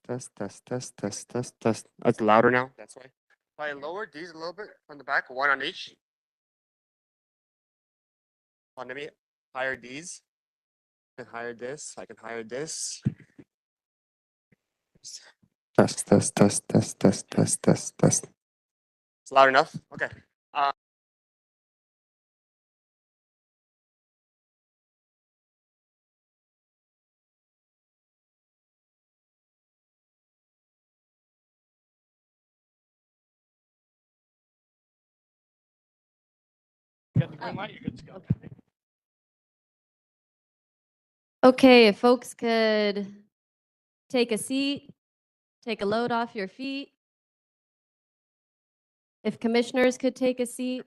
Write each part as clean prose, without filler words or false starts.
Test. It's louder now. That's why. If I lower these a little bit from the back, one on each. Let me higher these. I can higher this. I can higher this. Test. It's loud enough. Okay. You got the green light. You're good to go. Okay, if folks could take a seat, take a load off your feet. If commissioners could take a seat.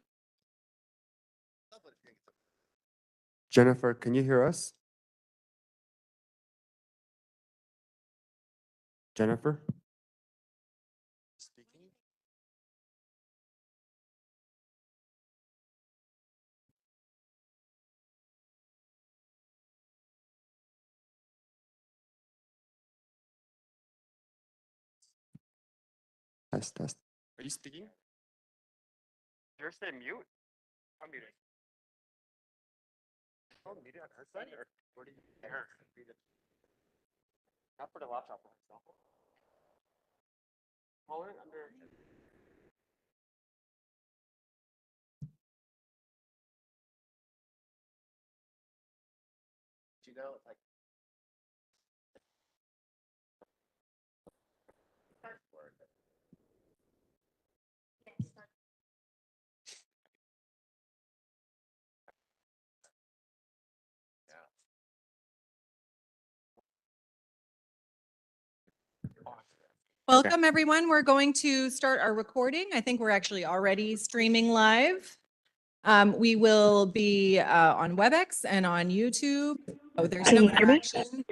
Jennifer, can you hear us? Jennifer? Speaking? Test. Are you speaking? Did you say mute? I'm muted. Oh, muted on her side, or where do you her? Not for the laptop. Hold it under. Do you know, like, Welcome, everyone. We're going to start our recording. I think we're actually already streaming live. We will be on WebEx and on YouTube. Oh, there's no interaction.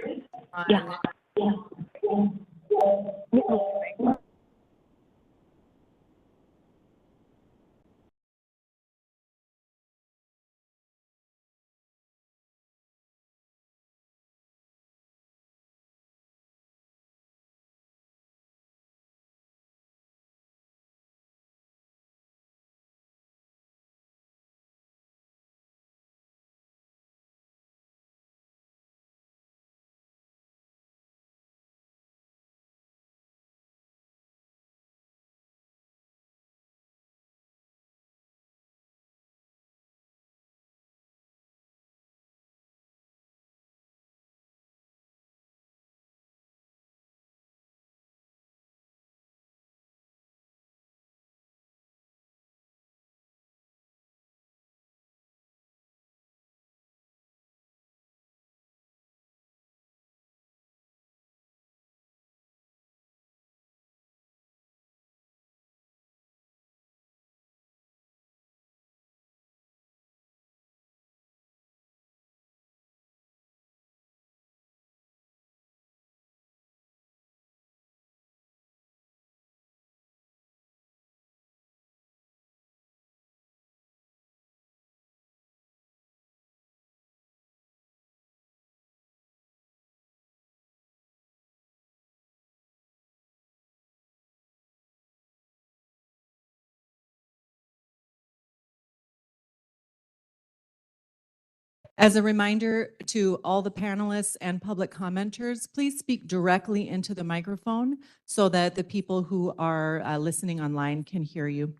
As a reminder to all the panelists and public commenters, please speak directly into the microphone so that the people who are listening online can hear you.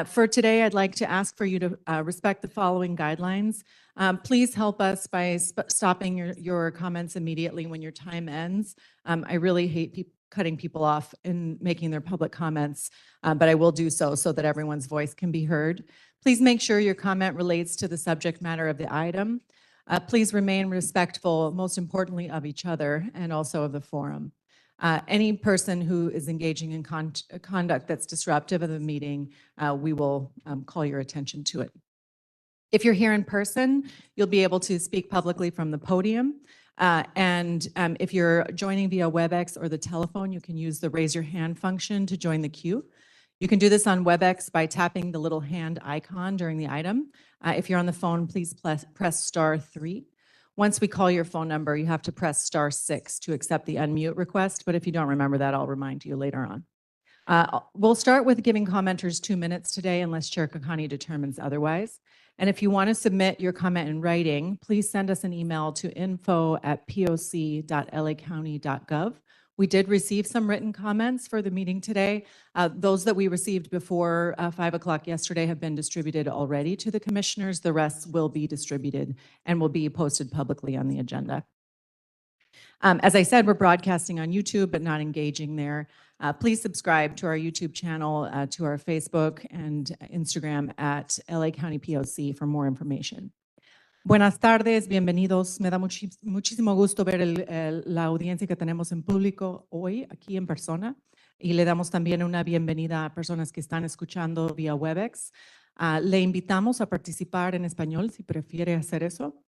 For today, I'd like to ask for you to respect the following guidelines. Please help us by stopping your comments immediately when your time ends. I really hate cutting people off and making their public comments, but I will do so that everyone's voice can be heard. Please make sure your comment relates to the subject matter of the item. Please remain respectful, most importantly, of each other and also of the forum. Any person who is engaging in conduct that's disruptive of the meeting, we will call your attention to it. If you're here in person, you'll be able to speak publicly from the podium. If you're joining via WebEx or the telephone, you can use the raise your hand function to join the queue. You can do this on WebEx by tapping the little hand icon during the item. If you're on the phone, please press *3. Once we call your phone number, you have to press *6 to accept the unmute request, but if you don't remember that, I'll remind you later on. We'll start with giving commenters 2 minutes today unless Chair Kakani determines otherwise. And if you want to submit your comment in writing, please send us an email to info@poc.lacounty.gov. We did receive some written comments for the meeting today. Those that we received before 5 o'clock yesterday have been distributed already to the commissioners. The rest will be distributed and will be posted publicly on the agenda. As I said, we're broadcasting on YouTube, but not engaging there. Please subscribe to our YouTube channel, to our Facebook and Instagram at LA County POC for more information. Buenas tardes, bienvenidos. Me da muchísimo gusto ver la audiencia que tenemos en público hoy aquí en persona y le damos también una bienvenida a personas que están escuchando vía Webex. Le invitamos a participar en español si prefiere hacer eso.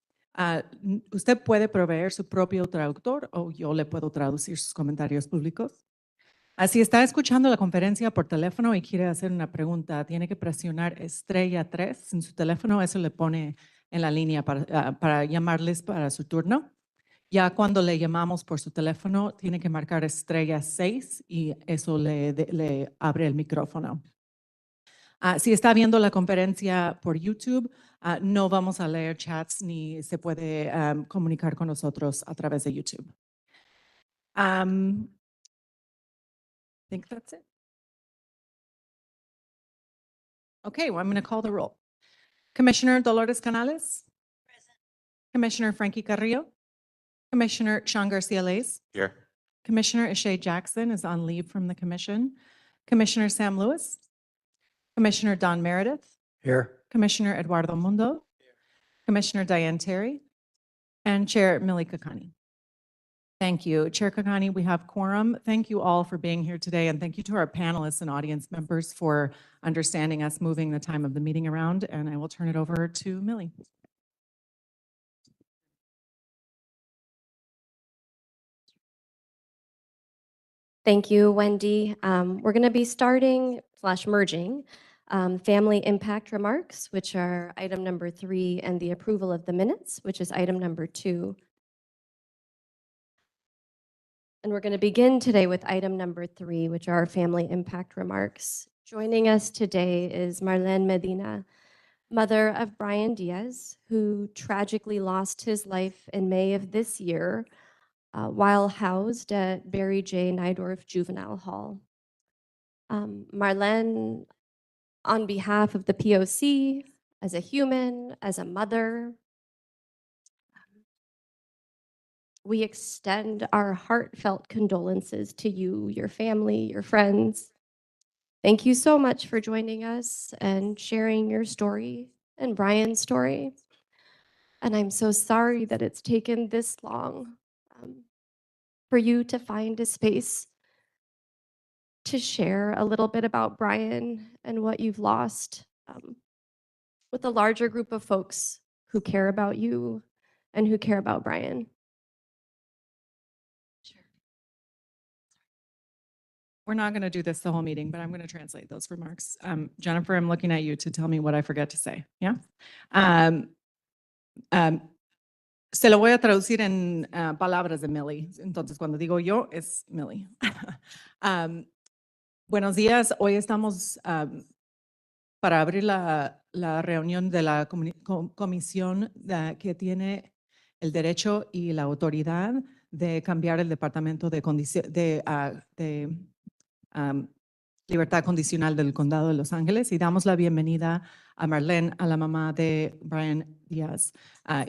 Usted puede proveer su propio traductor o yo le puedo traducir sus comentarios públicos. Si está escuchando la conferencia por teléfono y quiere hacer una pregunta, tiene que presionar *3 en su teléfono. Eso le pone en la línea para llamarles para su turno. Ya cuando le llamamos por su teléfono, tiene que marcar *6 y eso le abre el micrófono. Si está viendo la conferencia por YouTube, no vamos a leer chats ni se puede comunicar con nosotros a través de YouTube. I think that's it. Okay, well, I'm going to call the roll. Commissioner Dolores Canales. Present. Commissioner Frankie Carrillo. Commissioner Sean Garcia-Lays. Here. Commissioner Ishay Jackson is on leave from the commission. Commissioner Sam Lewis. Commissioner Don Meredith. Here. Commissioner Eduardo Mundo. Here. Commissioner Diane Terry. And Chair Millie Kakani. Thank you. Chair Kakani, we have quorum. Thank you all for being here today, and thank you to our panelists and audience members for understanding us moving the time of the meeting around, and I will turn it over to Millie. Thank you, Wendy. We're going to be starting / merging family impact remarks, which are item number 3, and the approval of the minutes, which is item number 2. And we're going to begin today with item number 3, which are family impact remarks. Joining us today is Marlene Medina, mother of Brian Diaz, who tragically lost his life in May of this year while housed at Barry J. Nydorf Juvenile Hall. Marlene, on behalf of the POC, as a human, as a mother, we extend our heartfelt condolences to you, your family, your friends. Thank you so much for joining us and sharing your story and Brian's story. And I'm so sorry that it's taken this long for you to find a space to share a little bit about Brian and what you've lost with a larger group of folks who care about you and who care about Brian. We're not going to do this the whole meeting, but I'm going to translate those remarks. Jennifer, I'm looking at you to tell me what I forget to say. Yeah. Se lo voy a traducir en palabras de Millie. Entonces, cuando digo yo, es Millie. Buenos días. Hoy estamos para abrir la reunión de la comisión que tiene el derecho y la autoridad de cambiar el Departamento de Libertad Condicional del Condado de Los Ángeles, y damos la bienvenida a Marlene, a la mamá de Brian Díaz.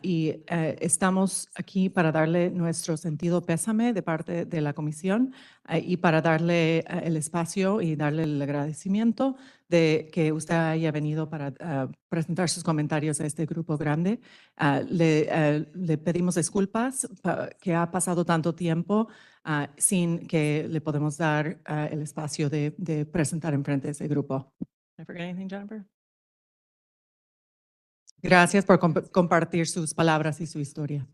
Estamos aquí para darle nuestro sentido pésame de parte de la comisión y para darle el espacio y darle el agradecimiento de que usted haya venido para presentar sus comentarios a este grupo grande. Le pedimos disculpas que ha pasado tanto tiempo sin que le podemos dar el espacio de presentar en frente de ese grupo. Did I forget anything, Jennifer? Gracias por compartir sus palabras y su historia.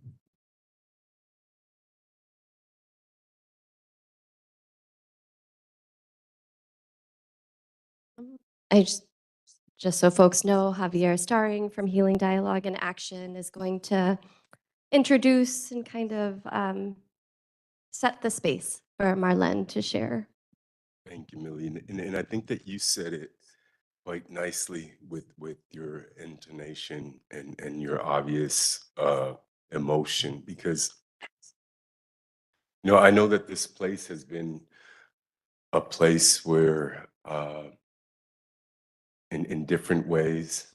Just so folks know, Javier Starring from Healing Dialogue and Action is going to introduce and kind of set the space for Marlene to share. Thank you, Millie. And I think that you said it quite nicely with your intonation and your obvious emotion, because I know that this place has been a place where in different ways,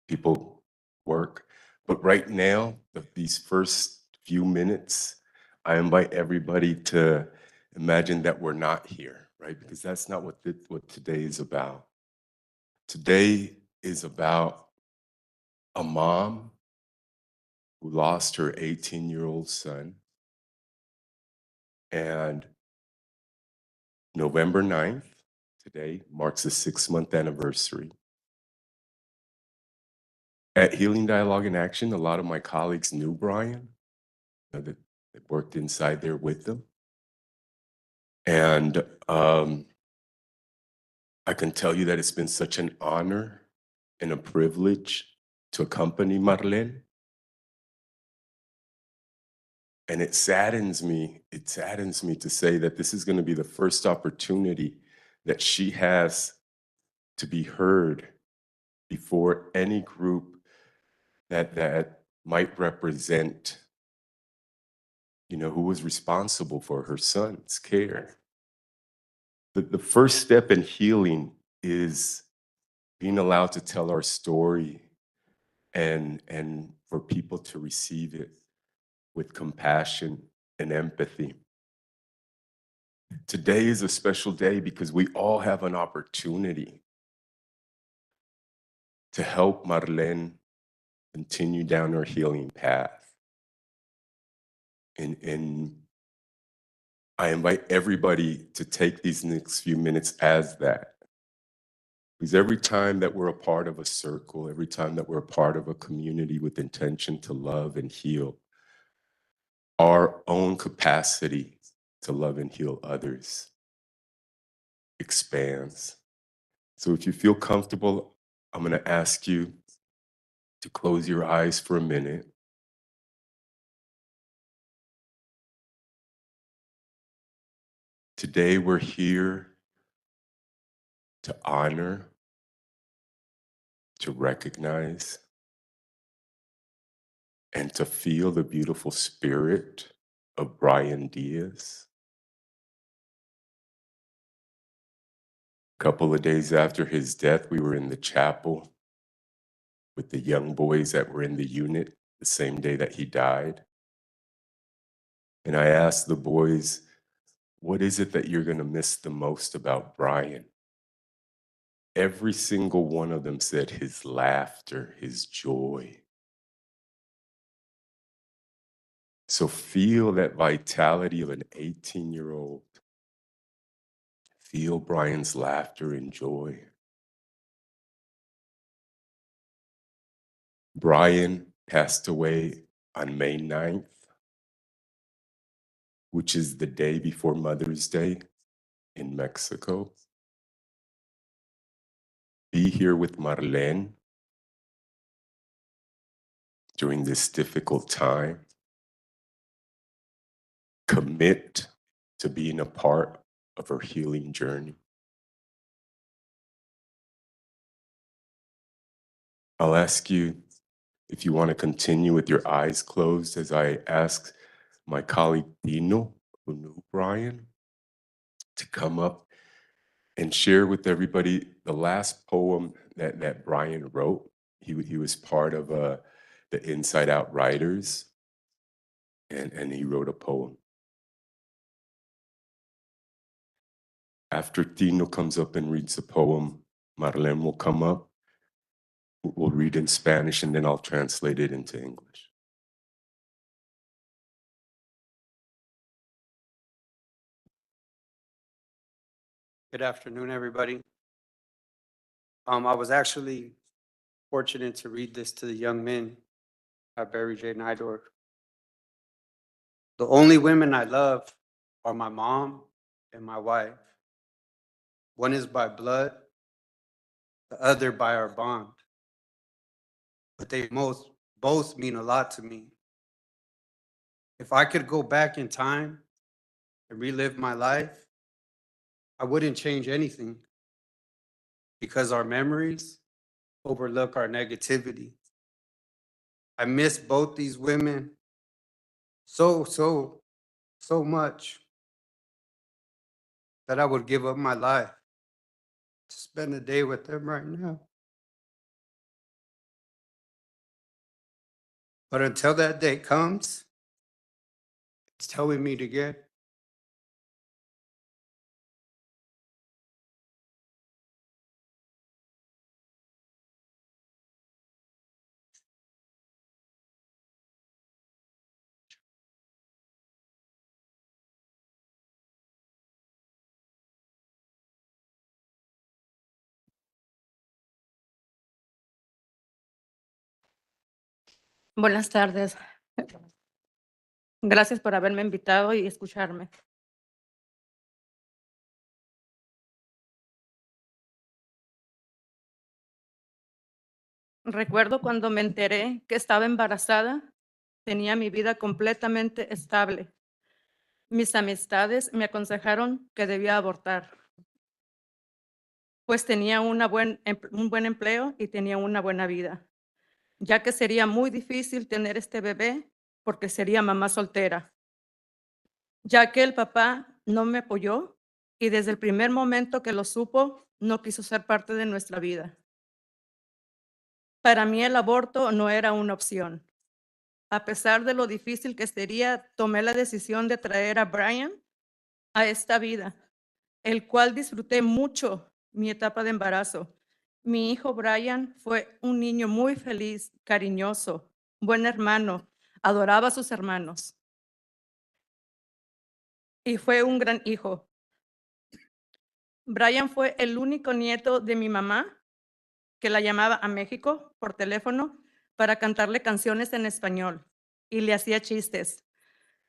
people work. But right now, these first few minutes, I invite everybody to imagine that we're not here, right? Because that's not what today is about. Today is about a mom who lost her 18-year-old son. And November 9th, today, marks the 6-month anniversary. At Healing Dialogue in Action, a lot of my colleagues knew Brian, that worked inside there with them. And I can tell you that it's been such an honor and a privilege to accompany Marlene. And it saddens me to say that this is going to be the first opportunity that she has to be heard before any group that might represent, who was responsible for her son's care. The first step in healing is being allowed to tell our story and for people to receive it with compassion and empathy. Today is a special day because we all have an opportunity to help Marlene continue down her healing path. And I invite everybody to take these next few minutes as that. Because every time that we're a part of a circle, every time that we're a part of a community with intention to love and heal, our own capacity to love and heal others expands. So if you feel comfortable, I'm going to ask you to close your eyes for a minute. Today we're here to honor, to recognize, and to feel the beautiful spirit of Brian Diaz. A couple of days after his death, we were in the chapel with the young boys that were in the unit the same day that he died. And I asked the boys, what is it that you're going to miss the most about Brian? Every single one of them said his laughter, his joy. So feel that vitality of an 18-year-old. Feel Brian's laughter and joy. Brian passed away on May 9th, which is the day before Mother's Day in Mexico. Be here with Marlene during this difficult time. Commit to being a part of her healing journey. I'll ask you if you want to continue with your eyes closed as I ask my colleague Dino, who knew Brian, to come up and share with everybody the last poem that Brian wrote. He was part of the Inside Out Writers, and he wrote a poem. After Tino comes up and reads the poem, Marlene will come up. We'll read in Spanish, and then I'll translate it into English. Good afternoon, everybody. I was actually fortunate to read this to the young men at Barry J. Nydorf. The only women I love are my mom and my wife. One is by blood, the other by our bond. But they both mean a lot to me. If I could go back in time and relive my life, I wouldn't change anything because our memories overlook our negativity. I miss both these women so much that I would give up my life to spend a day with them right now. But until that day comes, it's telling me to get. Buenas tardes. Gracias por haberme invitado y escucharme. Recuerdo cuando me enteré que estaba embarazada, tenía mi vida completamente estable. Mis amistades me aconsejaron que debía abortar, pues tenía un buen empleo y tenía una buena vida, ya que sería muy difícil tener este bebé porque sería mamá soltera, ya que el papá no me apoyó y desde el primer momento que lo supo, no quiso ser parte de nuestra vida. Para mí el aborto no era una opción. A pesar de lo difícil que sería, tomé la decisión de traer a Brian a esta vida, el cual disfruté mucho mi etapa de embarazo. Mi hijo Brian fue un niño muy feliz, cariñoso, buen hermano, adoraba a sus hermanos y fue un gran hijo. Brian fue el único nieto de mi mamá que la llamaba a México por teléfono para cantarle canciones en español y le hacía chistes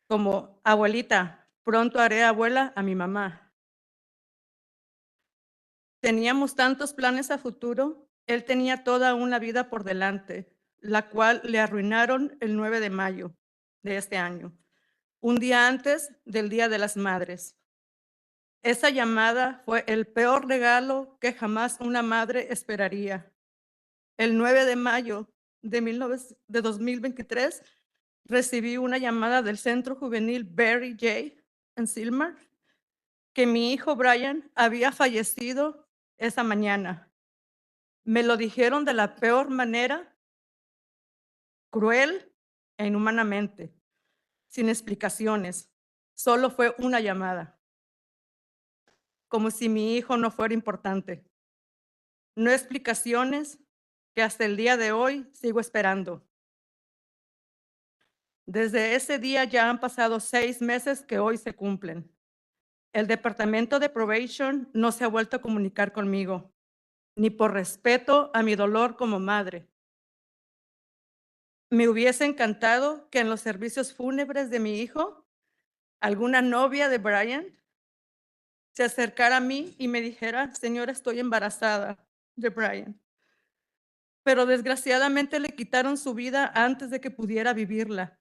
como: abuelita, pronto haré abuela a mi mamá. Teníamos tantos planes a futuro, él tenía toda una vida por delante, la cual le arruinaron el 9 de mayo de este año, un día antes del Día de las Madres. Esa llamada fue el peor regalo que jamás una madre esperaría. El 9 de mayo de 2023 recibí una llamada del Centro Juvenil Barry J. en Silmar que mi hijo Brian había fallecido esa mañana. Me lo dijeron de la peor manera, cruel e inhumanamente, sin explicaciones. Solo fue una llamada, como si mi hijo no fuera importante. No explicaciones que hasta el día de hoy sigo esperando. Desde ese día ya han pasado 6 meses que hoy se cumplen. El departamento de Probation no se ha vuelto a comunicar conmigo, ni por respeto a mi dolor como madre. Me hubiese encantado que en los servicios fúnebres de mi hijo, alguna novia de Brian se acercara a mí y me dijera: señora, estoy embarazada de Brian. Pero desgraciadamente le quitaron su vida antes de que pudiera vivirla.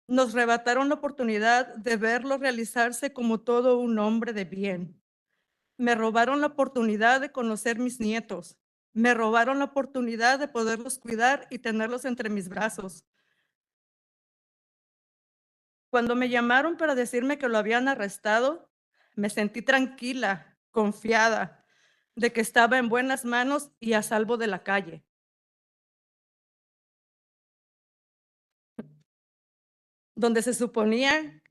Nos arrebataron la oportunidad de verlo realizarse como todo un hombre de bien. Me robaron la oportunidad de conocer mis nietos. Me robaron la oportunidad de poderlos cuidar y tenerlos entre mis brazos. Cuando me llamaron para decirme que lo habían arrestado, me sentí tranquila, confiada, de que estaba en buenas manos y a salvo de la calle. Donde se suponía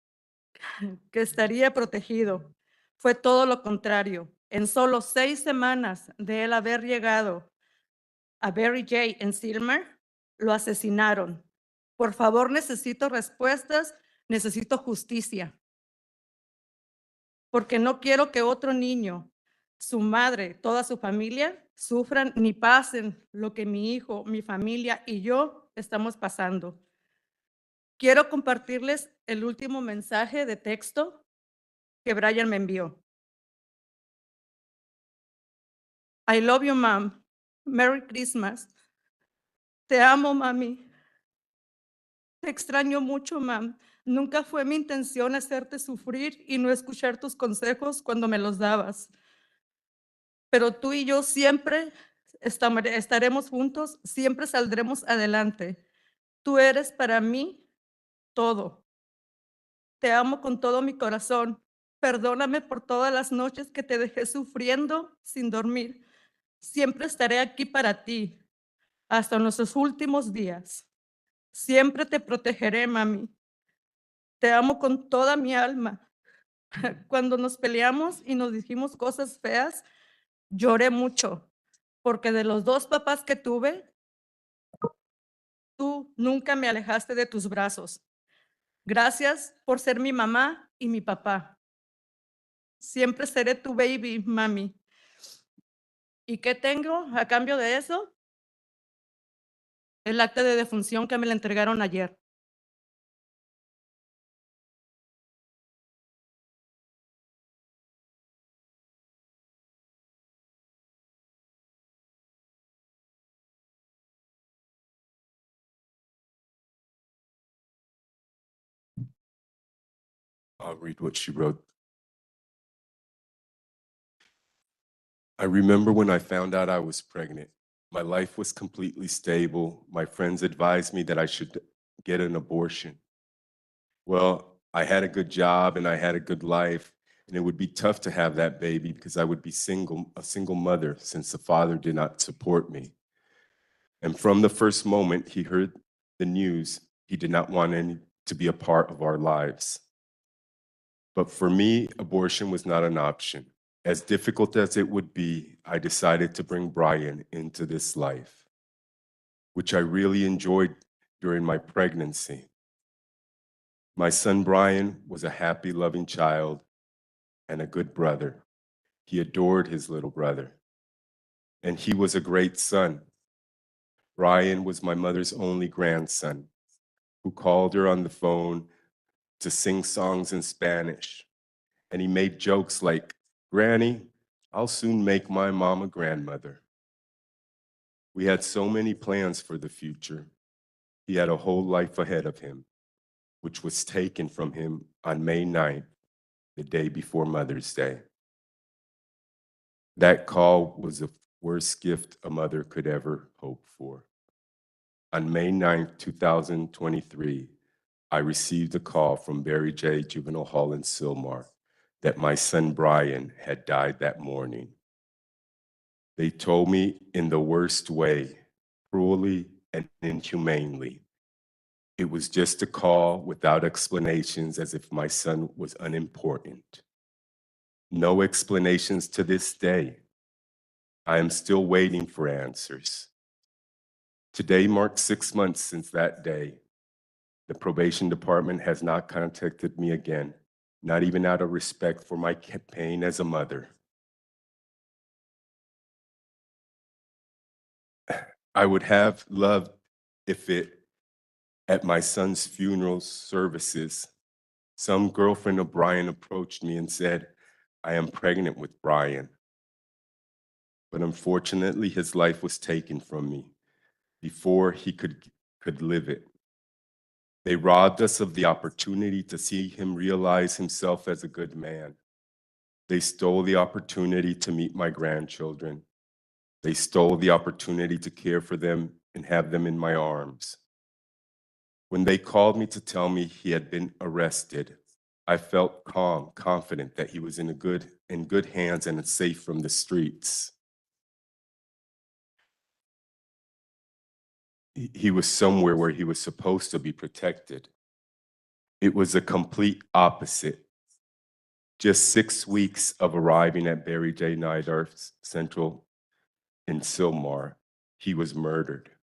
que estaría protegido. Fue todo lo contrario. En solo 6 semanas de él haber llegado a Barry J. en Silmar, lo asesinaron. Por favor, necesito respuestas, necesito justicia. Porque no quiero que otro niño, su madre, toda su familia, sufran ni pasen lo que mi hijo, mi familia y yo estamos pasando. Quiero compartirles el último mensaje de texto que Brian me envió. I love you, Mom. Merry Christmas. Te amo, mami. Te extraño mucho, mam. Nunca fue mi intención hacerte sufrir y no escuchar tus consejos cuando me los dabas. Pero tú y yo siempre estaremos juntos, siempre saldremos adelante. Tú eres para mí todo. Te amo con todo mi corazón. Perdóname por todas las noches que te dejé sufriendo sin dormir. Siempre estaré aquí para ti, hasta nuestros últimos días. Siempre te protegeré, mami. Te amo con toda mi alma. Cuando nos peleamos y nos dijimos cosas feas, lloré mucho, porque de los dos papás que tuve, tú nunca me alejaste de tus brazos. Gracias por ser mi mamá y mi papá. Siempre seré tu baby, mami. ¿Y qué tengo a cambio de eso? El acta de defunción que me la entregaron ayer. I'll read what she wrote. I remember when I found out I was pregnant. My life was completely stable. My friends advised me that I should get an abortion. Well, I had a good job and I had a good life, and it would be tough to have that baby because I would be a single mother since the father did not support me. And from the first moment he heard the news, he did not want any to be a part of our lives. But for me, abortion was not an option. As difficult as it would be, I decided to bring Brian into this life, which I really enjoyed during my pregnancy. My son Brian was a happy, loving child and a good brother. He adored his little brother, and he was a great son. Brian was my mother's only grandson, who called her on the phone to sing songs in Spanish. And he made jokes like, "Granny, I'll soon make my mom a grandmother." We had so many plans for the future. He had a whole life ahead of him, which was taken from him on May 9th, the day before Mother's Day. That call was the worst gift a mother could ever hope for. On May 9th, 2023, I received a call from Barry J. Juvenile Hall in Sylmar that my son Brian had died that morning. They told me in the worst way, cruelly and inhumanely. It was just a call without explanations, as if my son was unimportant. No explanations to this day. I am still waiting for answers. Today marks 6 months since that day. The probation department has not contacted me again, not even out of respect for my pain as a mother. I would have loved if at my son's funeral services, some girlfriend of Brian approached me and said, "I am pregnant with Brian." But unfortunately, his life was taken from me before he could live it. They robbed us of the opportunity to see him realize himself as a good man. They stole the opportunity to meet my grandchildren. They stole the opportunity to care for them and have them in my arms. When they called me to tell me he had been arrested, I felt calm, confident that he was in good hands and safe from the streets. He was somewhere where he was supposed to be protected. It was a complete opposite. Just 6 weeks of arriving at Barry J. Nidar Central in Sylmar, he was murdered.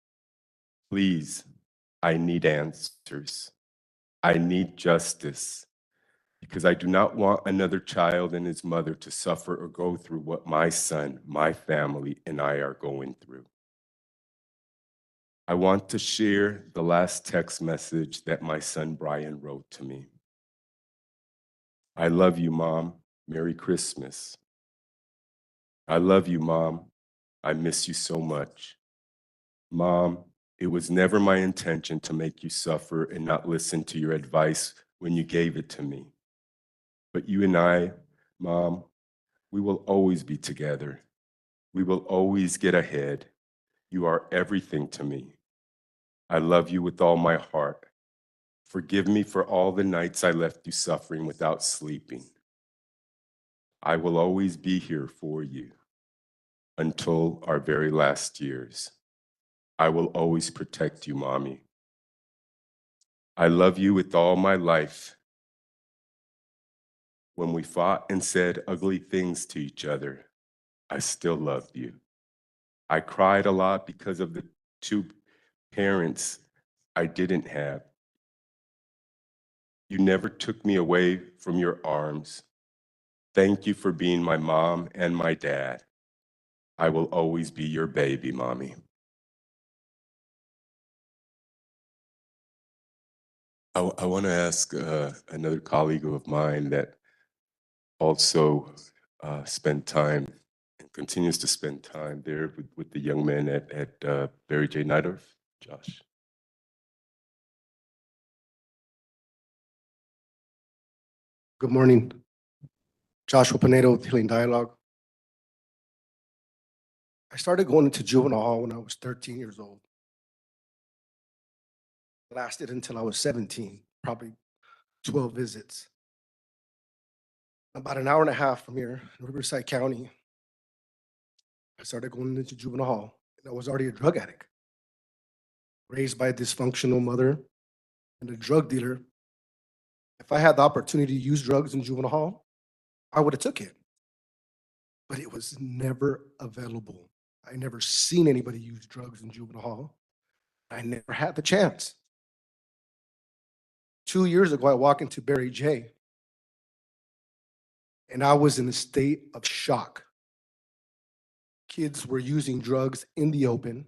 Please, I need answers. I need justice, because I do not want another child and his mother to suffer or go through what my son, my family, and I are going through. I want to share the last text message that my son Brian wrote to me. "I love you, Mom. Merry Christmas." "I love you, Mom. I miss you so much. Mom, It was never my intention to make you suffer and not listen to your advice when you gave it to me. But you and I, Mom, we will always be together. We will always get ahead. You are everything to me. I love you with all my heart. Forgive me for all the nights I left you suffering without sleeping. I will always be here for you until our very last years. I will always protect you, Mommy. I love you with all my life. When we fought and said ugly things to each other, I still loved you. I cried a lot because of the two parents I didn't have. You never took me away from your arms. Thank you for being my mom and my dad. I will always be your baby, Mommy. I want to ask another colleague of mine that also spent time and continues to spend time there with the young men at Barry J. Nidorf, Josh. Good morning. Joshua Pinedo with Healing Dialogue. I started going into juvenile hall when I was 13 years old. Lasted until I was 17, probably 12 visits. About an hour and a half from here in Riverside County, I started going into juvenile hall, and I was already a drug addict. Raised by a dysfunctional mother and a drug dealer. If I had the opportunity to use drugs in juvenile hall, I would have took it. But it was never available. I never seen anybody use drugs in juvenile hall. I never had the chance. 2 years ago, I walked into Barry J, and I was in a state of shock. Kids were using drugs in the open.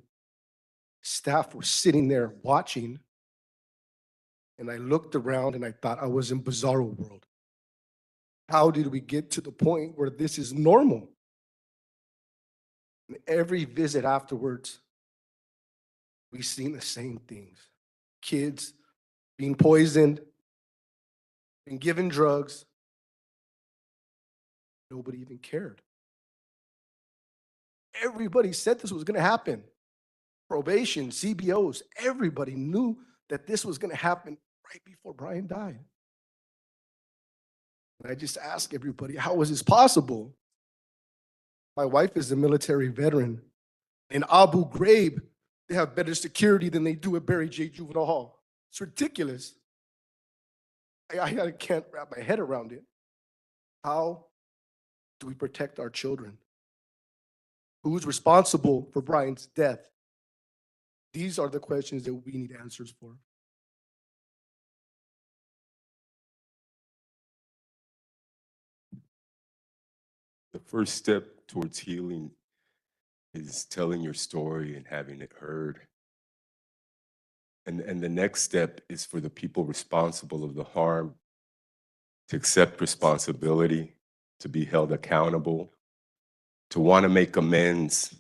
Staff were sitting there watching. And I looked around and I thought I was in bizarro world. How did we get to the point where this is normal? And every visit afterwards, we've seen the same things. Kids being poisoned, being given drugs. Nobody even cared. Everybody said this was going to happen. Probation, CBOs, everybody knew that this was going to happen right before Brian died. And I just ask everybody, how was this possible? My wife is a military veteran. In Abu Ghraib, they have better security than they do at Barry J. Juvenile Hall. It's ridiculous. I can't wrap my head around it. How do we protect our children? Who's responsible for Brian's death? These are the questions that we need answers for. The first step towards healing is telling your story and having it heard. And the next step is for the people responsible of the harm to accept responsibility, to be held accountable, to want to make amends,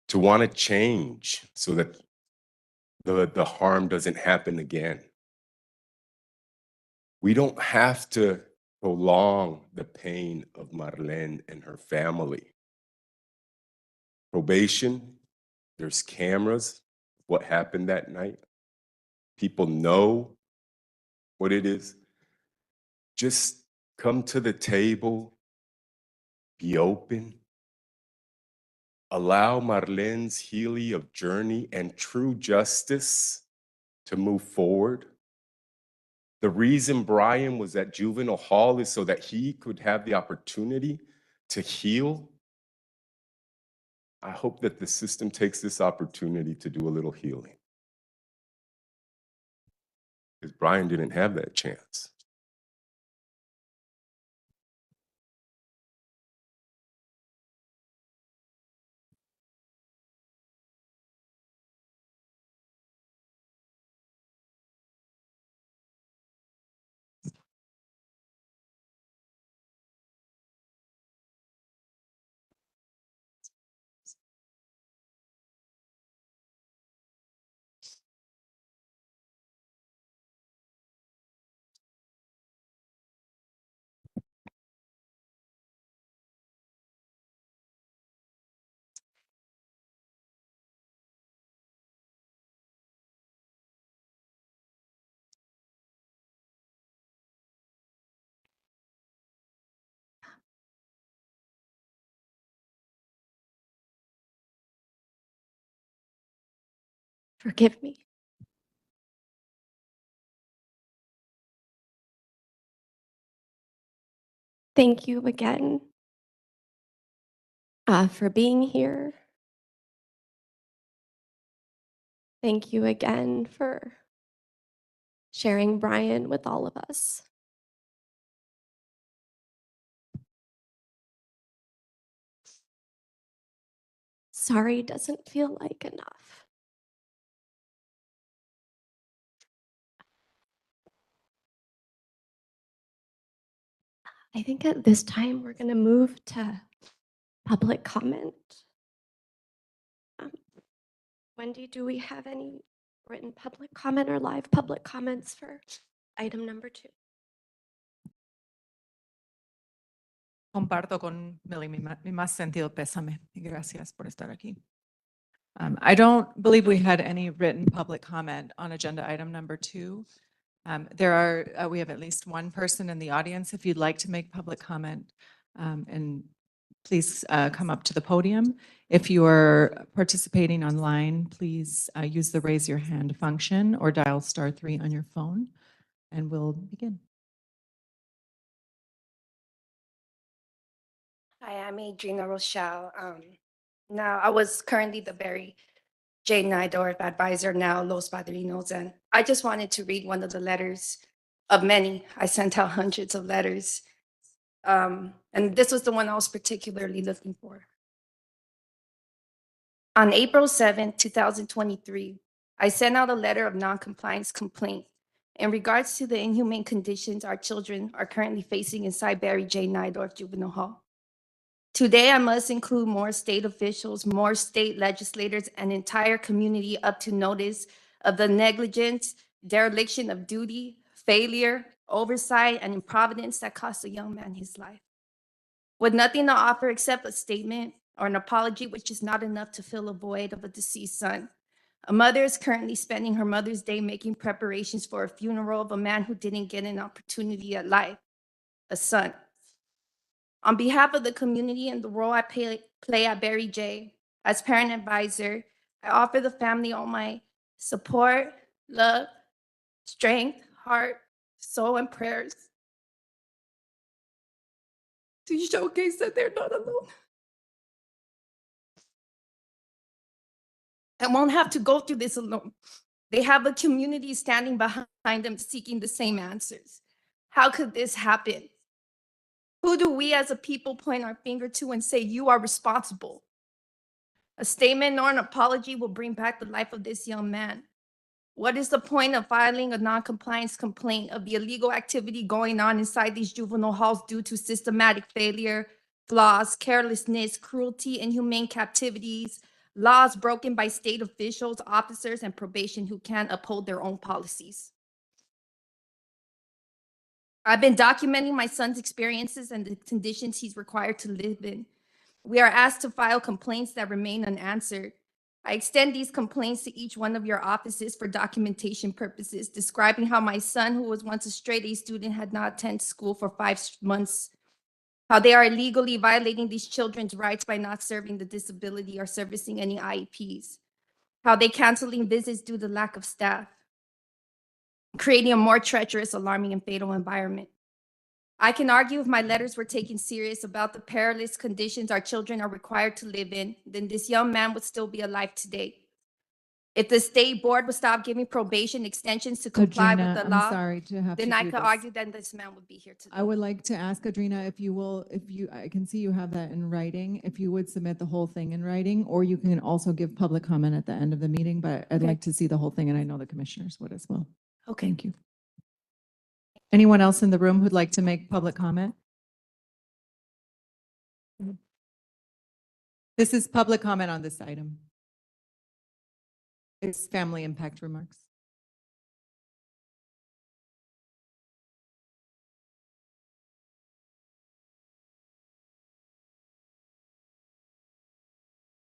to want to change so that the harm doesn't happen again. We don't have to prolong the pain of Marlene and her family. Probation, there's cameras, what happened that night. People know what it is. Just come to the table, be open. Allow Marlene's healing of journey and true justice to move forward. The reason Brian was at juvenile hall is so that he could have the opportunity to heal. I hope that the system takes this opportunity to do a little healing. Because Brian didn't have that chance. Forgive me. Thank you again for being here. Thank you again for sharing Brian with all of us. Sorry doesn't feel like enough. I think at this time we're going to move to public comment. Wendy, do we have any written public comment or live public comments for item number 2? Comparto con Millie mi más sentido pésame y gracias por estar aquí. I don't believe we had any written public comment on agenda item number 2. We have at least one person in the audience. If you'd like to make public comment, and please come up to the podium. If you are participating online, please use the raise your hand function or dial *3 on your phone, and we'll begin. Hi, I'm Adrina Rochelle. Now, I was currently the Barry J. Nydorf advisor, now Los Padrinos, and I just wanted to read one of the letters of many. I sent out hundreds of letters, and this was the one I was particularly looking for. On April 7, 2023, I sent out a letter of noncompliance complaint in regards to the inhumane conditions our children are currently facing inside Barry J. Nydorf Juvenile Hall. Today, I must include more state officials, more state legislators, and entire community up to notice of the negligence, dereliction of duty, failure, oversight, and improvidence that cost a young man his life. With nothing to offer except a statement or an apology, which is not enough to fill a void of a deceased son. A mother is currently spending her Mother's Day making preparations for a funeral of a man who didn't get an opportunity at life, a son. On behalf of the community and the role I play at Barry J. as parent advisor, I offer the family all my support, love, strength, heart, soul, and prayers to showcase that they're not alone and won't have to go through this alone. They have a community standing behind them seeking the same answers. How could this happen? Who do we as a people point our finger to and say, you are responsible? A statement or an apology will bring back the life of this young man. What is the point of filing a noncompliance complaint of the illegal activity going on inside these juvenile halls due to systematic failure, flaws, carelessness, cruelty, inhumane captivities, laws broken by state officials, officers, and probation who can't uphold their own policies? I've been documenting my son's experiences and the conditions he's required to live in. We are asked to file complaints that remain unanswered. I extend these complaints to each one of your offices for documentation purposes, describing how my son, who was once a straight-A student, had not attended school for 5 months, how they are illegally violating these children's rights by not serving the disability or servicing any IEPs, how they canceling visits due to lack of staff, creating a more treacherous, alarming, and fatal environment. I can argue if my letters were taken serious about the perilous conditions our children are required to live in, then this young man would still be alive today. If the state board would stop giving probation extensions to comply with Adrina, the law, I'm sorry to have then to I do could this. argue that this man would be here today. I would like to ask Adrina if I can see you have that in writing, if you would submit the whole thing in writing, or you can also give public comment at the end of the meeting, but I'd Okay. like to see the whole thing, and I know the commissioners would as well. Okay. Thank you. Anyone else in the room who'd like to make public comment? This is public comment on this item. It's family impact remarks.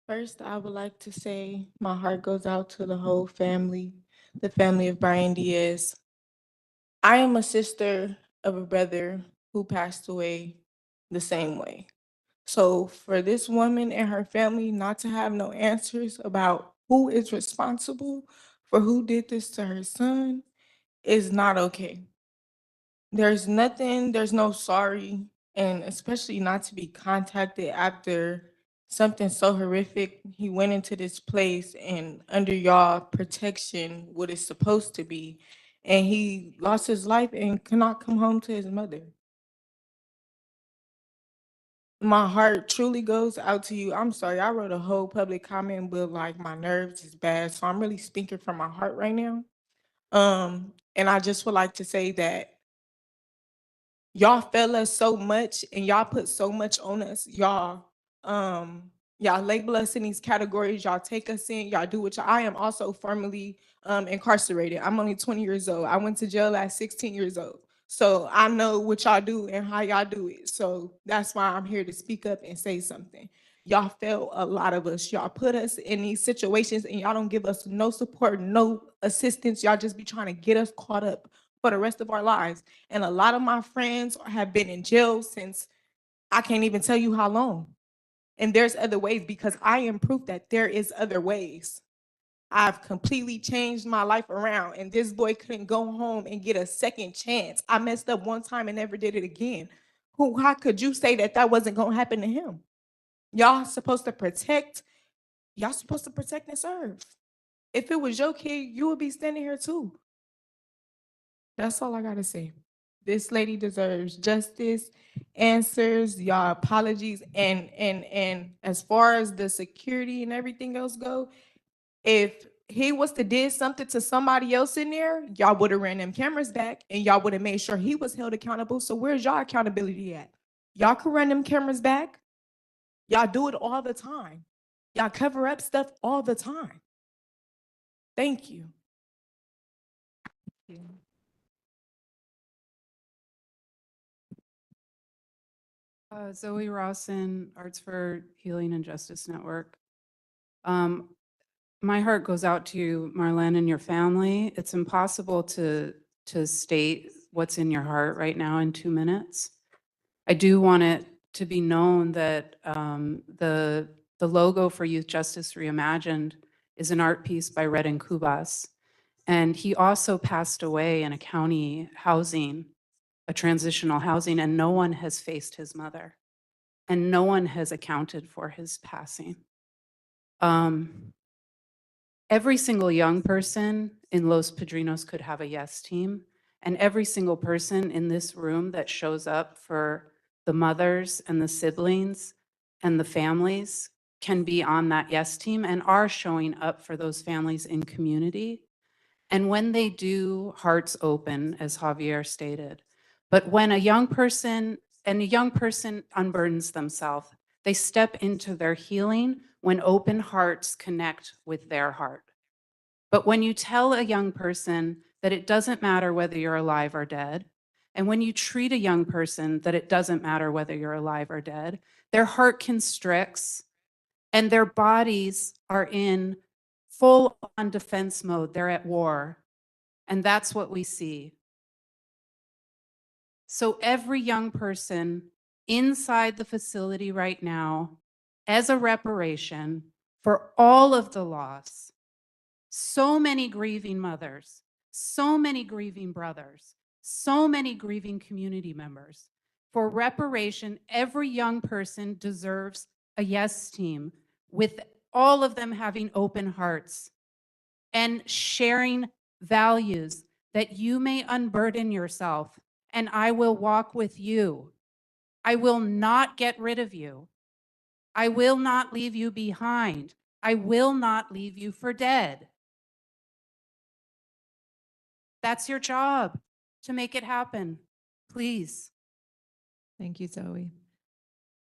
First, I would like to say my heart goes out to the whole family, the family of Brian Diaz. I am a sister of a brother who passed away the same way. So for this woman and her family not to have no answers about who is responsible for who did this to her son is not okay. There's nothing, there's no sorry, and especially not to be contacted after something so horrific. He went into this place and under y'all protection, what it's supposed to be, and he lost his life and cannot come home to his mother. My heart truly goes out to you. I'm sorry, I wrote a whole public comment, but like my nerves is bad, so I'm really speaking from my heart right now. And I just would like to say that y'all fail us so much and y'all put so much on us. Y'all label us in these categories, y'all take us in, y'all do what I am also formerly incarcerated. I'm only 20 years old. I went to jail at 16 years old. So I know what y'all do and how y'all do it. So that's why I'm here to speak up and say something. Y'all fail a lot of us. Y'all put us in these situations and y'all don't give us no support, no assistance. Y'all just be trying to get us caught up for the rest of our lives. And a lot of my friends have been in jail since I can't even tell you how long. And there's other ways because I am proof that there is other ways. I've completely changed my life around and this boy couldn't go home and get a second chance. I messed up one time and never did it again. How could you say that that wasn't gonna happen to him? Y'all supposed to protect and serve. If it was your kid, you would be standing here too. That's all I gotta say. This lady deserves justice, answers, y'all apologies, and as far as the security and everything else go, if he was to did something to somebody else in there, y'all would have ran them cameras back and y'all would have made sure he was held accountable. So where's y'all accountability at? Y'all can run them cameras back. Y'all do it all the time. Y'all cover up stuff all the time. Thank you. Zoe Rawson, Arts for Healing and Justice Network. My heart goes out to you, Marlene, and your family. It's impossible to state what's in your heart right now in 2 minutes. I do want it to be known that the logo for Youth Justice Reimagined is an art piece by Red and Kubas. And he also passed away in a county housing, a transitional housing, and no one has faced his mother. And no one has accounted for his passing. Every single young person in Los Padrinos could have a yes team, and every single person in this room that shows up for the mothers and the siblings and the families can be on that yes team and are showing up for those families in community. And when they do, hearts open, as Javier stated. But when a young person unburdens themselves, they step into their healing when open hearts connect with their heart. But when you tell a young person that it doesn't matter whether you're alive or dead, and when you treat a young person that it doesn't matter whether you're alive or dead, their heart constricts and their bodies are in full on defense mode. They're at war. And that's what we see. So every young person inside the facility right now, as a reparation for all of the loss, so many grieving mothers, so many grieving brothers, so many grieving community members. For reparation, every young person deserves a yes team, with all of them having open hearts and sharing values that you may unburden yourself, and I will walk with you. I will not get rid of you. I will not leave you behind. I will not leave you for dead. That's your job, to make it happen. Please. Thank you, Zoe.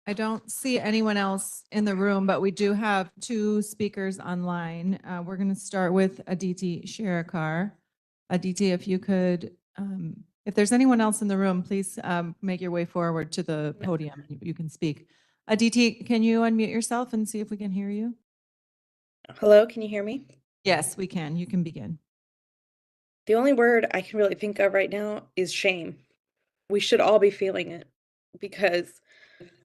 I don't see anyone else in the room, but we do have 2 speakers online. We're going to start with Aditi Shirakar. Aditi, if you could, if there's anyone else in the room, please make your way forward to the podium. You can speak. Aditi, can you unmute yourself and see if we can hear you? Hello, can you hear me? Yes, we can. You can begin. The only word I can really think of right now is shame. We should all be feeling it because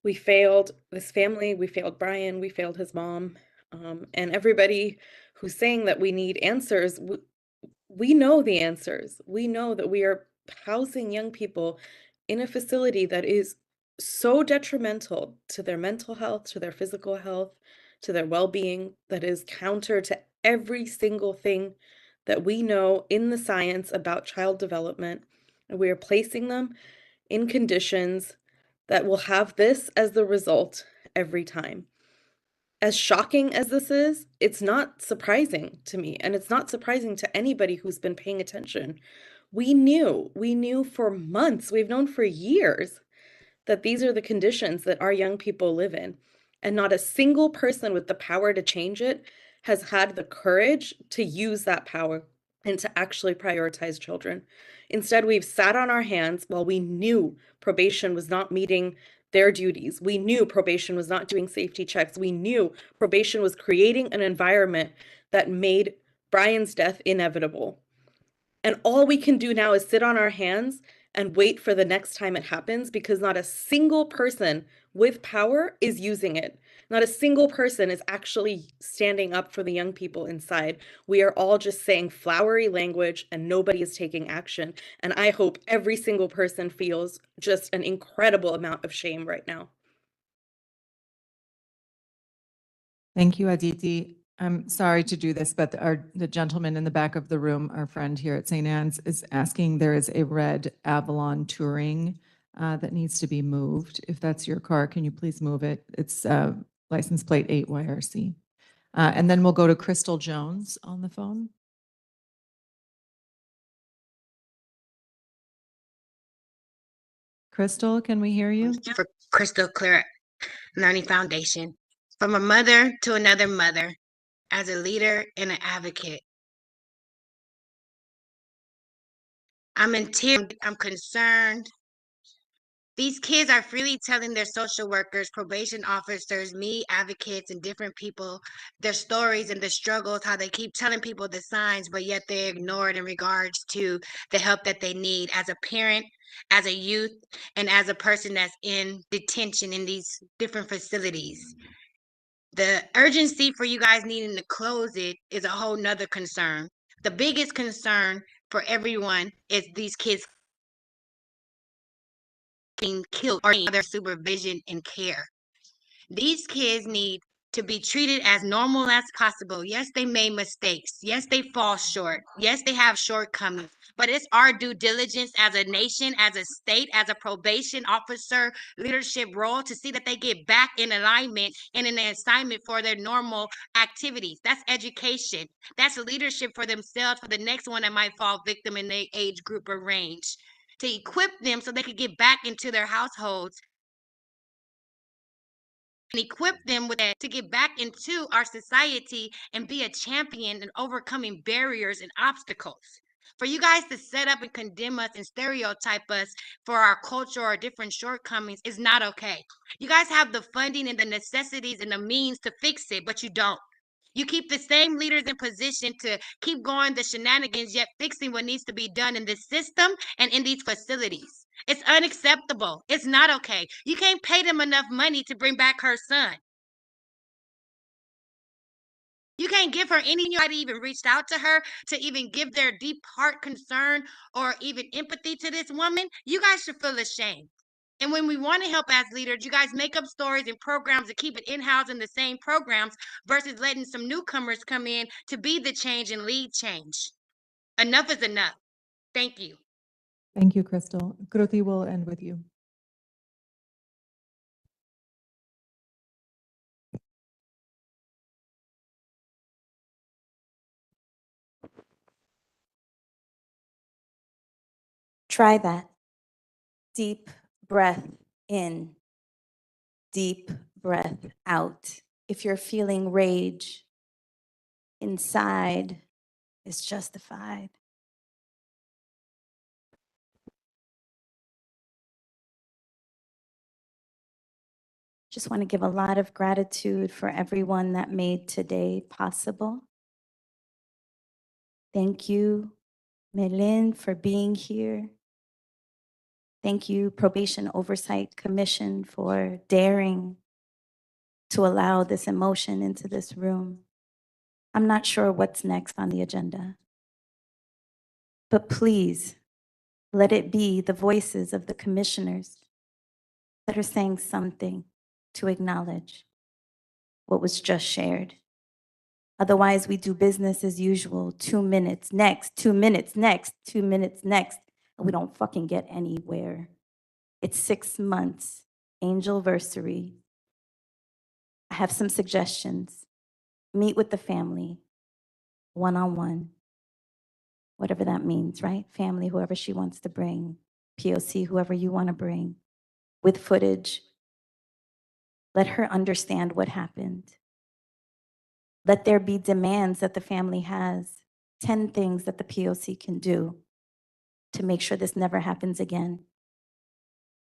we failed this family, we failed Brian, we failed his mom. And everybody who's saying that we need answers, we know the answers. We know that we are housing young people in a facility that is so detrimental to their mental health, to their physical health, to their well-being, that is counter to every single thing that we know in the science about child development. And we are placing them in conditions that will have this as the result every time. As shocking as this is, it's not surprising to me, and it's not surprising to anybody who's been paying attention. We knew for months, we've known for years that these are the conditions that our young people live in, and not a single person with the power to change it has had the courage to use that power and to actually prioritize children. Instead, we've sat on our hands while we knew probation was not meeting their duties. We knew probation was not doing safety checks. We knew probation was creating an environment that made Brian's death inevitable. And all we can do now is sit on our hands and wait for the next time it happens, because not a single person with power is using it. Not a single person is actually standing up for the young people inside. We are all just saying flowery language and nobody is taking action. And I hope every single person feels just an incredible amount of shame right now. Thank you, Aditi. I'm sorry to do this, but the gentleman in the back of the room, our friend here at St. Anne's, is asking, there is a red Avalon Touring that needs to be moved. If that's your car, can you please move it? It's license plate 8YRC. And then we'll go to Crystal Jones on the phone. Crystal, can we hear you? For Crystal Clear Learning Foundation. From a mother to another mother, as a leader and an advocate. I'm in tears. I'm concerned. These kids are freely telling their social workers, probation officers, me, advocates, and different people their stories and the struggles, how they keep telling people the signs, but yet they're ignored in regards to the help that they need as a parent, as a youth, and as a person that's in detention in these different facilities. The urgency for you guys needing to close it is a whole nother concern. The biggest concern for everyone is these kids being killed or under supervision and care. These kids need to be treated as normal as possible. Yes, they made mistakes. Yes, they fall short. Yes, they have shortcomings. But it's our due diligence as a nation, as a state, as a probation officer leadership role to see that they get back in alignment and in an assignment for their normal activities. That's education. That's leadership for themselves, for the next one that might fall victim in their age group or range. To equip them so they could get back into their households and equip them with that to get back into our society and be a champion in overcoming barriers and obstacles. For you guys to set up and condemn us and stereotype us for our culture or different shortcomings is not okay. You guys have the funding and the necessities and the means to fix it, but you don't. You keep the same leaders in position to keep going the shenanigans, yet fixing what needs to be done in this system and in these facilities. It's unacceptable. It's not okay. You can't pay them enough money to bring back her son. You can't give her anybody even reached out to her to even give their deep heart concern or even empathy to this woman. You guys should feel ashamed. And when we want to help as leaders, you guys make up stories and programs to keep it in-house in the same programs versus letting some newcomers come in to be the change and lead change. Enough is enough. Thank you. Thank you, Crystal. Kruti, will end with you. Try that. Deep breath in, deep breath out. If you're feeling rage inside, it's justified. Just want to give a lot of gratitude for everyone that made today possible. Thank you, Melin, for being here. Thank you, Probation Oversight Commission, for daring to allow this emotion into this room. I'm not sure what's next on the agenda. But please, let it be the voices of the commissioners that are saying something to acknowledge what was just shared. Otherwise, we do business as usual. 2 minutes, next, 2 minutes, next, 2 minutes, next, and we don't fucking get anywhere. It's 6 months, angelversary. I have some suggestions. Meet with the family, one-on-one, whatever that means, right? Family, whoever she wants to bring, POC, whoever you want to bring, with footage. Let her understand what happened. Let there be demands that the family has, 10 things that the POC can do to make sure this never happens again.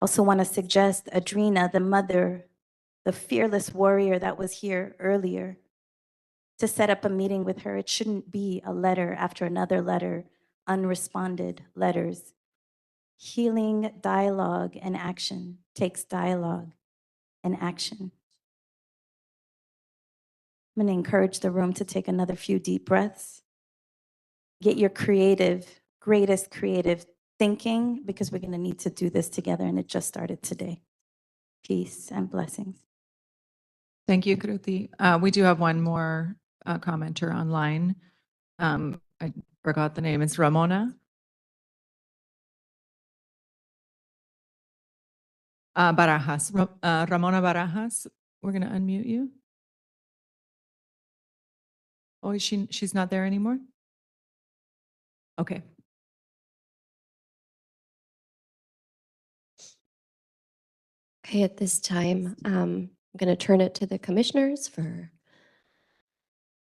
Also want to suggest Adrina, the mother, the fearless warrior that was here earlier, to set up a meeting with her. It shouldn't be a letter after another letter, unresponded letters. Healing dialogue and action takes dialogue and action. I'm going to encourage the room to take another few deep breaths. Get your greatest creative thinking, because we're going to need to do this together, and it just started today. Peace and blessings. Thank you, Kruti. We do have one more commenter online. I forgot the name. It's Ramona. Barajas. Ramona Barajas. We're going to unmute you. Oh, she's not there anymore? Okay. Okay, at this time, I'm going to turn it to the commissioners for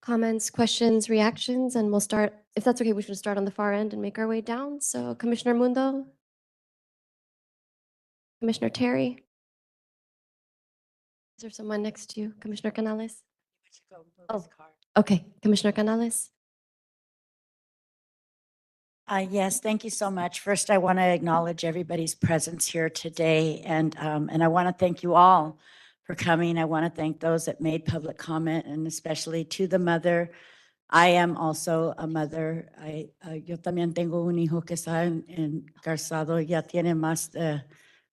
comments, questions, reactions, and we'll start, if that's okay, we should start on the far end and make our way down. So Commissioner Mundo, Commissioner Terry. Is there someone next to you? Commissioner Canales? Oh, okay, Commissioner Canales. Yes, thank you so much. First, I want to acknowledge everybody's presence here today, and I want to thank you all for coming. I want to thank those that made public comment, and especially to the mother. I am also a mother. Yo también tengo un hijo que está encarcelado, ya tiene más de,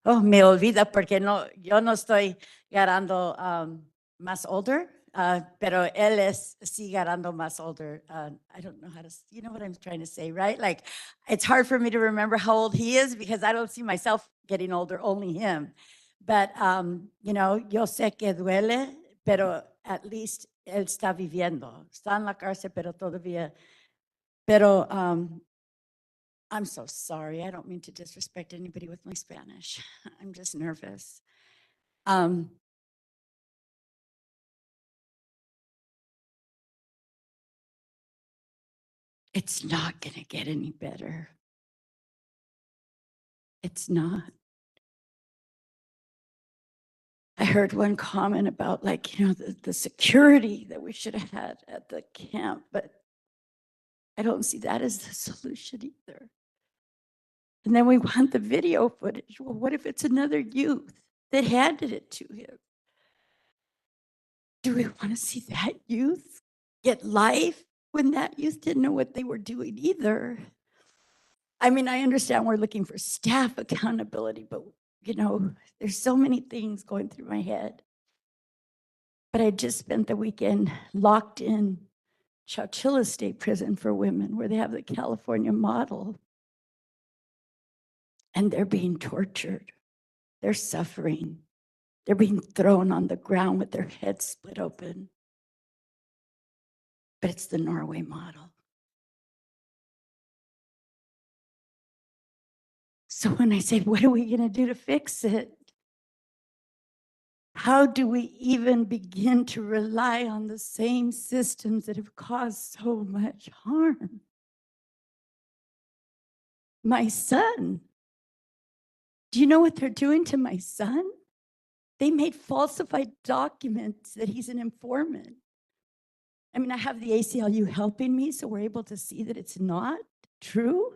me olvida porque yo no estoy ganando más older. Pero él sí ganando más older. I don't know how to, you know what I'm trying to say, right? Like, it's hard for me to remember how old he is because I don't see myself getting older, only him. But, you know, yo sé que duele, pero at least él está viviendo. Está en la cárcel, pero todavía. Pero I'm so sorry. I don't mean to disrespect anybody with my Spanish. I'm just nervous. It's not going to get any better. It's not. I heard one comment about, like, you know, the security that we should have had at the camp, but I don't see that as the solution either. And then we want the video footage. Well, what if it's another youth that handed it to him? Do we want to see that youth get life when that youth didn't know what they were doing either? I mean, I understand we're looking for staff accountability, but, you know, there's so many things going through my head. But I just spent the weekend locked in Chowchilla State Prison for women, where they have the California model. And they're being tortured. They're suffering. They're being thrown on the ground with their heads split open. But it's the Norway model. So when I say, what are we going to do to fix it? How do we even begin to rely on the same systems that have caused so much harm? My son. Do you know what they're doing to my son? They made falsified documents that he's an informant. I mean, I have the ACLU helping me, so we're able to see that it's not true.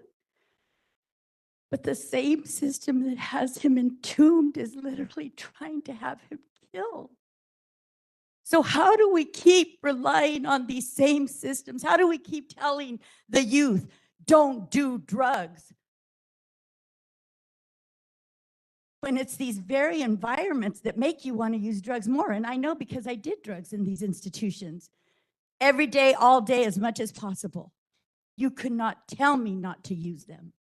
But the same system that has him entombed is literally trying to have him killed. So how do we keep relying on these same systems? How do we keep telling the youth, don't do drugs? When it's these very environments that make you want to use drugs more. And I know because I did drugs in these institutions. Every day, all day, as much as possible. You could not tell me not to use them.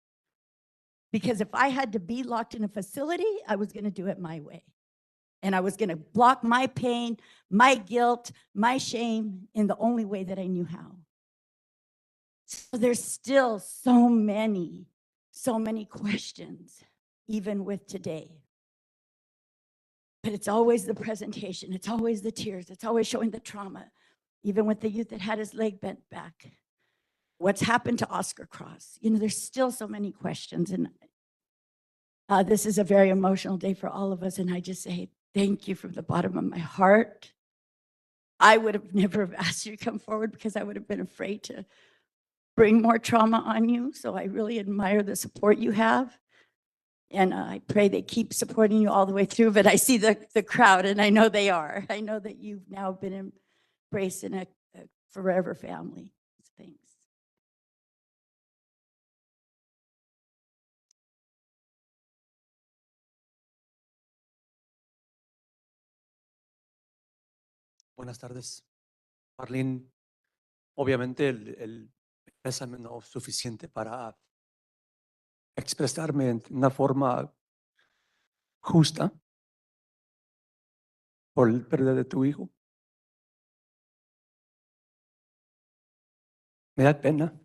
Because if I had to be locked in a facility, I was going to do it my way. And I was going to block my pain, my guilt, my shame in the only way that I knew how. So there's still so many questions, even with today. But it's always the presentation. It's always the tears. It's always showing the trauma, even with the youth that had his leg bent back. What's happened to Oscar Cross? You know, there's still so many questions. And this is a very emotional day for all of us. And I just say thank you from the bottom of my heart. I would have never have asked you to come forward because I would have been afraid to bring more trauma on you. So I really admire the support you have. And I pray they keep supporting you all the way through. But I see the crowd, and I know they are. I know that you've now been embraced in a forever family. Thanks. Buenas tardes. Marlene, obviamente el pésame no es suficiente para expresarme en una forma justa por el pérdida de tu hijo. Me da pena,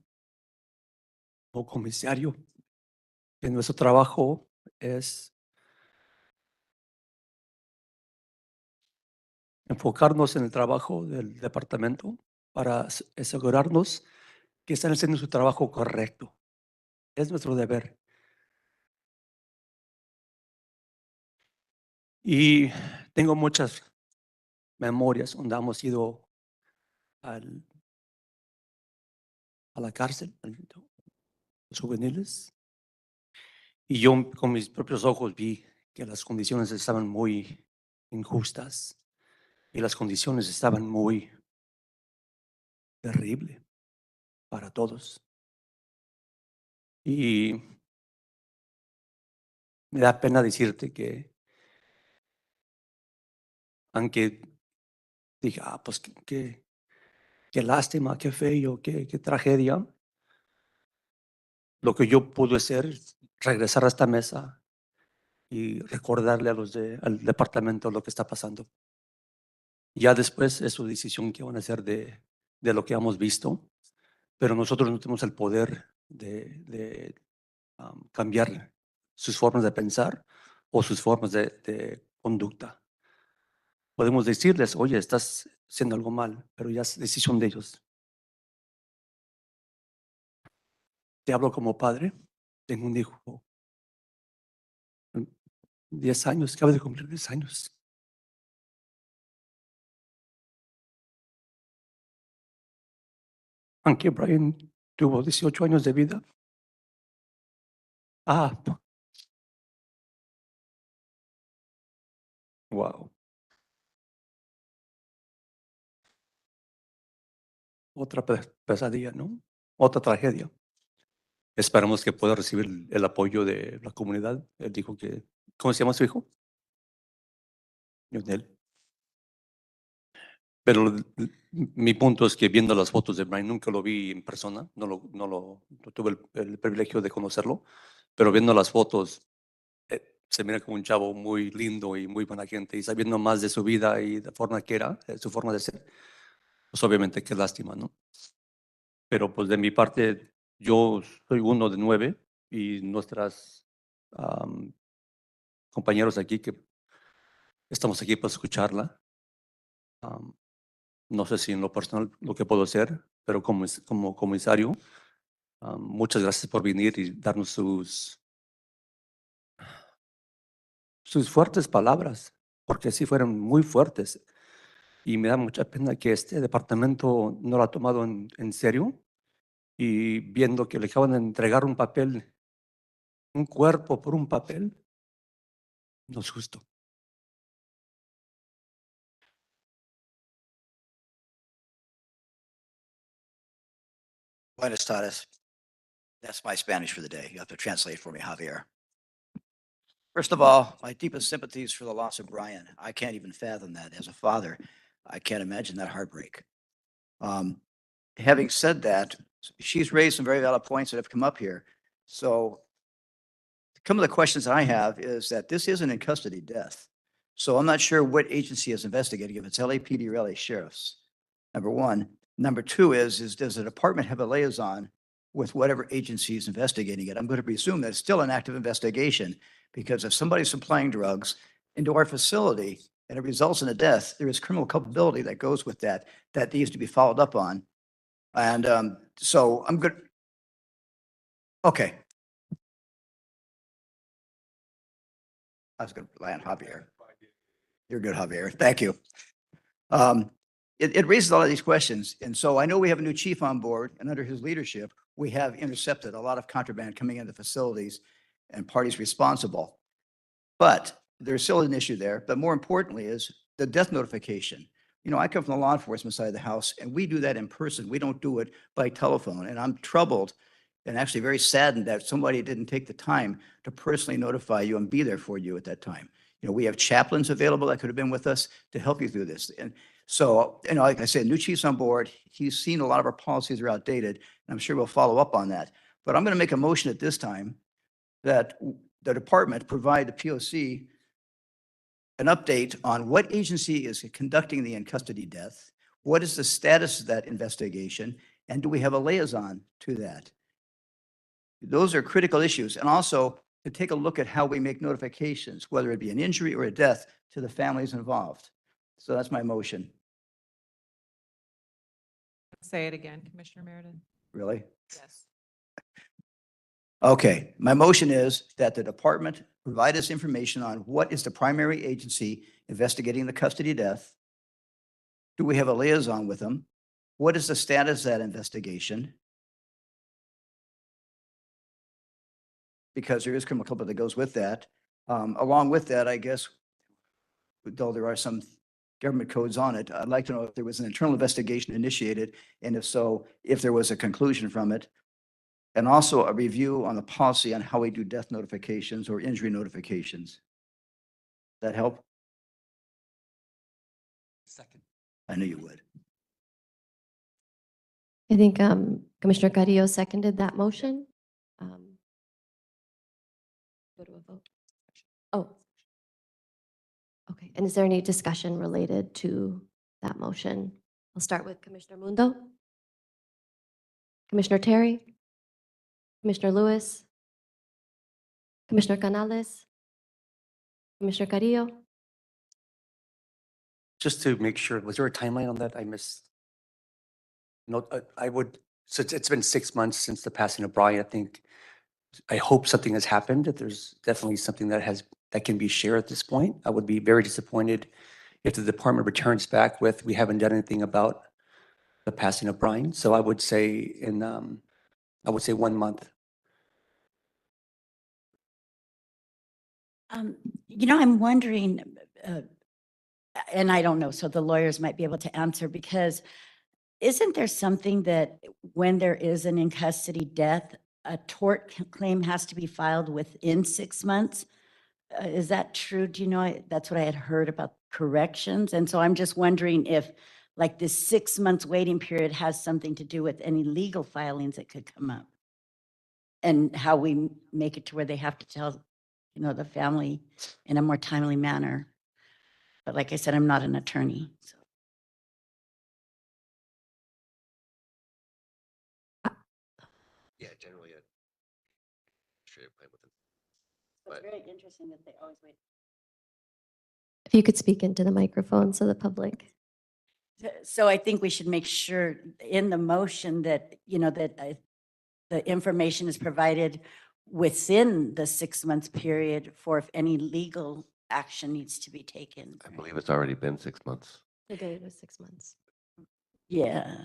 como comisario, que nuestro trabajo es enfocarnos en el trabajo del departamento para asegurarnos que están haciendo su trabajo correcto. Es nuestro deber. Y tengo muchas memorias donde hemos ido a la cárcel, a los juveniles. Y yo con mis propios ojos vi que las condiciones estaban muy injustas y las condiciones estaban muy terribles para todos. Y me da pena decirte que, aunque dije, pues qué lástima, qué feo, qué tragedia, lo que yo pude hacer es regresar a esta mesa y recordarle a al departamento lo que está pasando. Ya después es su decisión que van a hacer de lo que hemos visto, pero nosotros no tenemos el poder de cambiar sus formas de pensar o sus formas de conducta. Podemos decirles, oye, estás haciendo algo mal, pero ya es decisión de ellos. Te hablo como padre, tengo un hijo, 10 años, acaba de cumplir 10 años. Aunque Brian tuvo 18 años de vida. Wow. Otra pesadilla, ¿no? Otra tragedia. Esperamos que pueda recibir el apoyo de la comunidad. Él dijo que, ¿cómo se llama su hijo? Lionel. Pero mi punto es que viendo las fotos de Brian, nunca lo vi en persona, no tuve el privilegio de conocerlo, pero viendo las fotos, se mira como un chavo muy lindo y muy buena gente, y sabiendo más de su vida y de forma que era, su forma de ser, pues obviamente qué lástima, ¿no? Pero pues de mi parte, yo soy uno de 9 y nuestras compañeros aquí que estamos aquí para escucharla. No sé si en lo personal lo que puedo hacer, pero como comisario, muchas gracias por venir y darnos sus fuertes palabras, porque sí fueron muy fuertes. Y me da mucha pena que este departamento no lo ha tomado en serio, y viendo que le acaban de entregar un papel, un cuerpo por un papel, no es justo. Buenas tardes. That's my Spanish for the day. You have to translate for me, Javier. First of all, my deepest sympathies for the loss of Brian. I can't even fathom that. As a father, I can't imagine that heartbreak. Having said that, she's raised some very valid points that have come up here. So some of the questions I have is that this is an in custody death. So I'm not sure what agency is investigating, if it's LAPD or LA Sheriff's, number one. Number two is does the department have a liaison with whatever agency is investigating it? I'm going to presume that it's still an active investigation, because if somebody's supplying drugs into our facility and it results in a death, there is criminal culpability that goes with that, that needs to be followed up on. And so I'm good. Okay. I was going to rely on Javier. You're good, Javier. Thank you. It raises a lot of these questions. And so I know we have a new chief on board, and under his leadership, we have intercepted a lot of contraband coming into facilities and parties responsible. But there's still an issue there. But more importantly is the death notification. You know, I come from the law enforcement side of the house, and we do that in person. We don't do it by telephone. And I'm troubled and actually very saddened that somebody didn't take the time to personally notify you and be there for you at that time. You know, we have chaplains available that could have been with us to help you through this. And so, you know, like I said, new chief's on board. He's seen a lot of our policies are outdated, and I'm sure we'll follow up on that. But I'm going to make a motion at this time that the department provide the POC an update on what agency is conducting the in-custody death, what is the status of that investigation, and do we have a liaison to that? Those are critical issues. And also to take a look at how we make notifications, whether it be an injury or a death, to the families involved. So that's my motion. Say it again, Commissioner Meredith. Really? Yes. Okay, my motion is that the department provide us information on what is the primary agency investigating the custody death. Do we have a liaison with them? What is the status of that investigation? Because there is criminal culpability that goes with that. Along with that, I guess, though there are some government codes on it, I'd like to know if there was an internal investigation initiated, and if so, if there was a conclusion from it. And also a review on the policy on how we do death notifications or injury notifications. That help? Second. I knew you would. I think Commissioner Carrillo seconded that motion. Go to a vote. Oh. Okay, and is there any discussion related to that motion? I'll start with Commissioner Mundo. Commissioner Terry. Commissioner Lewis. Commissioner Canales. Commissioner Carrillo. Just to make sure, was there a timeline on that? I missed. No, I would, so it's been 6 months since the passing of Brian. I hope something has happened, that there's definitely something that can be shared at this point. I would be very disappointed if the department returns back with, we haven't done anything about the passing of Brian. So I would say 1 month. You know, I'm wondering, and I don't know, so the lawyers might be able to answer, because isn't there something that when there is an in custody death, a tort claim has to be filed within 6 months? Is that true? Do you know? That's what I had heard about corrections. And so I'm just wondering if like this 6 months waiting period has something to do with any legal filings that could come up, and how we make it to where they have to tell, you know, the family in a more timely manner. But like I said, I'm not an attorney. So. Yeah, generally a straight plan with them. It's very interesting that they always wait. If you could speak into the microphone so the public. So I think we should make sure in the motion that, you know, that the information is provided within the 6 months period for if any legal action needs to be taken. I believe it's already been 6 months. Okay, it was 6 months. Yeah.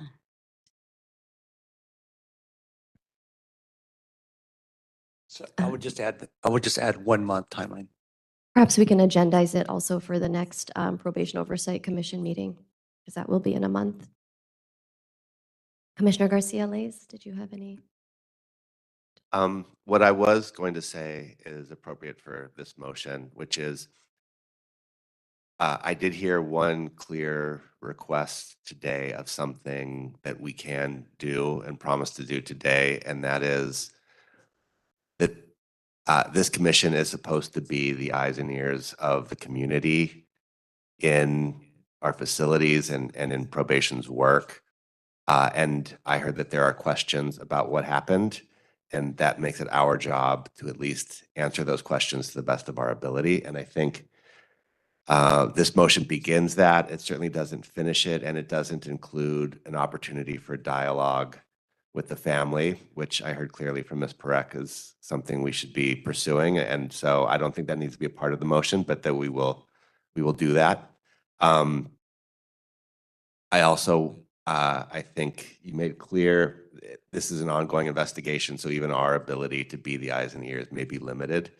So I would just add 1 month timeline. Perhaps we can agendize it also for the next Probation Oversight Commission meeting, because that will be in a month. Commissioner Garcia Lays, did you have any? What I was going to say is appropriate for this motion, which is I did hear one clear request today of something that we can do and promise to do today, and that is that this commission is supposed to be the eyes and ears of the community in our facilities and in probation's work. And I heard that there are questions about what happened, and that makes it our job to at least answer those questions to the best of our ability. And I think this motion begins that. It certainly doesn't finish it, and it doesn't include an opportunity for dialogue with the family, which I heard clearly from Ms. Parekh is something we should be pursuing. And so I don't think that needs to be a part of the motion, but that we will do that. I also, I think you made it clear this is an ongoing investigation, so even our ability to be the eyes and ears may be limited.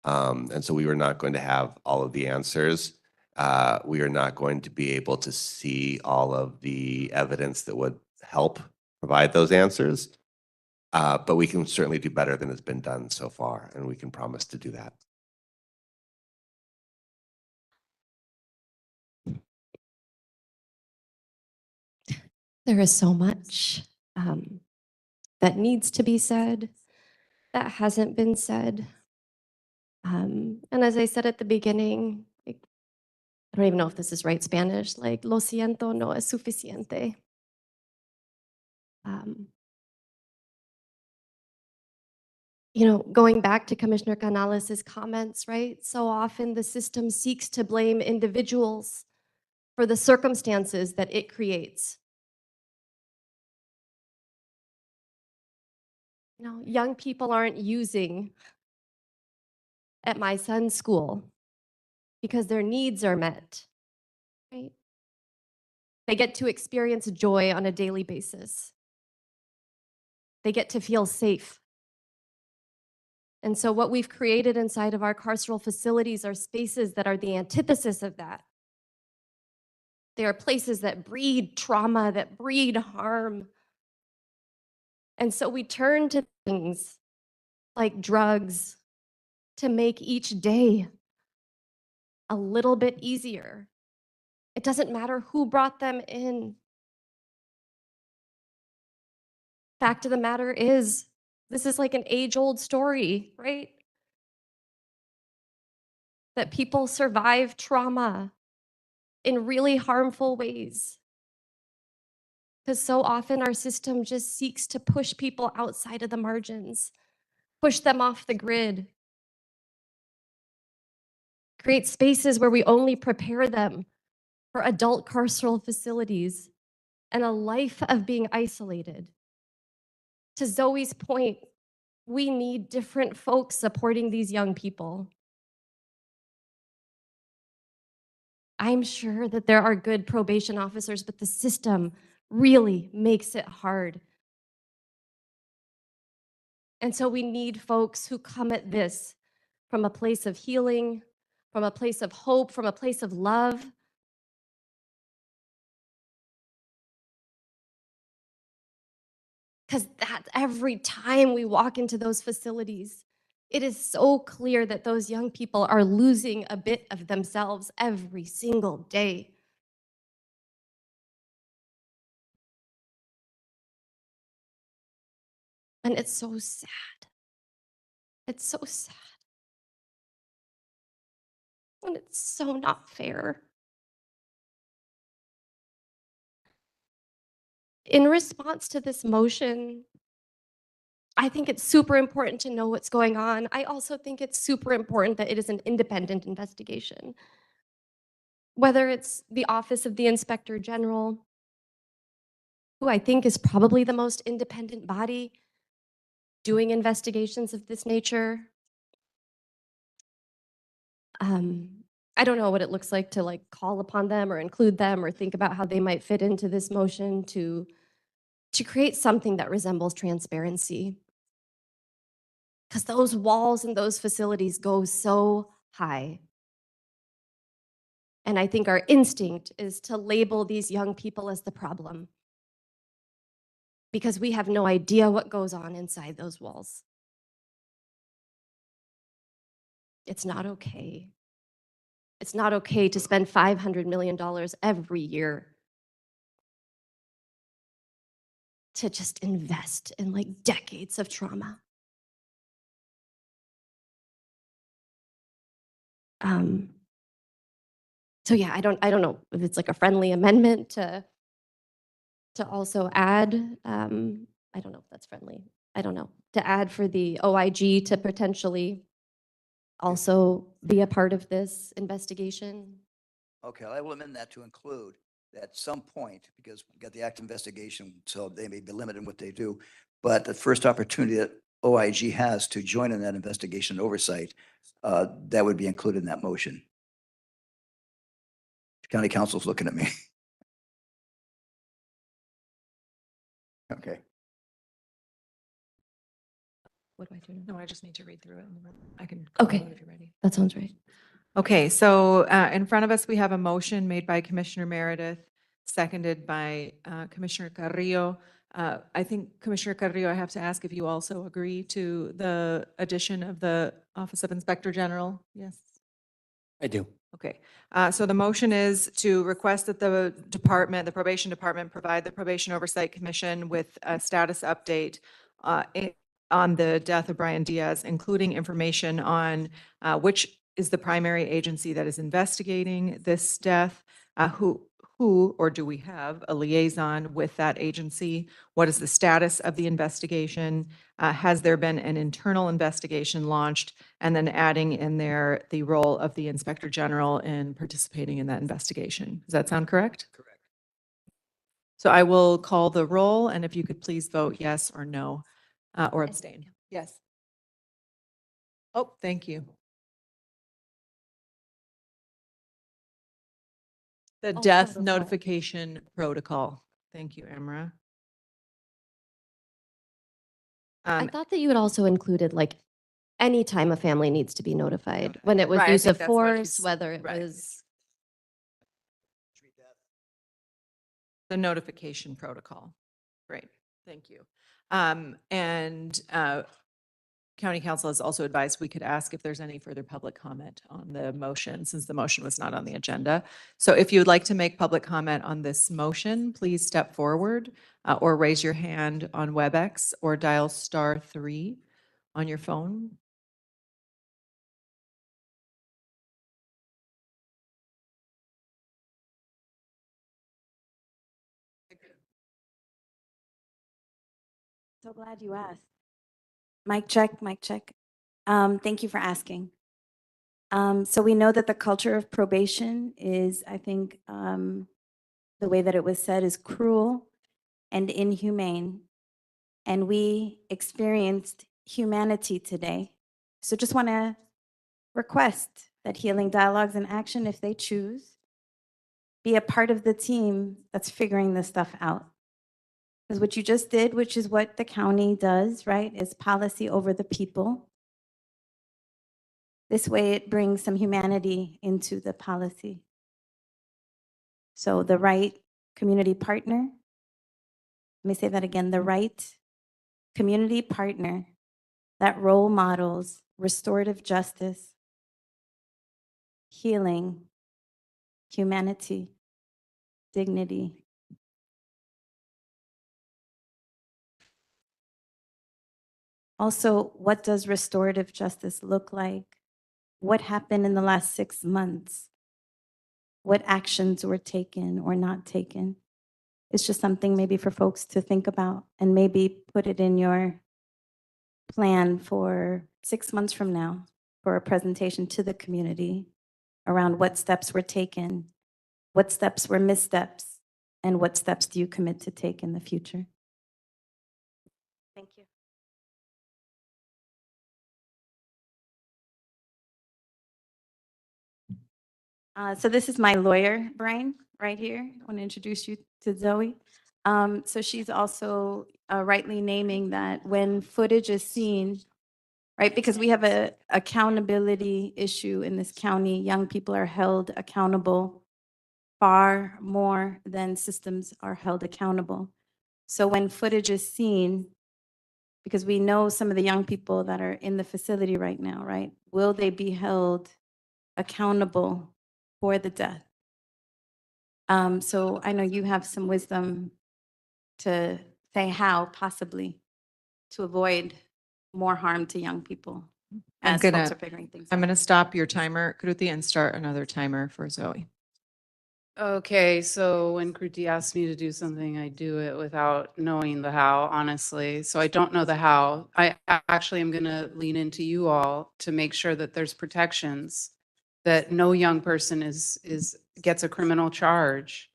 And so we were not going to have all of the answers. We are not going to be able to see all of the evidence that would help provide those answers. But we can certainly do better than has been done so far, and we can promise to do that. There is so much that needs to be said that hasn't been said. And as I said at the beginning, like, I don't even know if this is right Spanish, like, lo siento no es suficiente. You know, going back to Commissioner Canales' comments, right? So often the system seeks to blame individuals for the circumstances that it creates. You know, young people aren't using at my son's school because their needs are met, right? They get to experience joy on a daily basis. They get to feel safe. And so what we've created inside of our carceral facilities are spaces that are the antithesis of that. They are places that breed trauma, that breed harm. And so we turn to things like drugs to make each day a little bit easier. It doesn't matter who brought them in. Fact of the matter is, this is like an age-old story, right? That people survive trauma in really harmful ways. Because so often our system just seeks to push people outside of the margins, push them off the grid, create spaces where we only prepare them for adult carceral facilities and a life of being isolated. To Zoe's point, we need different folks supporting these young people. I'm sure that there are good probation officers, but the system really makes it hard. And so we need folks who come at this from a place of healing, from a place of hope, from a place of love. Because that every time we walk into those facilities, it is so clear that those young people are losing a bit of themselves every single day. And it's so sad. It's so sad. And it's so not fair. In response to this motion, I think it's super important to know what's going on. I also think it's super important that it is an independent investigation. Whether it's the Office of the Inspector General, who I think is probably the most independent body doing investigations of this nature. I don't know what it looks like to like call upon them or include them or think about how they might fit into this motion to create something that resembles transparency. Because those walls in those facilities go so high. And I think our instinct is to label these young people as the problem. because we have no idea what goes on inside those walls. It's not okay. It's not okay to spend $500 million every year to just invest in like decades of trauma. So yeah, I don't know if it's like a friendly amendment to also add, I don't know if that's friendly. I don't know, to add for the OIG to potentially also be a part of this investigation. Okay, I will amend that to include that at some point, because we've got the active investigation, so they may be limited in what they do. But the first opportunity that OIG has to join in that investigation oversight, that would be included in that motion. County Council's looking at me. Okay. What do I do now? No, I just need to read through it. And then I can. Okay. If you're ready. That sounds right. Okay, so in front of us, we have a motion made by Commissioner Meredith, seconded by Commissioner Carrillo. I think Commissioner Carrillo, I have to ask if you also agree to the addition of the Office of Inspector General? Yes? I do. Okay, so the motion is to request that the department, the probation department, provide the Probation Oversight Commission with a status update on the death of Brian Diaz, including information on which is the primary agency that is investigating this death, who or do we have a liaison with that agency? What is the status of the investigation? Has there been an internal investigation launched? And then adding in there the role of the Inspector General in participating in that investigation. Does that sound correct? Correct. So I will call the roll, and if you could please vote yes or no, or abstain. Yes. Oh, thank you. The Oh, death protocol. notification protocol. Thank you, Amra. I thought that you had also included like any time a family needs to be notified, when it was Right, I use think of that's what force, he's- whether it right. was. The notification protocol. Great, thank you. County Council has also advised we could ask if there's any further public comment on the motion, since the motion was not on the agenda. So if you would like to make public comment on this motion, please step forward or raise your hand on WebEx or dial *3 on your phone. So glad you asked. Mic check, mic check. Thank you for asking. So we know that the culture of probation is, I think, the way that it was said is cruel and inhumane. And we experienced humanity today. So just want to request that Healing Dialogues in Action, if they choose, be a part of the team that's figuring this stuff out. Because what you just did, which is what the county does, right, is policy over the people. This way it brings some humanity into the policy. So the right community partner, let me say that again, the right community partner that role models restorative justice, healing, humanity, dignity. Also, what does restorative justice look like? What happened in the last 6 months? What actions were taken or not taken? It's just something maybe for folks to think about and maybe put it in your plan for 6 months from now for a presentation to the community around what steps were taken, what steps were missteps, and what steps do you commit to take in the future? Thank you. So this is my lawyer, Brian, right here. I want to introduce you to Zoe. So she's also rightly naming that when footage is seen, right, because we have a accountability issue in this county. Young people are held accountable far more than systems are held accountable. So when footage is seen, because we know some of the young people that are in the facility right now, right? Will they be held accountable for the death? So I know you have some wisdom to say how possibly to avoid more harm to young people as folks are figuring things I'm out. gonna stop your timer, Kruti, and start another timer for Zoe. Okay, so when Kruti asks me to do something, I do it without knowing the how, honestly. So I don't know the how. I actually am gonna lean into you all to make sure that there's protections, that no young person gets a criminal charge,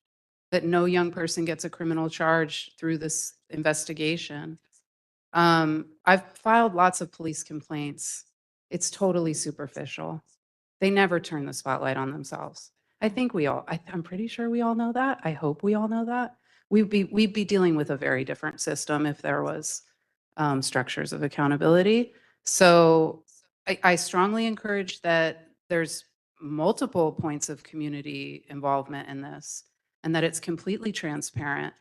that no young person gets a criminal charge through this investigation. I've filed lots of police complaints. It's totally superficial. They never turn the spotlight on themselves. I think I'm pretty sure we all know that. I hope we all know that. We'd be dealing with a very different system if there was structures of accountability. So I strongly encourage that there's multiple points of community involvement in this, and that it's completely transparent,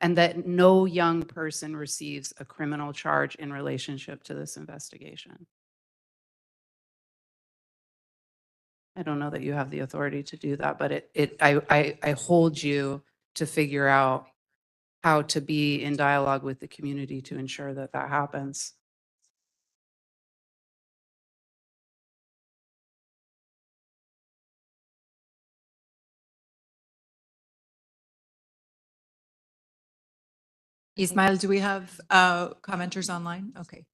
and that no young person receives a criminal charge in relationship to this investigation. I don't know that you have the authority to do that, but I hold you to figure out how to be in dialogue with the community to ensure that that happens. Ismail, do we have commenters online? Okay.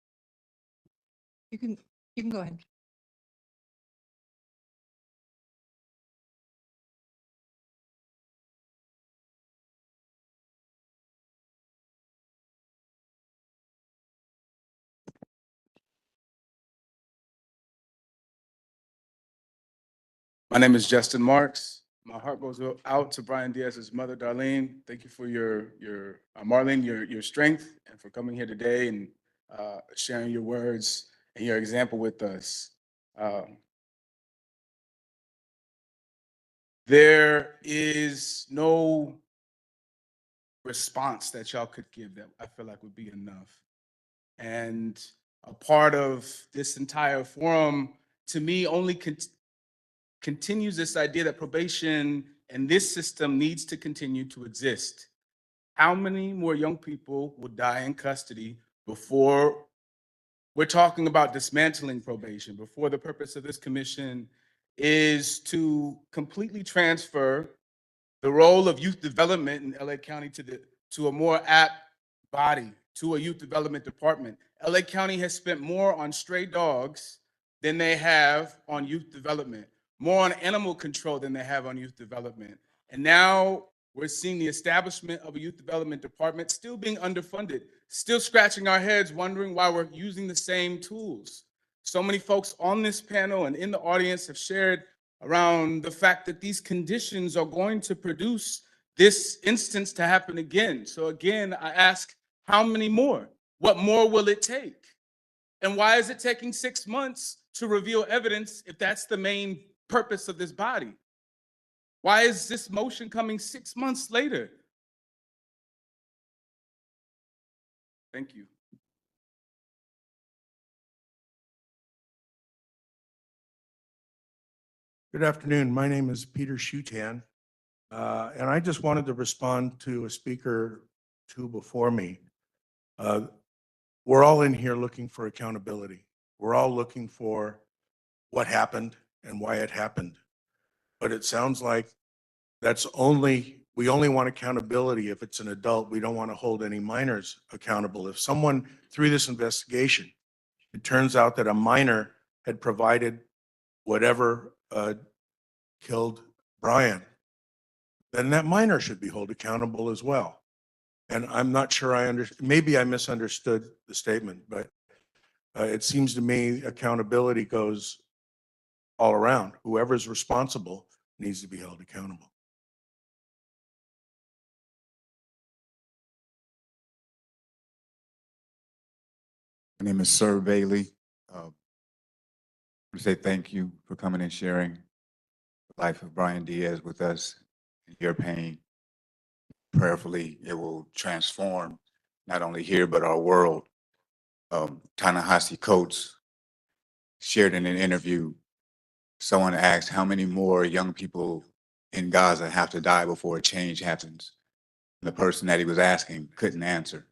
You can go ahead. My name is Justin Marks. My heart goes out to Brian Diaz's mother, Darlene. Thank you for your Marlene, your strength, and for coming here today and sharing your words and your example with us. There is no response that y'all could give that I feel like would be enough. And a part of this entire forum, to me, only continues this idea that probation and this system needs to continue to exist. How many more young people will die in custody before we're talking about dismantling probation, before the purpose of this commission is to completely transfer the role of youth development in LA County to a more apt body, to a youth development department. LA County has spent more on stray dogs than they have on youth development, more on animal control than they have on youth development. And now we're seeing the establishment of a youth development department still being underfunded, still scratching our heads, wondering why we're using the same tools. So many folks on this panel and in the audience have shared around the fact that these conditions are going to produce this instance to happen again. So again, I ask, how many more? What more will it take? And why is it taking 6 months to reveal evidence if that's the main purpose of this body? Why is this motion coming 6 months later? Thank you. Good afternoon. My name is Peter Shutan, and I just wanted to respond to a speaker two before me. We're all in here looking for accountability. We're all looking for what happened and why it happened. But it sounds like we only want accountability if it's an adult. We don't want to hold any minors accountable. If someone, through this investigation, it turns out that a minor had provided whatever killed Brian, then that minor should be held accountable as well. And I'm not sure maybe I misunderstood the statement, but it seems to me accountability goes all around. Whoever's responsible needs to be held accountable. My name is Sir Bailey. I say thank you for coming and sharing the life of Brian Diaz with us and your pain. prayerfully it will transform not only here, but our world. Ta-Nehisi Coates shared in an interview, someone asked how many more young people in Gaza have to die before a change happens. And the person that he was asking couldn't answer.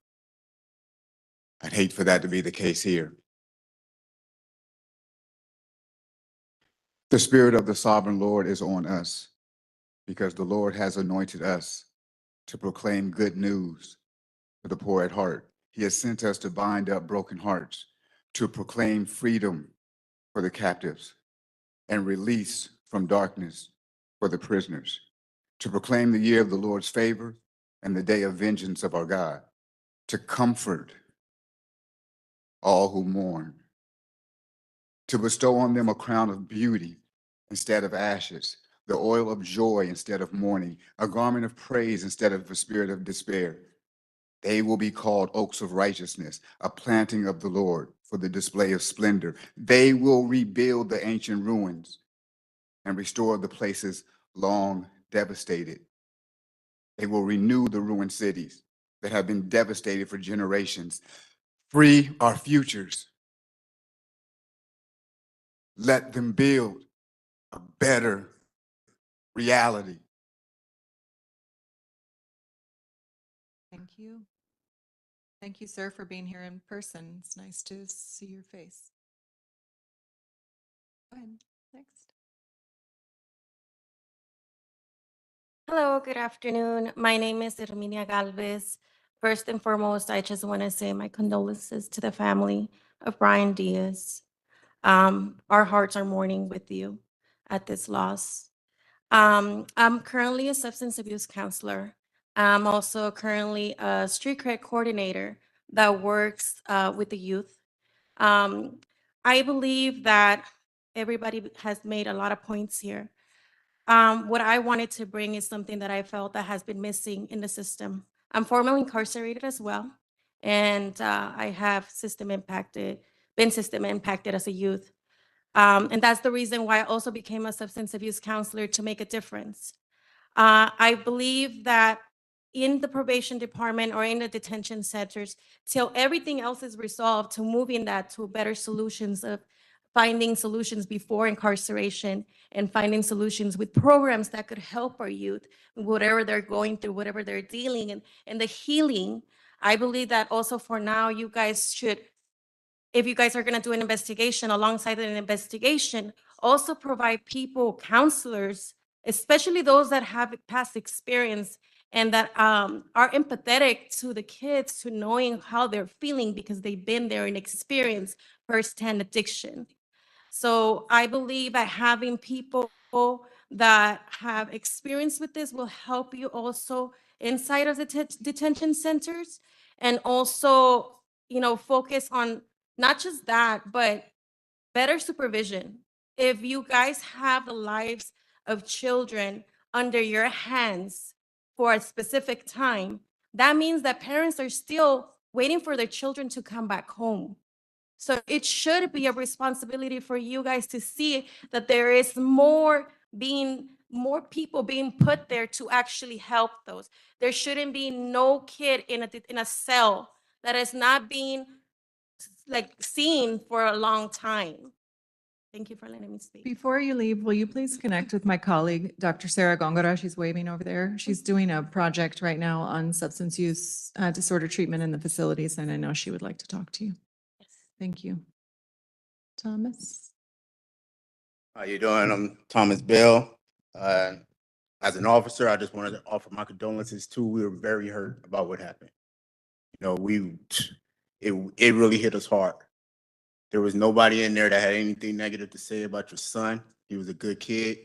I'd hate for that to be the case here. The Spirit of the Sovereign Lord is on us because the Lord has anointed us to proclaim good news to the poor at heart. He has sent us to bind up broken hearts, to proclaim freedom for the captives and release from darkness for the prisoners, to proclaim the year of the Lord's favor and the day of vengeance of our God, to comfort all who mourn, to bestow on them a crown of beauty instead of ashes, the oil of joy instead of mourning, a garment of praise instead of a spirit of despair. They will be called oaks of righteousness, a planting of the Lord for the display of splendor. They will rebuild the ancient ruins and restore the places long devastated. They will renew the ruined cities that have been devastated for generations. Free our futures. Let them build a better reality. Thank you. Thank you, sir, for being here in person. It's nice to see your face. Go ahead. Next. Hello, good afternoon. My name is Herminia Galvez. First and foremost, I just want to say my condolences to the family of Brian Diaz. Our hearts are mourning with you at this loss. I'm currently a substance abuse counselor. I'm also currently a street cred coordinator that works with the youth. I believe that everybody has made a lot of points here. What I wanted to bring is something that I felt that has been missing in the system. I'm formerly incarcerated as well, and I have been system impacted as a youth. And that's the reason why I also became a substance abuse counselor, to make a difference. I believe that in the probation department or in the detention centers, till everything else is resolved, to moving that to better solutions of finding solutions before incarceration and finding solutions with programs that could help our youth, whatever they're going through, whatever they're dealing, and the healing. I believe that also for now, you guys should, if you guys are going to do an investigation, alongside an investigation, also provide people, counselors, especially those that have past experience and that are empathetic to the kids, to knowing how they're feeling because they've been there and experienced firsthand addiction. So I believe that having people that have experience with this will help you also inside of the detention centers, and also, focus on not just that, but better supervision. If you guys have the lives of children under your hands for a specific time, that means that parents are still waiting for their children to come back home. So it should be a responsibility for you guys to see that there is more people being put there to actually help those. There shouldn't be no kid in a cell that is not being seen for a long time. Thank you for letting me speak. Before you leave, will you please connect with my colleague, Dr. Sarah Gongora? She's waving over there. She's doing a project right now on substance use disorder treatment in the facilities, and I know she would like to talk to you. Thank you. Thomas? How you doing? I'm Thomas Bell. As an officer, I just wanted to offer my condolences too. We were very hurt about what happened. It really hit us hard. There was nobody in there that had anything negative to say about your son. He was a good kid.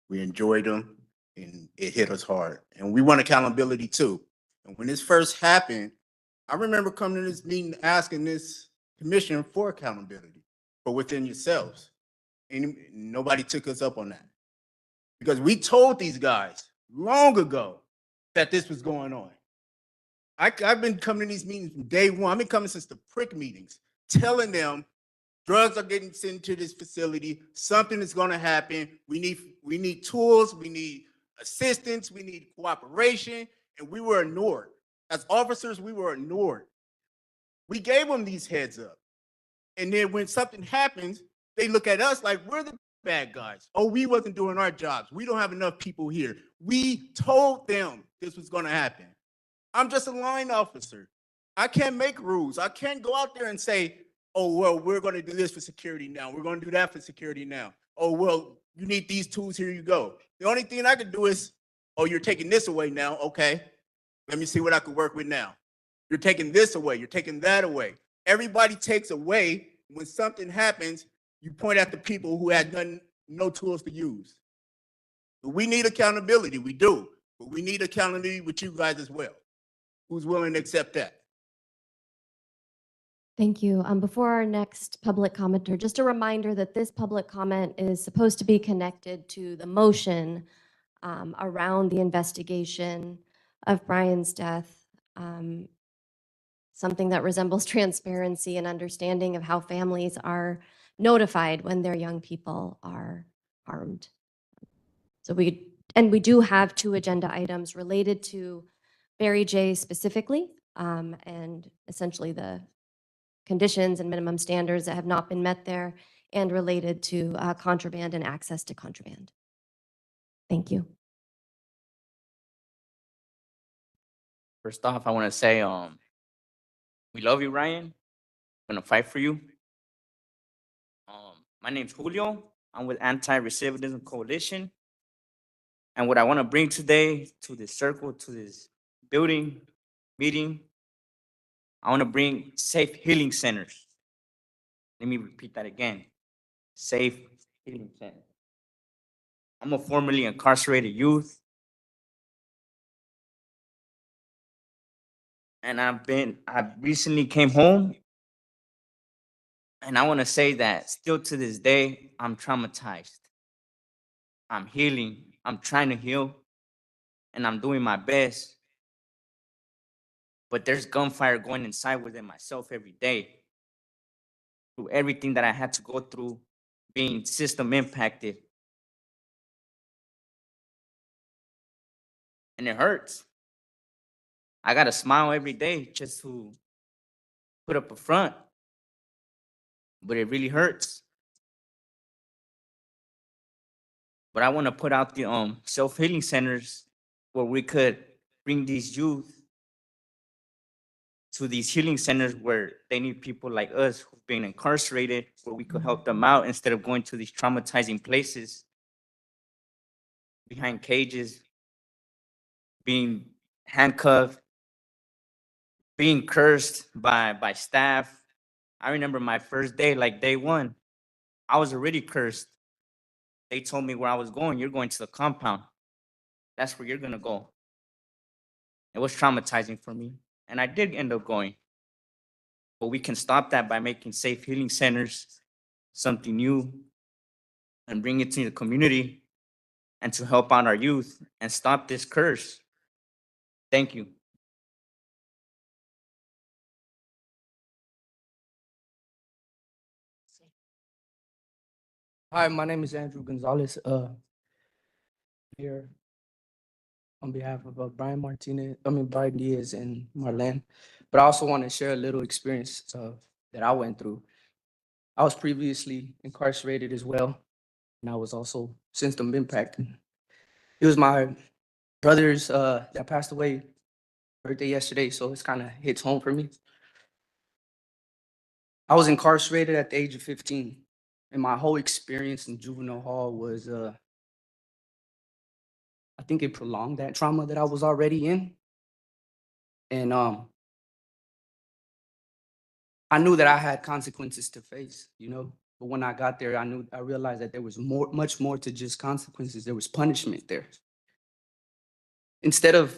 We enjoyed him, and it hit us hard. And we want accountability too. And when this first happened, I remember coming to this meeting asking this commission for accountability, but within yourselves. And nobody took us up on that. Because we told these guys long ago that this was going on. I've been coming to these meetings from day one. I've been coming since the prick meetings, telling them drugs are getting sent to this facility. Something is going to happen. We need tools. We need assistance. We need cooperation. and we were ignored. As officers, we were ignored. We gave them these heads up. And then when something happens, they look at us like we're the bad guys. Oh, we wasn't doing our jobs. We don't have enough people here. We told them this was going to happen. I'm just a line officer. I can't make rules. I can't go out there and say, oh, well, we're going to do this for security now. We're going to do that for security now. Oh, well, you need these tools. Here you go. The only thing I can do is, oh, you're taking this away now. Okay. Let me see what I can work with now. You're taking this away. You're taking that away. Everybody takes away. When something happens, you point at the people who had no tools to use. We need accountability. We do. But we need accountability with you guys as well. Who's willing to accept that? Thank you. Before our next public commenter, just a reminder that this public comment is supposed to be connected to the motion around the investigation of Brian's death, something that resembles transparency and understanding of how families are notified when their young people are harmed. So we do have 2 agenda items related to Barry J specifically, and essentially the conditions and minimum standards that have not been met there, and related to contraband and access to contraband. Thank you. First off, I want to say, we love you, Ryan. I'm gonna fight for you. My name's Julio. I'm with Anti-Recidivism Coalition. And what I want to bring today to this circle, to this building, meeting, I want to bring safe healing centers. Let me repeat that again. Safe healing centers. I'm a formerly incarcerated youth. And I recently came home. And I want to say that still to this day, I'm traumatized. I'm healing. I'm trying to heal. And I'm doing my best. But there's gunfire going inside within myself every day. Through everything that I had to go through, being system impacted. And it hurts. I got to smile every day just to put up a front. But it really hurts. But I want to put out the self-healing centers where we could bring these youth to these healing centers where they need people like us who've been incarcerated, where we could help them out instead of going to these traumatizing places behind cages, being handcuffed, being cursed by staff. I remember my first day, like day 1, I was already cursed. They told me where I was going. You're going to the compound. That's where you're going to go. It was traumatizing for me. And I did end up going. But we can stop that by making safe healing centers something new and bring it to the community and to help out our youth and stop this curse. Thank you. Hi, my name is Andrew Gonzalez. Here on behalf of Brian Diaz and Marlene. But I also want to share a little experience that I went through. I was previously incarcerated as well, and I was also system impacted. It was my brother's that passed away birthday yesterday, so it's kind of hits home for me. I was incarcerated at the age of 15, and my whole experience in juvenile hall was I think it prolonged that trauma that I was already in. And I knew that I had consequences to face, you know. But when I got there, I realized that there was much more to just consequences. There was punishment there. Instead of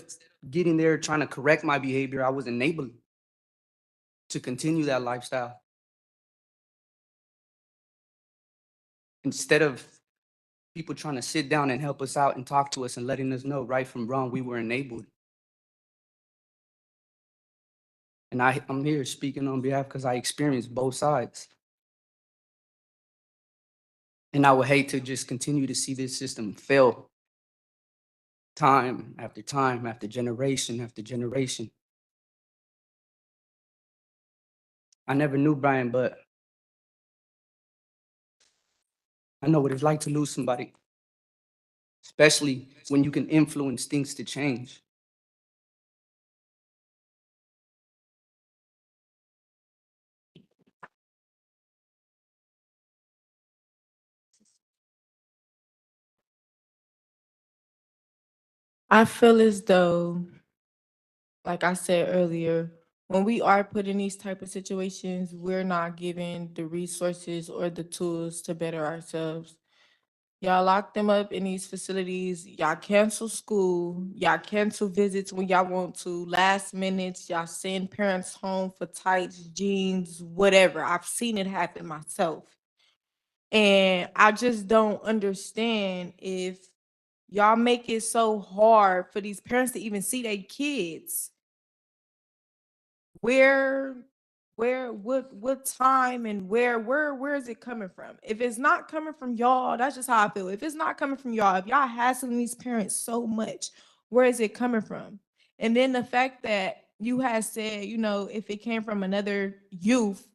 getting there trying to correct my behavior, I was enabled to continue that lifestyle. Instead of people trying to sit down and help us out and talk to us and letting us know right from wrong, we were enabled. And I'm here speaking on behalf because I experienced both sides. And I would hate to just continue to see this system fail time after time after generation after generation. I never knew Brian, but I know what it's like to lose somebody, especially when you can influence things to change. I feel as though, like I said earlier, when we are put in these type of situations, we're not given the resources or the tools to better ourselves. Y'all lock them up in these facilities. Y'all cancel school. Y'all cancel visits when y'all want to. Last minutes, y'all send parents home for tights, jeans, whatever. I've seen it happen myself. And I just don't understand if y'all make it so hard for these parents to even see their kids. Where what time and where is it coming from? If it's not coming from y'all, that's just how I feel. If it's not coming from y'all, if y'all hassling these parents so much, where is it coming from? And then the fact that you had said, if it came from another youth,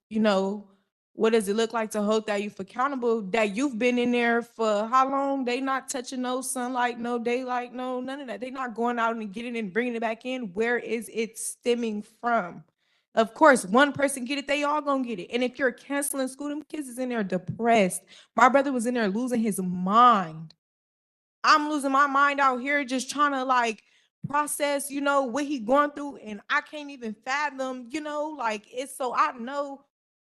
what does it look like to hold that youth accountable? That you've been in there for how long? They not touching no sunlight, no daylight, no none of that. They not going out and getting it and bringing it back in. Where is it stemming from? Of course, one person get it, they all gonna get it. And if you're canceling school, them kids is in there depressed. My brother was in there losing his mind. I'm losing my mind out here just trying to process, what he going through. And I can't even fathom, it's so I know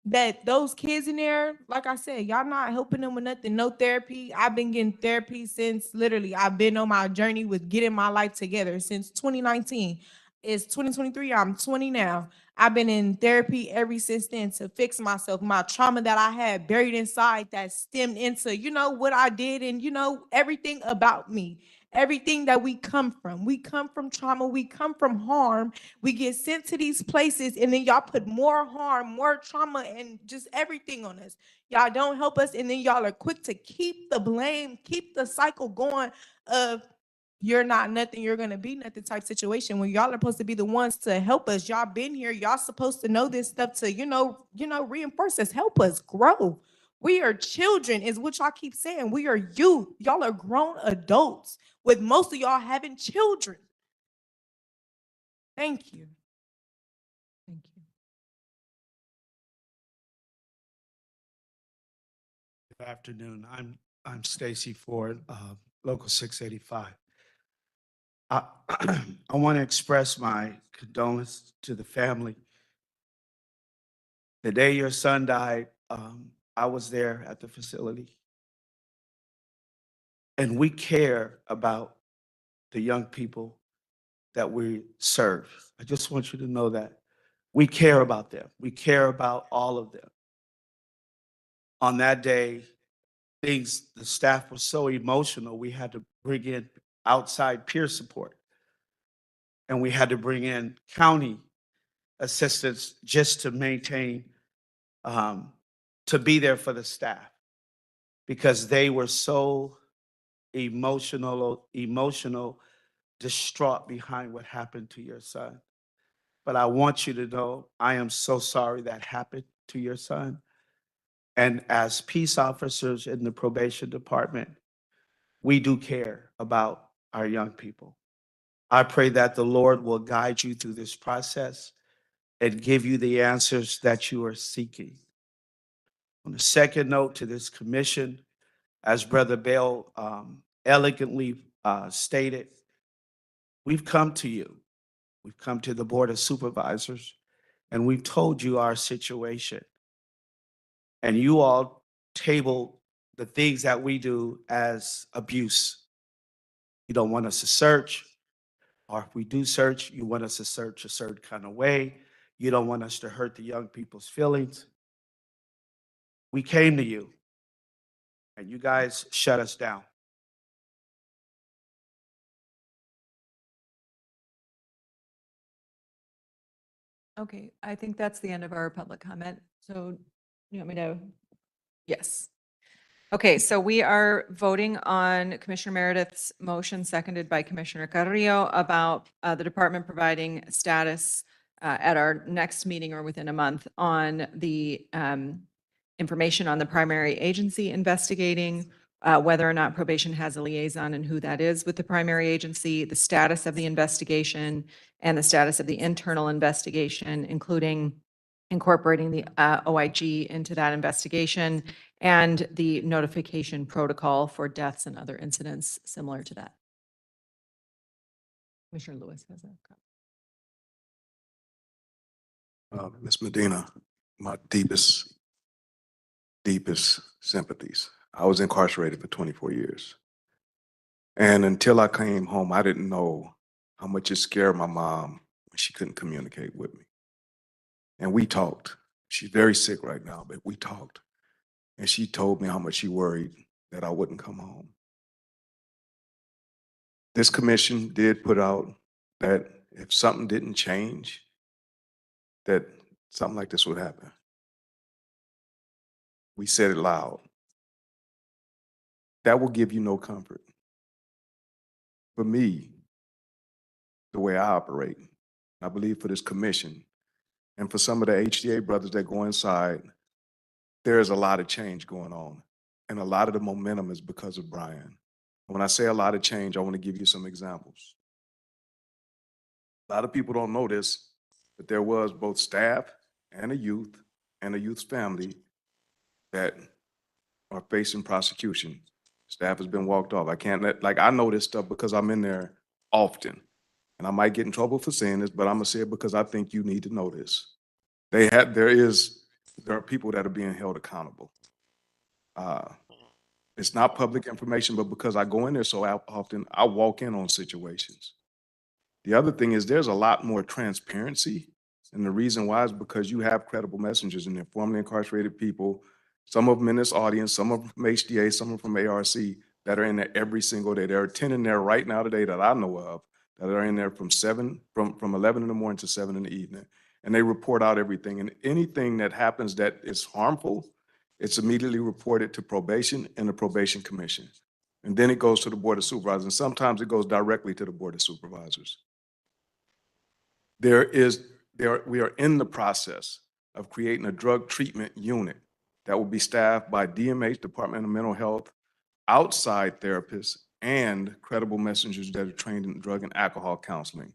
that those kids in there, like I said, y'all not helping them with nothing, no therapy. I've been getting therapy since literally I've been on my journey with getting my life together since 2019. It's 2023, I'm 20 now. I've been in therapy ever since then to fix myself, my trauma that I had buried inside that stemmed into, what I did and, everything about me, everything that we come from. We come from trauma, we come from harm. We get sent to these places and then y'all put more harm, more trauma, and just everything on us. Y'all don't help us and then y'all are quick to keep the blame, keep the cycle going of you're not nothing, you're gonna be nothing type situation when y'all are supposed to be the ones to help us. Y'all been here, y'all supposed to know this stuff to, reinforce us, help us grow. We are children, is what y'all keep saying. We are youth. Y'all are grown adults, with most of y'all having children. Thank you. Thank you. Good afternoon. I'm Stacy Ford, Local 685. I I want to express my condolence to the family. The day your son died, I was there at the facility, and we care about the young people that we serve. I just want you to know that we care about them. We care about all of them. On that day, the staff was so emotional, we had to bring in outside peer support, and we had to bring in county assistance just to maintain, um, to be there for the staff because they were so emotional, distraught behind what happened to your son. But I want you to know I am so sorry that happened to your son. And as peace officers in the probation department, we do care about our young people. I pray that the Lord will guide you through this process and give you the answers that you are seeking. On a second note to this commission, as Brother Bell elegantly stated, we've come to you. We've come to the Board of Supervisors, and we've told you our situation. And you all table the things that we do as abuse. You don't want us to search, or if we do search, you want us to search a certain kind of way. You don't want us to hurt the young people's feelings. We came to you, and you guys shut us down. Okay, I think that's the end of our public comment. So you want me to? Yes. Okay, so we are voting on Commissioner Meredith's motion, seconded by Commissioner Carrillo, about the department providing status at our next meeting or within a month on the information on the primary agency investigating whether or not probation has a liaison and who that is with the primary agency, the status of the investigation, and the status of the internal investigation, including incorporating the OIG into that investigation, and the notification protocol for deaths and other incidents similar to that. Commissioner Lewis has a comment. Ms. Medina, my deepest sympathies. I was incarcerated for 24 years. And until I came home, I didn't know how much it scared my mom when she couldn't communicate with me. And we talked. She's very sick right now, but we talked. And she told me how much she worried that I wouldn't come home. This commission did put out that if something didn't change, that something like this would happen. We said it loud. That will give you no comfort. For me, the way I operate, I believe for this commission, and for some of the HDA brothers that go inside, there is a lot of change going on. And a lot of the momentum is because of Brian. When I say a lot of change, I want to give you some examples. A lot of people don't know this, but there was both staff and a youth's family that are facing prosecution. Staff has been walked off. I can't I know this stuff because I'm in there often. And I might get in trouble for saying this, but I'm gonna say it because I think you need to know this. There are people that are being held accountable. It's not public information, but because I go in there so often, I walk in on situations. The other thing is there's a lot more transparency. And the reason why is because you have credible messengers and they're formerly incarcerated people, some of them in this audience, some of them from HDA, some of them from ARC that are in there every single day. There are 10 in there right now today that I know of that are in there from 11 in the morning to 7 in the evening. And they report out everything. And anything that happens that is harmful, it's immediately reported to probation and the probation commission. And then it goes to the board of supervisors. And sometimes it goes directly to the board of supervisors. We are in the process of creating a drug treatment unit that will be staffed by DMH, Department of Mental Health, outside therapists, and credible messengers that are trained in drug and alcohol counseling.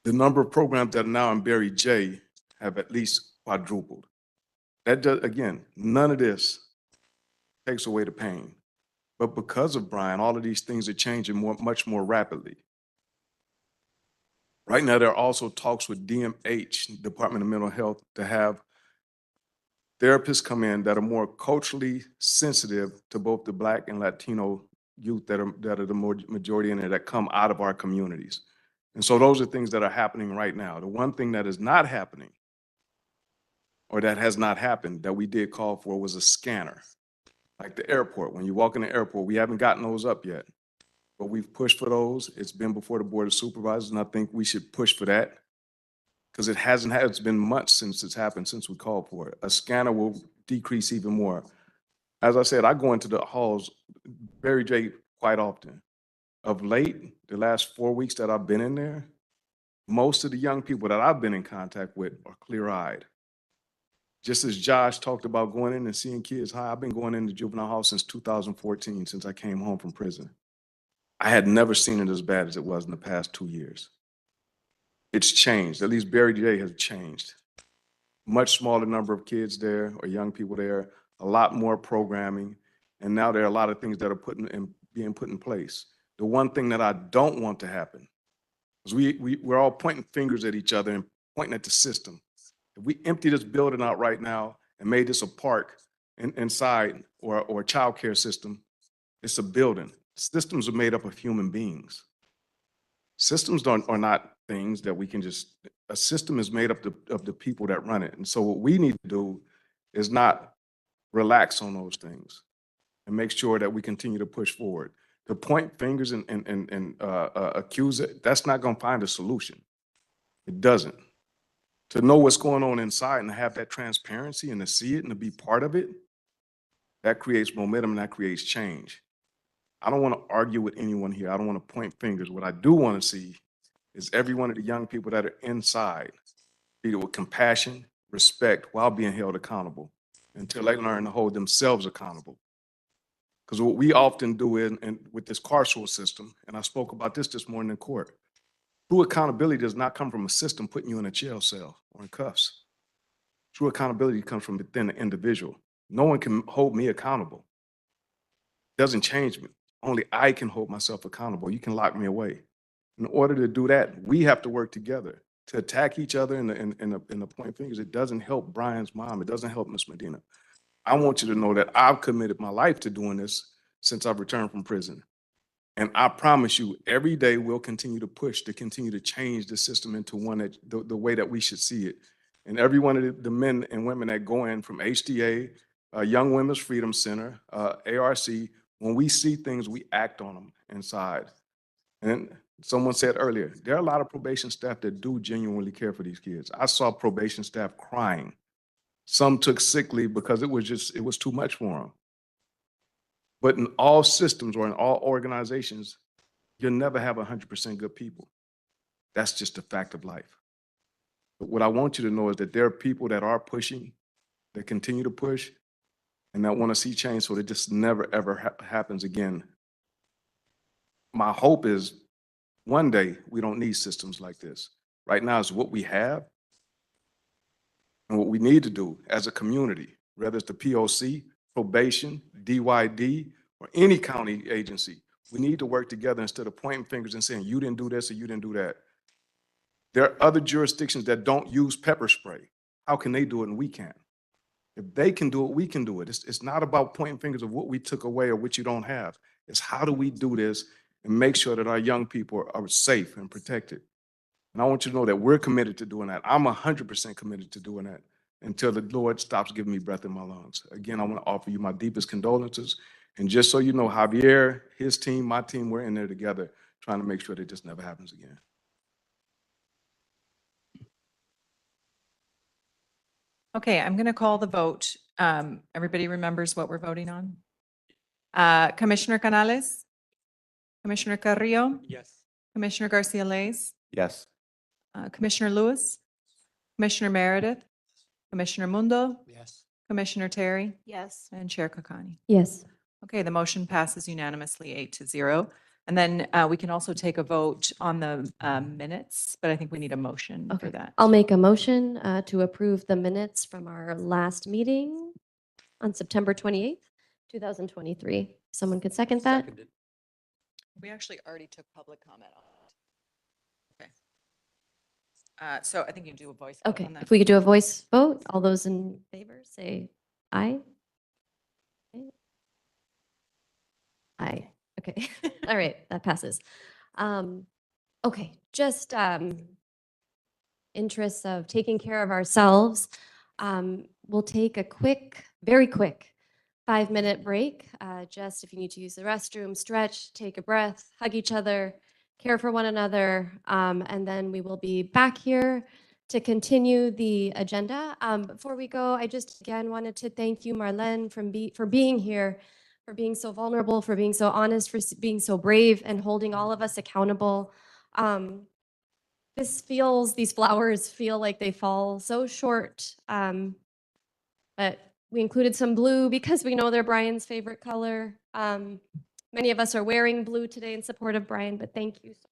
The number of programs that are now in Barry J have at least quadrupled. That does, again, none of this takes away the pain. But because of Brian, all of these things are changing much more rapidly. Right now, there are also talks with DMH, Department of Mental Health, to have therapists come in that are more culturally sensitive to both the Black and Latino youth that are the majority in there that come out of our communities. And so those are things that are happening right now. The one thing that is not happening, or that has not happened, that we did call for was a scanner. Like the airport, when you walk in the airport, we haven't gotten those up yet. But we've pushed for those. It's been before the Board of Supervisors, and I think we should push for that because it's been months since it's happened, since we called for it. A scanner will decrease even more. As I said, I go into the halls, Barry J, quite often. Of late, the last 4 weeks that I've been in there, most of the young people that I've been in contact with are clear-eyed. Just as Josh talked about going in and seeing kids high, I've been going into juvenile hall since 2014, since I came home from prison. I had never seen it as bad as it was in the past 2 years. It's changed. At least Barry J has changed. Much smaller number of kids there or young people there, a lot more programming, and now there are a lot of things that are being put in place. The one thing that I don't want to happen is we're all pointing fingers at each other and pointing at the system. If we empty this building out right now and made this a park inside or a child care system, it's a building. Systems are made up of human beings. Systems are not things that we can just, a system is made up of the people that run it. And so what we need to do is not relax on those things and make sure that we continue to push forward. To point fingers and accuse it, that's not going to find a solution. It doesn't. To know what's going on inside and to have that transparency and to see it and to be part of it, That creates momentum and that creates change. I don't want to argue with anyone here. I don't want to point fingers. What I do want to see is every one of the young people that are inside treated with compassion, respect, while being held accountable until they learn to hold themselves accountable. Because what we often do with this carceral system, and I spoke about this morning in court, true accountability does not come from a system putting you in a jail cell or in cuffs. True accountability comes from within the individual. No one can hold me accountable. It doesn't change me. Only I can hold myself accountable. You can lock me away. In order to do that, we have to work together. To attack each other and the point fingers, it doesn't help Brian's mom. It doesn't help Miss Medina. I want you to know that I've committed my life to doing this since I've returned from prison. And I promise you, every day we'll continue to push to continue to change the system into one that the way that we should see it. And every one of the men and women that go in from HDA, Young Women's Freedom Center, ARC, when we see things, we act on them inside. And someone said earlier, there are a lot of probation staff that do genuinely care for these kids. I saw probation staff crying. Some took sick leave because it was too much for them. But in all systems or in all organizations, you'll never have 100% good people. That's just a fact of life. But what I want you to know is that there are people that are pushing, that continue to push, and that want to see change so that this never, ever happens again. My hope is one day we don't need systems like this. Right now is what we have and what we need to do as a community, whether it's the POC, probation, DYD, or any county agency. We need to work together instead of pointing fingers and saying, you didn't do this or you didn't do that. There are other jurisdictions that don't use pepper spray. How can they do it and we can't? If they can do it, we can do it. It's not about pointing fingers of what we took away or what you don't have. It's how do we do this and make sure that our young people are safe and protected. And I want you to know that we're committed to doing that. I'm 100% committed to doing that until the Lord stops giving me breath in my lungs. Again, I want to offer you my deepest condolences. And just so you know, Javier, his team, my team, we're in there together trying to make sure that this never happens again. Okay, I'm going to call the vote. Everybody remembers what we're voting on? Commissioner Canales? Commissioner Carrillo? Yes. Commissioner Garcia Leyes? Yes. Commissioner Lewis? Commissioner Meredith? Commissioner Mundo? Yes. Commissioner Terry? Yes. And Chair Kakani. Yes. Okay, the motion passes unanimously 8-0. And then we can also take a vote on the minutes, but I think we need a motion for that. I'll make a motion to approve the minutes from our last meeting on September 28th, 2023. Someone could second that? Seconded. We actually already took public comment on it. Okay. So I think you can do a voice vote Okay, on that. if we could do a voice vote, all those in favor say aye. Aye. Okay. All right, that passes. Okay, just interests of taking care of ourselves. We'll take a quick, very quick 5-minute break. Just if you need to use the restroom, stretch, take a breath, hug each other, care for one another, and then we will be back here to continue the agenda. Before we go, I just again wanted to thank you, Marlene, for being here, for being so vulnerable, for being so honest, for being so brave and holding all of us accountable. These flowers feel like they fall so short, but we included some blue because we know they're Brian's favorite color. Many of us are wearing blue today in support of Brian, but thank you so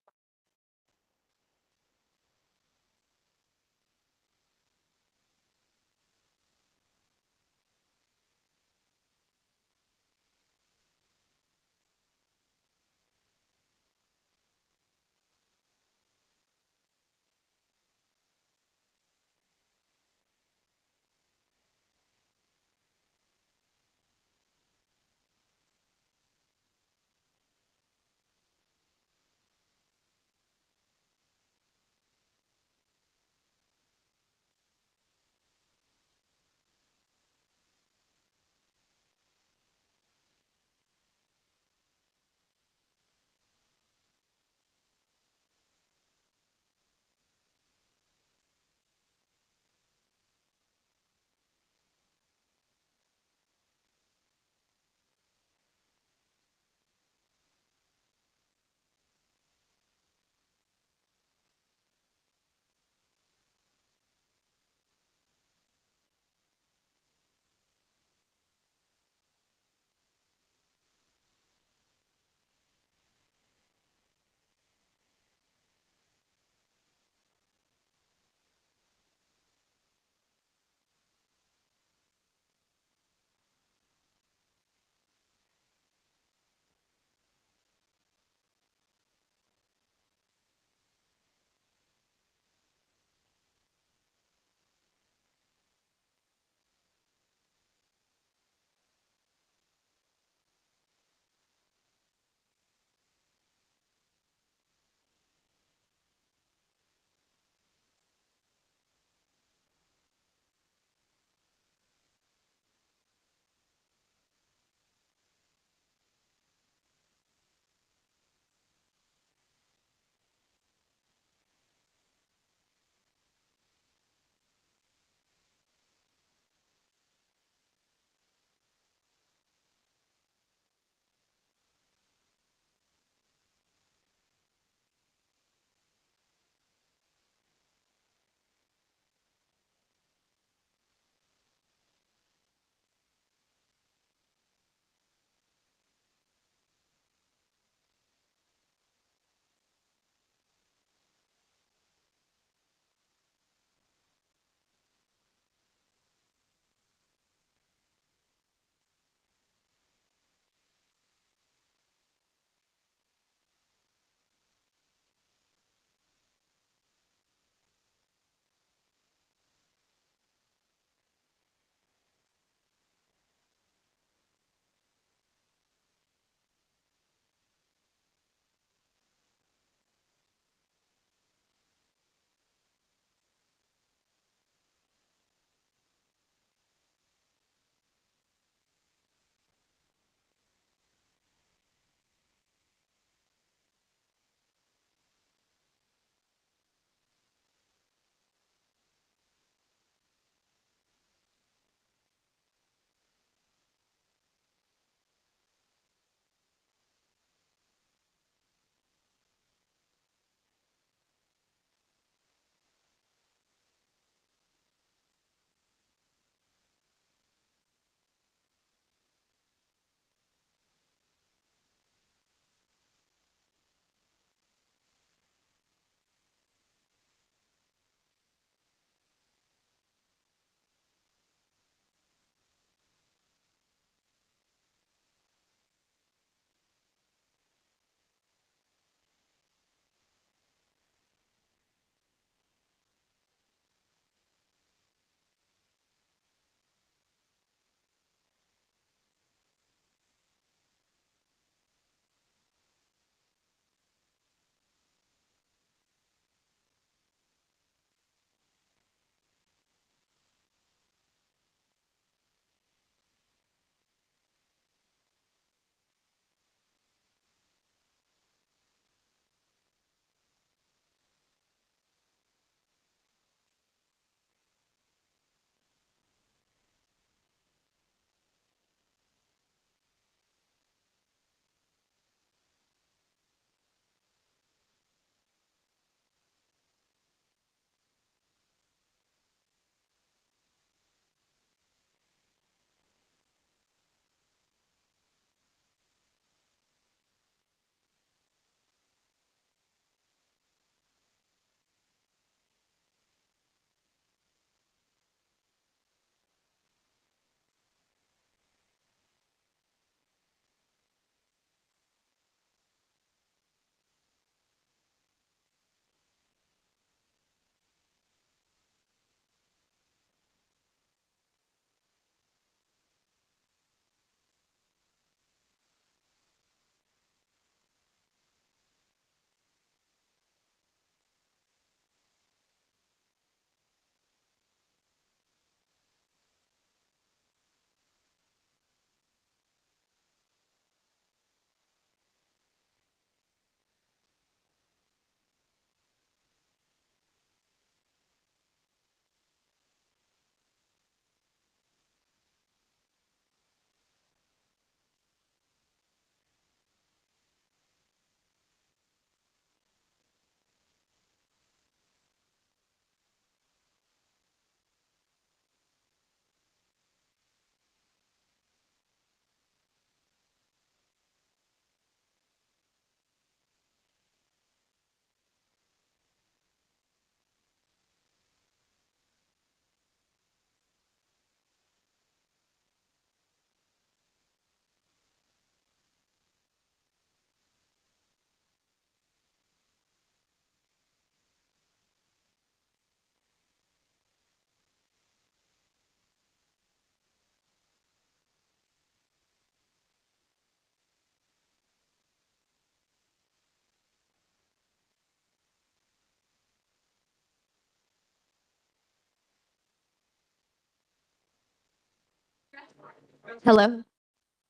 Hello.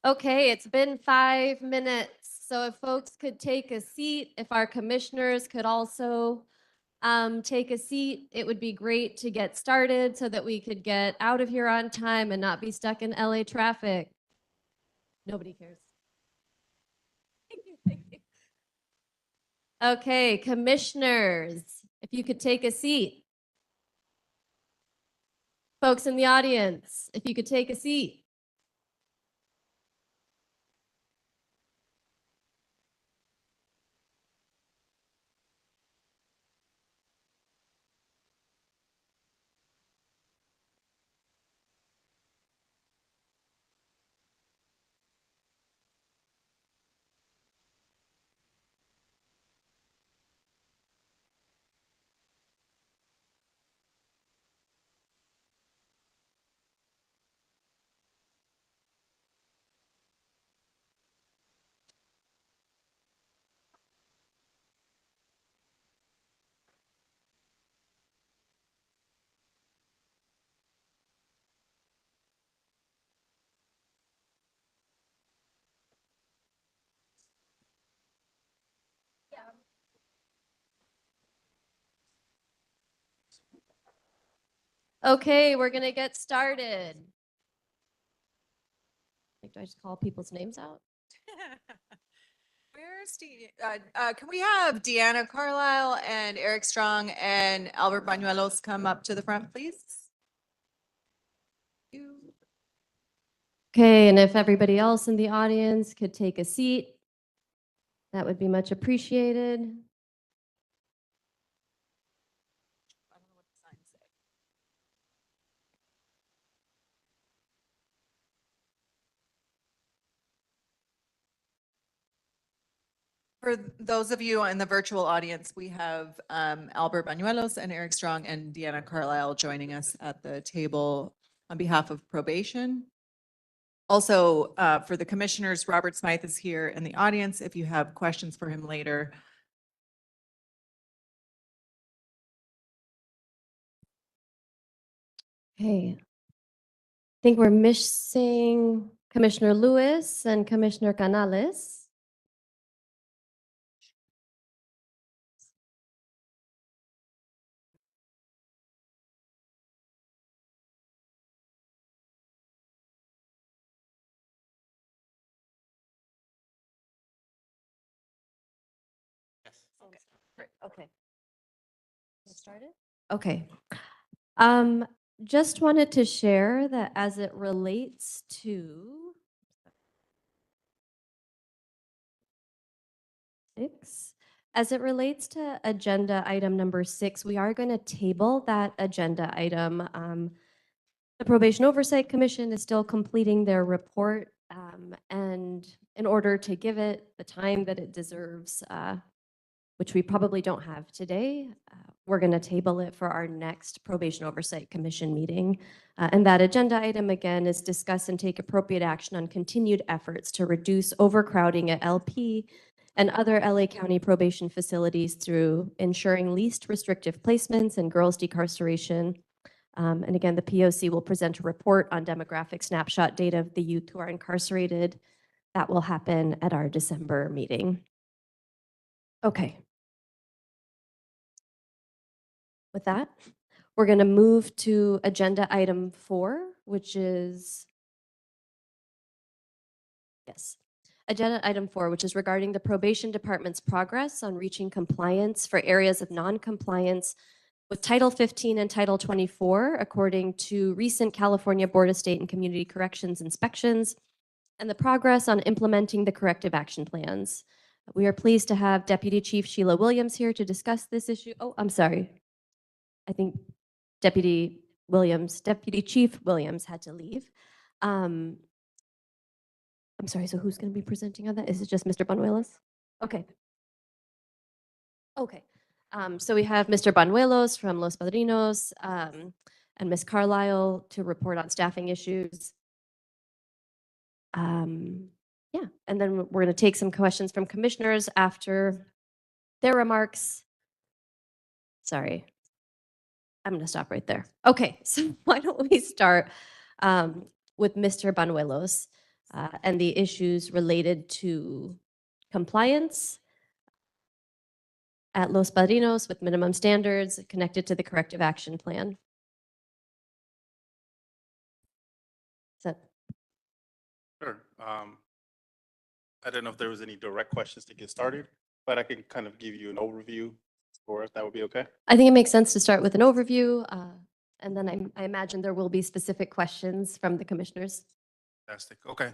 Okay, it's been 5 minutes. So if folks could take a seat, if our commissioners could also take a seat, it would be great to get started so that we could get out of here on time and not be stuck in LA traffic. Nobody cares. Thank you, thank you. Okay, commissioners, if you could take a seat. Folks in the audience, if you could take a seat. Okay, we're gonna get started. Do I just call people's names out? Where's can we have Deanna Carlisle and Eric Strong and Albert Bañuelos come up to the front, please? Okay, and if everybody else in the audience could take a seat, that would be much appreciated. For those of you in the virtual audience, we have Albert Bañuelos and Eric Strong and Deanna Carlisle joining us at the table on behalf of probation. Also, for the commissioners, Robert Smythe is here in the audience. If you have questions for him later. Okay. I think we're missing Commissioner Lewis and Commissioner Canales. Okay. Get started? Okay. Just wanted to share that as it relates to 6, as it relates to agenda item number 6, we are going to table that agenda item. The Probation Oversight Commission is still completing their report, and in order to give it the time that it deserves, which we probably don't have today, we're going to table it for our next Probation Oversight Commission meeting. And that agenda item, again, is discuss and take appropriate action on continued efforts to reduce overcrowding at LP and other LA County probation facilities through ensuring least restrictive placements and girls decarceration. And again, the POC will present a report on demographic snapshot data of the youth who are incarcerated. That will happen at our December meeting. Okay. With that, we're going to move to agenda item 4, which is, yes, agenda item 4, which is regarding the probation department's progress on reaching compliance for areas of non-compliance with Title 15 and Title 24, according to recent California Board of State and Community Corrections inspections, and the progress on implementing the corrective action plans. We are pleased to have Deputy Chief Sheila Williams here to discuss this issue. Oh, I'm sorry. I think Deputy Chief Williams had to leave. I'm sorry, so who's going to be presenting on that? Is it just Mr. Banuelos? Okay. Okay. So we have Mr. Banuelos from Los Padrinos and Ms. Carlisle to report on staffing issues. Yeah, and then we're going to take some questions from commissioners after their remarks. Sorry. I'm going to stop right there. Okay, so why don't we start with Mr. Banuelos and the issues related to compliance at Los Padrinos with minimum standards connected to the corrective action plan. So, Sure. I don't know if there was any direct questions to get started, but I can kind of give you an overview, or if that would be okay. I think it makes sense to start with an overview, and then I imagine there will be specific questions from the commissioners. Fantastic. Okay.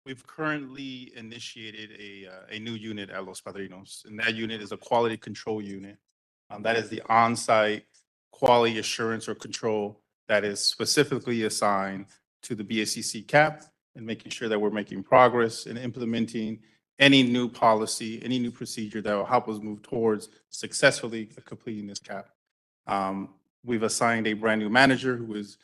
We've currently initiated a new unit at Los Padrinos, and that unit is a quality control unit. That is the on-site quality assurance or control that is specifically assigned to the BACC CAP and making sure that we're making progress in implementing any new policy, any new procedure that will help us move towards successfully completing this CAP. We've assigned a brand new manager who is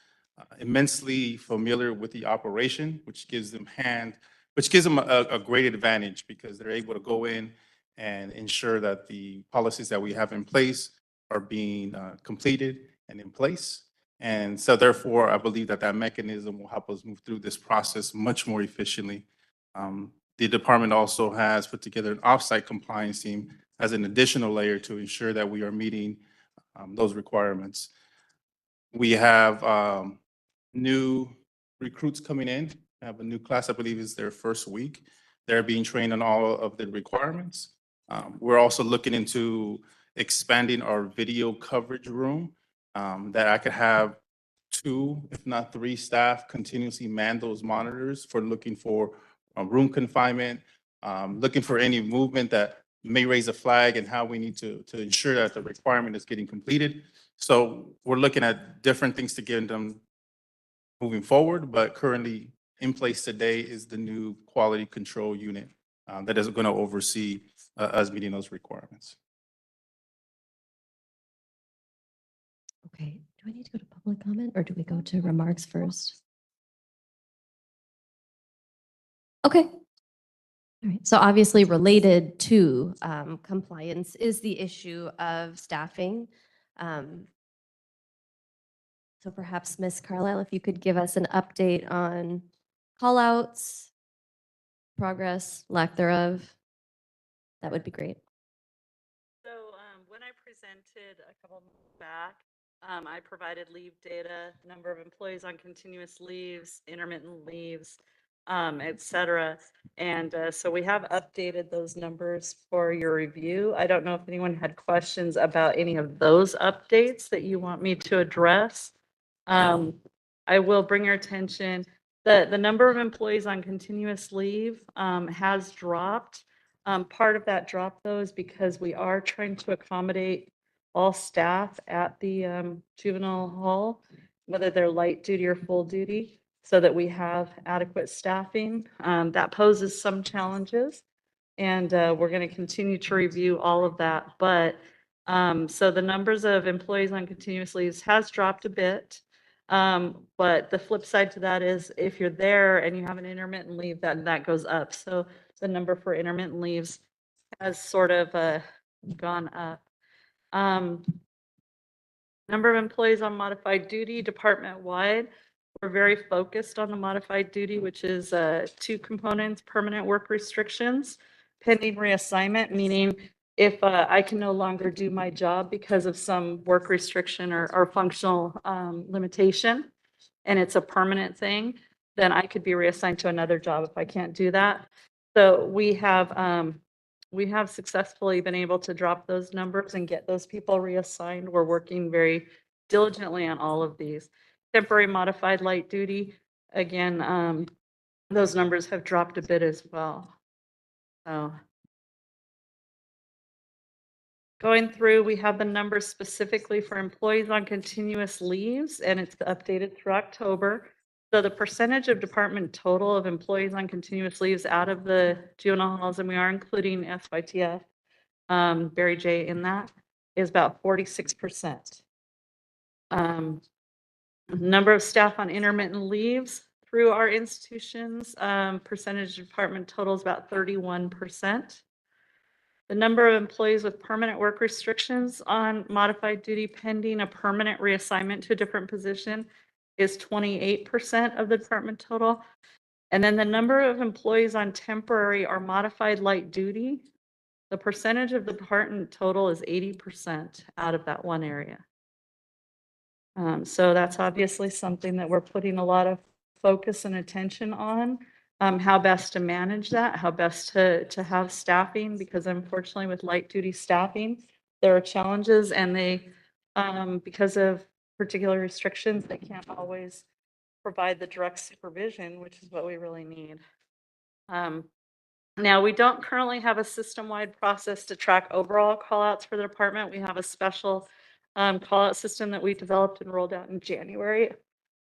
immensely familiar with the operation, which gives them a great advantage because they're able to go in and ensure that the policies that we have in place are being completed and in place. And so therefore, I believe that that mechanism will help us move through this process much more efficiently. The department also has put together an offsite compliance team as an additional layer to ensure that we are meeting those requirements. We have new recruits coming in. I have a new class, I believe is their first week. They're being trained on all of the requirements. We're also looking into expanding our video coverage room that I could have 2, if not 3 staff continuously man those monitors for looking for room confinement, looking for any movement that may raise a flag and how we need to ensure that the requirement is getting completed. So we're looking at different things to get them moving forward, but currently in place today is the new quality control unit that is going to oversee us meeting those requirements. Okay, do I need to go to public comment or do we go to remarks first? Okay. All right, so obviously related to compliance is the issue of staffing. So perhaps Ms. Carlisle, if you could give us an update on callouts, progress, lack thereof, that would be great. So when I presented a couple months back, I provided leave data, number of employees on continuous leaves, intermittent leaves, et cetera. And so we have updated those numbers for your review. I don't know if anyone had questions about any of those updates that you want me to address. I will bring your attention that the number of employees on continuous leave has dropped. Part of that drop, though, is because we are trying to accommodate all staff at the juvenile hall, whether they're light duty or full duty, so that we have adequate staffing. That poses some challenges, and we're going to continue to review all of that. But so the numbers of employees on continuous leaves has dropped a bit. But the flip side to that is if you're there and you have an intermittent leave, that goes up. So the number for intermittent leaves has sort of gone up. Number of employees on modified duty department-wide. We're very focused on the modified duty, which is 2 components: permanent work restrictions, pending reassignment, meaning if I can no longer do my job because of some work restriction or functional limitation, and it's a permanent thing, then I could be reassigned to another job if I can't do that. So we have successfully been able to drop those numbers and get those people reassigned. We're working very diligently on all of these. Temporary modified light duty, again, those numbers have dropped a bit as well. So going through, we have the numbers specifically for employees on continuous leaves, and it's updated through October. So the percentage of department total of employees on continuous leaves out of the juvenile halls, and we are including SYTF, Barry J in that, is about 46%. Number of staff on intermittent leaves through our institutions, percentage of department total is about 31%. The number of employees with permanent work restrictions on modified duty pending a permanent reassignment to a different position is 28% of the department total. And then the number of employees on temporary or modified light duty, the percentage of the department total is 80% out of that one area. So that's obviously something that we're putting a lot of focus and attention on, how best to manage that, how best to have staffing, because unfortunately with light duty staffing, there are challenges and they, because of particular restrictions, they can't always provide the direct supervision, which is what we really need. Now, we don't currently have a system-wide process to track overall callouts for the department. We have a special callout system that we developed and rolled out in January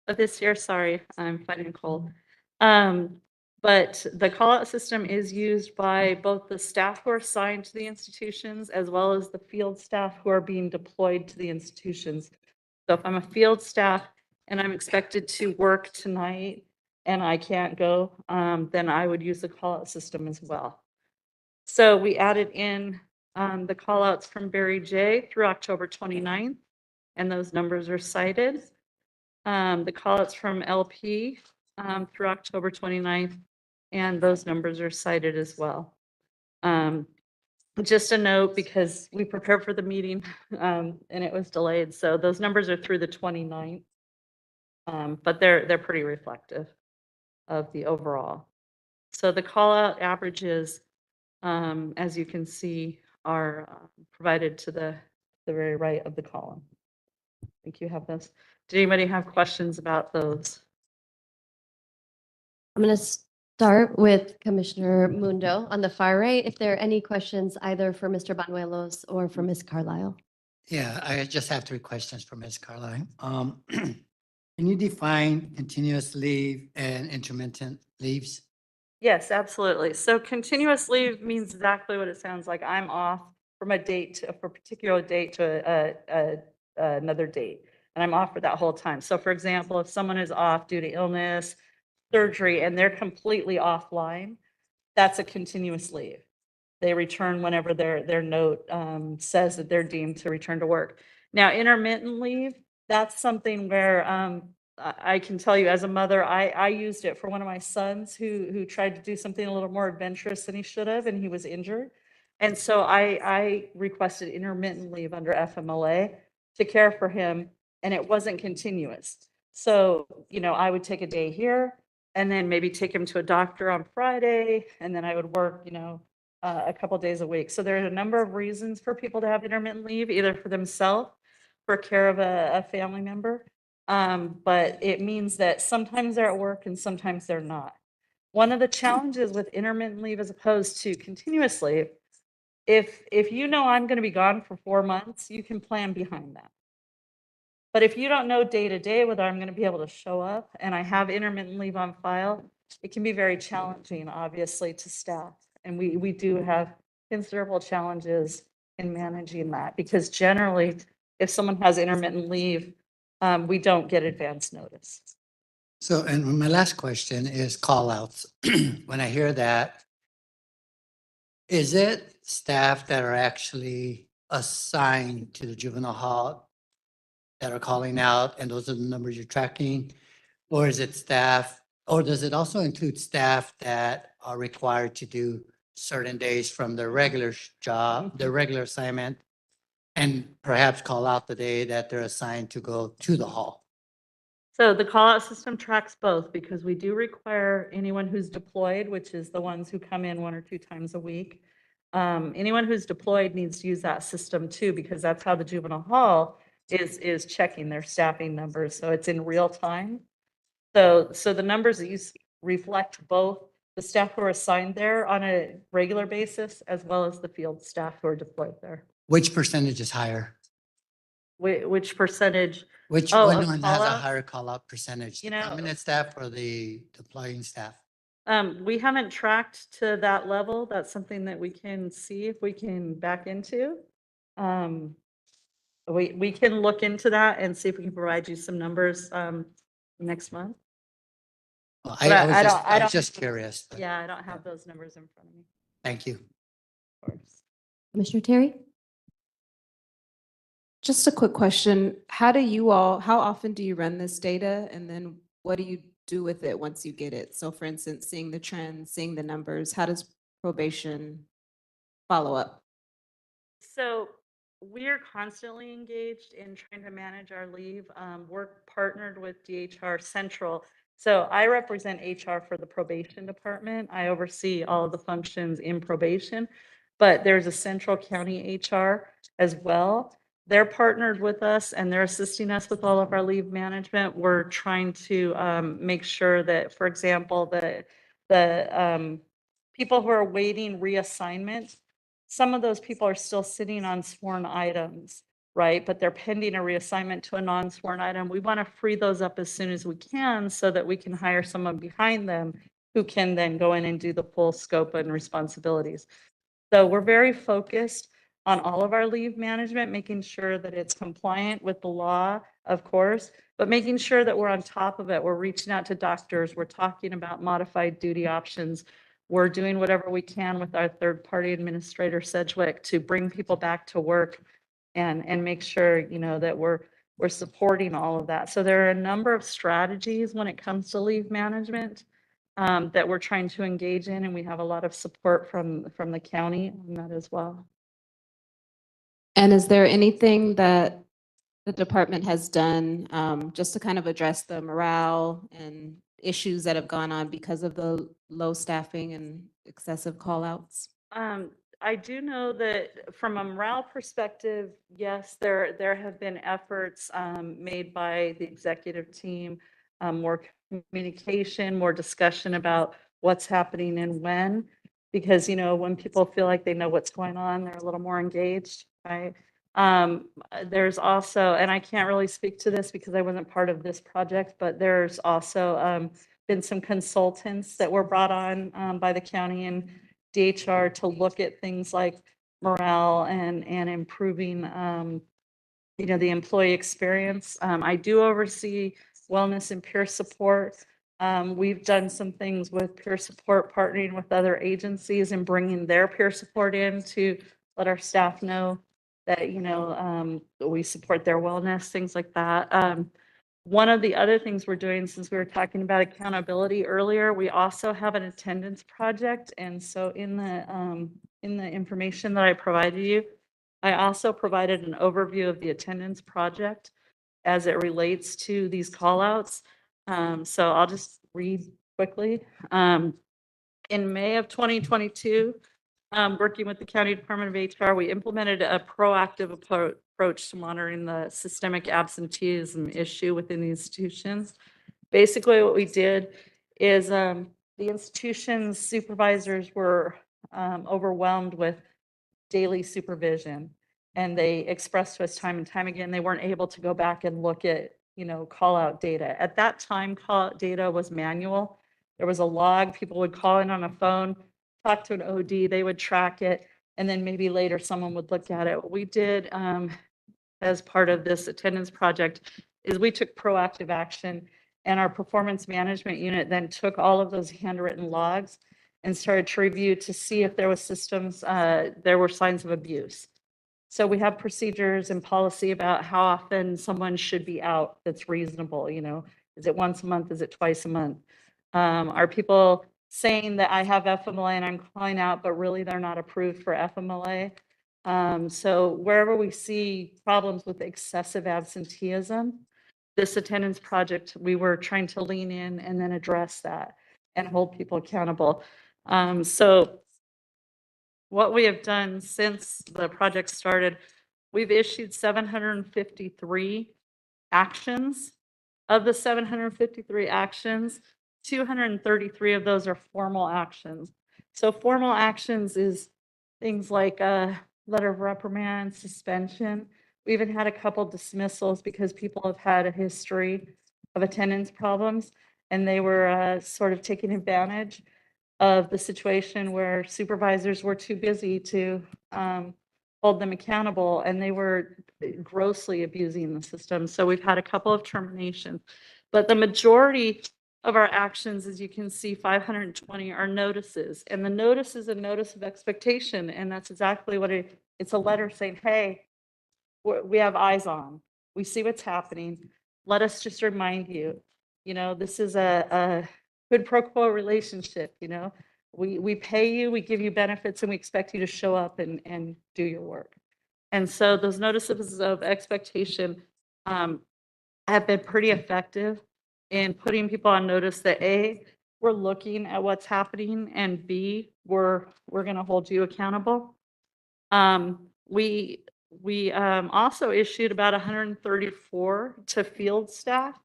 of this year. Sorry, I'm fighting a cold. But the callout system is used by both the staff who are assigned to the institutions as well as the field staff who are being deployed to the institutions. So if I'm a field staff and I'm expected to work tonight and I can't go, then I would use the callout system as well. So we added in the callouts from Barry J through October 29th, and those numbers are cited. The callouts from LP through October 29th, and those numbers are cited as well. Just a note, because we prepared for the meeting and it was delayed, so those numbers are through the 29th, but they're pretty reflective of the overall. So the call out averages, as you can see, are provided to the very right of the column. I think you have those. Did anybody have questions about those? I'm going to start with Commissioner Mundo on the far right. If there are any questions either for Mr. Banuelos or for Ms. Carlisle. Yeah, I just have three questions for Ms. Carlisle. Can you define continuous leave and intermittent leaves? Yes, absolutely. So continuous leave means exactly what it sounds like. I'm off from a date to, for a particular date to another date, and I'm off for that whole time. So for example, if someone is off due to illness, surgery, and they're completely offline, that's a continuous leave. They return whenever their note says that they're deemed to return to work. Now, intermittent leave, that's something where I can tell you as a mother, I used it for one of my sons who tried to do something a little more adventurous than he should have, and he was injured. And so I requested intermittent leave under FMLA to care for him, and it wasn't continuous. So, you know, I would take a day here and then maybe take him to a doctor on Friday, and then I would work, you know, a couple days a week. So there are a number of reasons for people to have intermittent leave, either for themselves, for care of a family member. But it means that sometimes they're at work and sometimes they're not. One of the challenges with intermittent leave as opposed to continuous leave, if you know I'm going to be gone for 4 months, you can plan behind that. But if you don't know day to day whether I'm going to be able to show up and I have intermittent leave on file, it can be very challenging, obviously, to staff. And we do have considerable challenges in managing that because generally, if someone has intermittent leave, we don't get advance notice. So, and my last question is call outs. When I hear that, is it staff that are actually assigned to the juvenile hall that are calling out and those are the numbers you're tracking? Or is it staff, or does it also include staff that are required to do certain days from their regular job, their regular assignment, and perhaps call out the day that they're assigned to go to the hall? So the call out system tracks both because we do require anyone who's deployed, which is the ones who come in 1 or 2 times a week. Anyone who's deployed needs to use that system too, because that's how the juvenile hall is checking their staffing numbers. So it's in real time. So the numbers that you reflect both the staff who are assigned there on a regular basis, as well as the field staff who are deployed there. Which percentage is higher? Which percentage? Which Oh, one of has a call-outs? higher call out percentage? You The know- permanent staff or the deploying staff? We haven't tracked to that level. That's something that we can see if we can back into. We can look into that and see if we can provide you some numbers next month. Well, But I was just have- curious. but Yeah, I don't have those numbers in front of me. Thank you. Commissioner Terry? Just a quick question. How often do you run this data? And then what do you do with it once you get it? So for instance, seeing the trends, seeing the numbers, how does probation follow up? So we're constantly engaged in trying to manage our leave. We're partnered with DHR Central. So I represent HR for the probation department. I oversee all of the functions in probation, but there's a central county HR as well. They're partnered with us and they're assisting us with all of our leave management. We're trying to make sure that, for example, the people who are awaiting reassignment, some of those people are still sitting on sworn items, right? But they're pending a reassignment to a non-sworn item. We want to free those up as soon as we can so that we can hire someone behind them who can then go in and do the full scope and responsibilities. So we're very focused on all of our leave management, making sure that it's compliant with the law, of course, but making sure that we're on top of it. We're reaching out to doctors. We're talking about modified duty options. We're doing whatever we can with our third-party administrator, Sedgwick, to bring people back to work and make sure, you know, that we're supporting all of that. So there are a number of strategies when it comes to leave management that we're trying to engage in, and we have a lot of support from the county on that as well. And is there anything that the department has done just to kind of address the morale and issues that have gone on because of the low staffing and excessive call-outs? I do know that from a morale perspective, yes, there have been efforts made by the executive team, more communication, more discussion about what's happening and when, because, you know, when people feel like they know what's going on, they're a little more engaged, right? There's also, and I can't really speak to this because I wasn't part of this project, but there's also been some consultants that were brought on by the county and DHR to look at things like morale and improving, you know, the employee experience. I do oversee wellness and peer support. We've done some things with peer support, partnering with other agencies and bringing their peer support in to let our staff know that, you know, we support their wellness, things like that. One of the other things we're doing, since we were talking about accountability earlier, we also have an attendance project. And so in the information that I provided you, I also provided an overview of the attendance project as it relates to these callouts. So I'll just read quickly. In May of 2022, working with the County Department of HR, we implemented a proactive approach to monitoring the systemic absenteeism issue within the institutions. Basically, what we did is the institution's supervisors were overwhelmed with daily supervision. And they expressed to us time and time again, they weren't able to go back and look at, you know, call out data. At that time, call out data was manual. There was a log, people would call in on a phone, talk to an OD, they would track it, and then maybe later someone would look at it. What we did as part of this attendance project is we took proactive action, and our performance management unit then took all of those handwritten logs and started to review to see if there was there were signs of abuse. So we have procedures and policy about how often someone should be out that's reasonable, you know, is it once a month, is it twice a month? Are people saying that I have FMLA and I'm calling out, but really they're not approved for FMLA? So wherever we see problems with excessive absenteeism, this attendance project, we were trying to lean in and then address that and hold people accountable. So what we have done since the project started, we've issued 753 actions. Of the 753 actions, 233 of those are formal actions. So formal actions is things like a letter of reprimand, suspension. We even had a couple dismissals because people have had a history of attendance problems and they were sort of taking advantage of the situation where supervisors were too busy to hold them accountable and they were grossly abusing the system. So we've had a couple of terminations, but the majority of our actions, as you can see, 520 are notices, and the notice is a notice of expectation. And that's exactly what it's a letter saying, hey, we have eyes on. We see what's happening. Let us just remind you, this is a quid pro quo relationship, We pay you, we give you benefits, and we expect you to show up and do your work. And so those notices of expectation have been pretty effective in putting people on notice that A, we're looking at what's happening, and B, we're going to hold you accountable. We also issued about 134 to field staff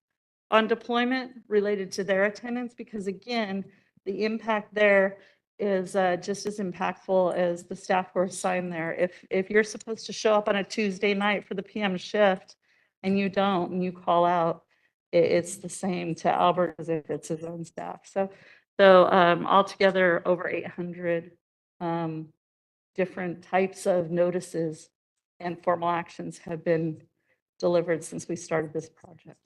on deployment related to their attendance, because again, the impact there is just as impactful as the staff who are assigned there. If you're supposed to show up on a Tuesday night for the PM shift and you don't, and you call out, it's the same to Albert as if it's his own staff. So altogether over 800 different types of notices and formal actions have been delivered since we started this project.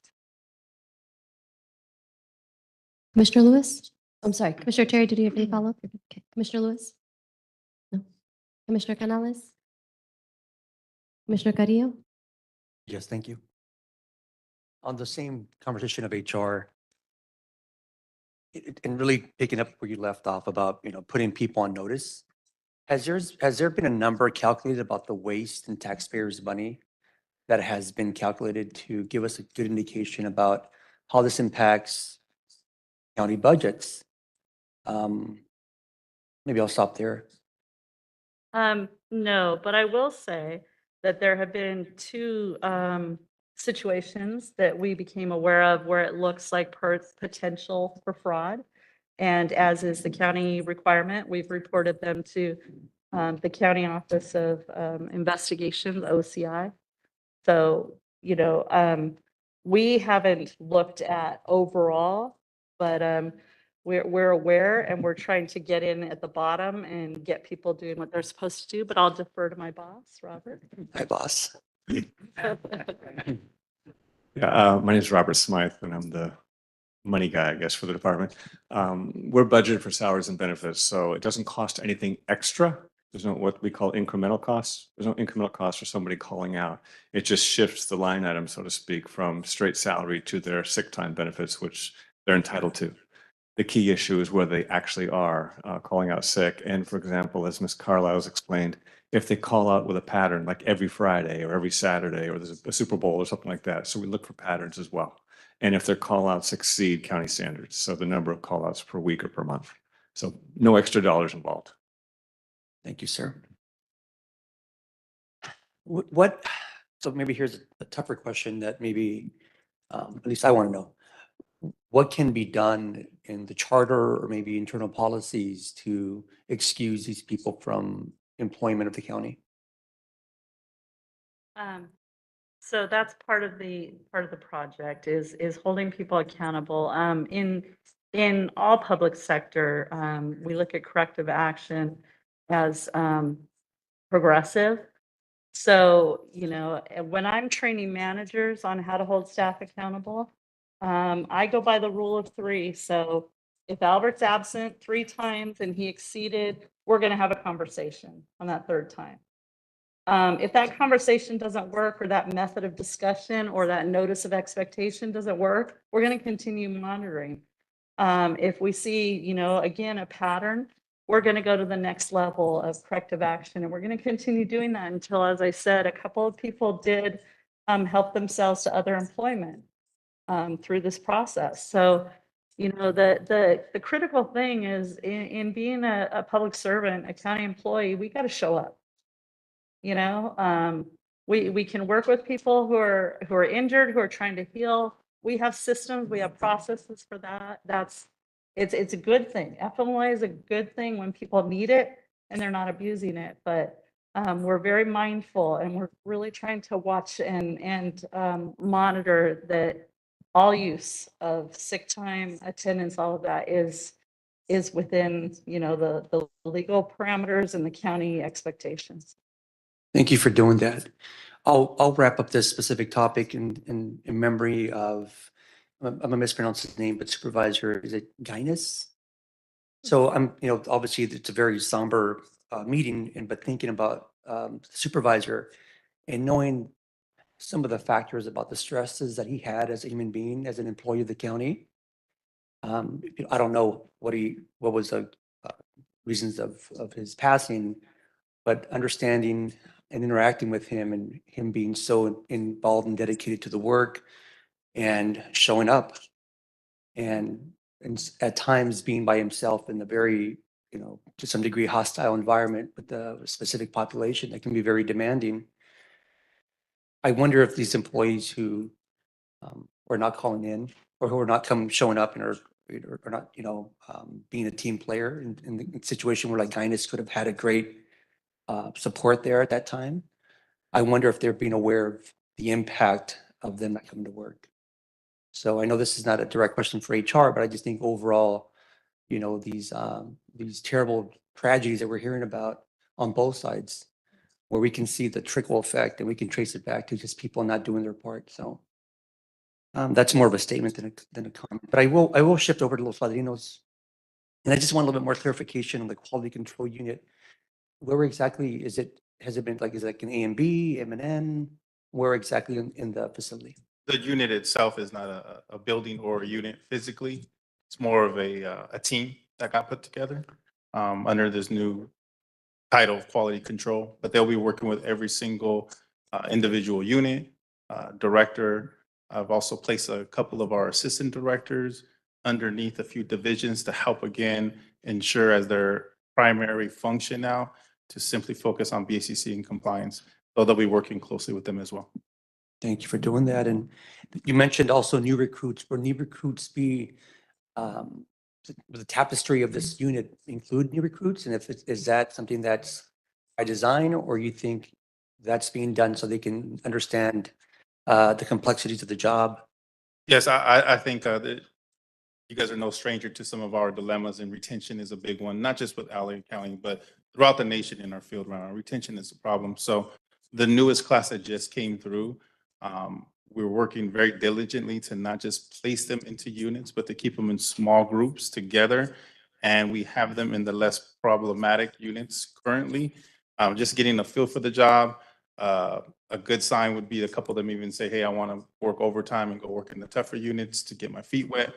Commissioner Lewis? I'm sorry, Commissioner Terry, did you have any follow-up? Okay, Commissioner Lewis? No. Commissioner Canales? Commissioner Carrillo? Yes, thank you. On the same conversation of HR, and really picking up where you left off about, putting people on notice, has there been a number calculated about the waste in taxpayers' money that has been calculated to give us a good indication about how this impacts county budgets? Maybe I'll stop there. No, but I will say that there have been two situations that we became aware of where it looks like potential for fraud. And as is the county requirement, we've reported them to the County Office of Investigation, the OCI. So, we haven't looked at overall, but we're aware, and we're trying to get in at the bottom and get people doing what they're supposed to do. But I'll defer to my boss, Robert. Hi, boss. Yeah, my name is Robert Smythe, and I'm the money guy, I guess, for the department. We're budgeted for salaries and benefits, so it doesn't cost anything extra. There's no what we call incremental costs. There's no incremental cost for somebody calling out. It just shifts the line item, so to speak, from straight salary to their sick time benefits, which they're entitled to. The key issue is where they actually are calling out sick. And for example, as Ms. Carlisle's explained, if they call out with a pattern like every Friday or every Saturday, or there's a Super Bowl or something like that. So we look for patterns as well. And if their call outs exceed county standards, so the number of call outs per week or per month. So no extra dollars involved. Thank you, sir. So maybe here's a tougher question that maybe, at least I want to know. What can be done in the charter or maybe internal policies to excuse these people from employment of the county? So that's part of the project is holding people accountable. In all public sector, we look at corrective action as progressive. So, when I'm training managers on how to hold staff accountable, I go by the rule of three. So if Albert's absent 3 times and he exceeded, we're going to have a conversation on that 3rd time. If that conversation doesn't work, or that method of discussion or that notice of expectation doesn't work, we're going to continue monitoring. If we see, again, a pattern, we're going to go to the next level of corrective action, and we're going to continue doing that until, as I said, a couple of people did help themselves to other employment through this process. So, the critical thing is in being a public servant, a county employee, we got to show up. We can work with people who are injured, who are trying to heal. We have systems, we have processes for that. It's a good thing. FMLA is a good thing when people need it and they're not abusing it. But we're very mindful, and we're really trying to watch and monitor that all use of sick time, attendance, all of that is within the legal parameters and the county expectations. Thank you for doing that. I'll wrap up this specific topic in memory of, I'm gonna mispronounce his name, but Supervisor, is it Guinness? So I'm, obviously it's a very somber meeting, but thinking about the supervisor and knowing some of the factors about the stresses that he had as a human being, as an employee of the county. I don't know what was the reasons of his passing, but understanding and interacting with him and him being so involved and dedicated to the work and showing up and at times being by himself in the very, to some degree hostile environment with the specific population that can be very demanding. I wonder if these employees who are not calling in or who are not showing up and are not, being a team player in the situation where like Guinness could have had a great support there at that time. I wonder if they're being aware of the impact of them not coming to work. So I know this is not a direct question for HR, but I just think overall, these terrible tragedies that we're hearing about on both sides, where we can see the trickle effect and we can trace it back to just people not doing their part. So that's more of a statement than a comment. But I will shift over to Los Padrinos, and I just want a little bit more clarification on the quality control unit. Where exactly is it? Has it been like, is it like an A and B, M&N? Where exactly in the facility? The unit itself is not a building or a unit physically. It's more of a team that got put together under this new title of quality control. But they'll be working with every single individual unit, director. I've also placed a couple of our assistant directors underneath a few divisions to help again ensure as their primary function now to simply focus on BACC and compliance. So they'll be working closely with them as well. Thank you for doing that. And you mentioned also new recruits. Will new recruits be, the tapestry of this unit include new recruits? And is that something that's by design, or you think that's being done so they can understand the complexities of the job? Yes, I think that you guys are no stranger to some of our dilemmas, and retention is a big one, not just with LA County, but throughout the nation in our field round. Retention is a problem. So the newest class that just came through, we're working very diligently to not just place them into units, but to keep them in small groups together. And we have them in the less problematic units currently. Just getting a feel for the job. A good sign would be a couple of them even say, hey, I want to work overtime and go work in the tougher units to get my feet wet.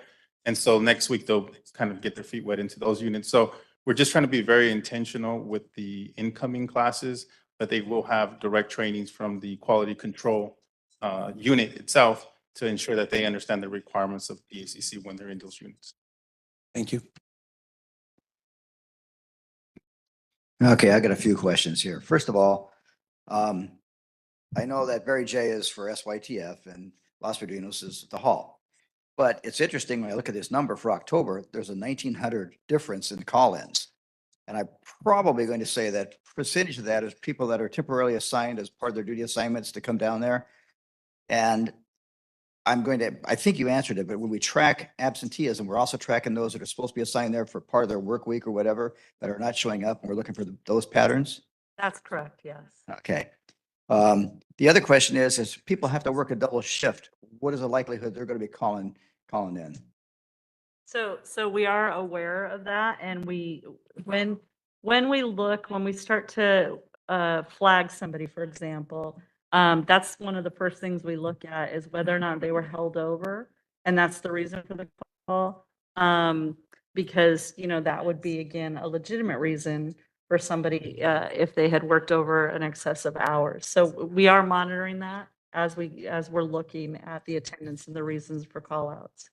And so next week, they'll kind of get their feet wet into those units. So we're just trying to be very intentional with the incoming classes, but they will have direct trainings from the quality control unit itself to ensure that they understand the requirements of BACC when they're in those units. Thank you. Okay, I got a few questions here. First of all, I know that Barry J is for SYTF and Los Padrinos is the hall. But it's interesting when I look at this number for October, there's a 1,900 difference in call-ins. And I'm probably going to say that percentage of that is people that are temporarily assigned as part of their duty assignments to come down there. And I think you answered it, but when we track absenteeism, we're also tracking those that are supposed to be assigned there for part of their work week or whatever that are not showing up, and we're looking for those patterns? That's correct, yes. Okay. The other question is people have to work a double shift. What is the likelihood they're going to be calling in? So we are aware of that, and when we start to flag somebody, for example, that's one of the first things we look at is whether or not they were held over, and that's the reason for the call. Because that would be again a legitimate reason for somebody if they had worked over an excess of hours. So we are monitoring that as we're looking at the attendance and the reasons for call-outs.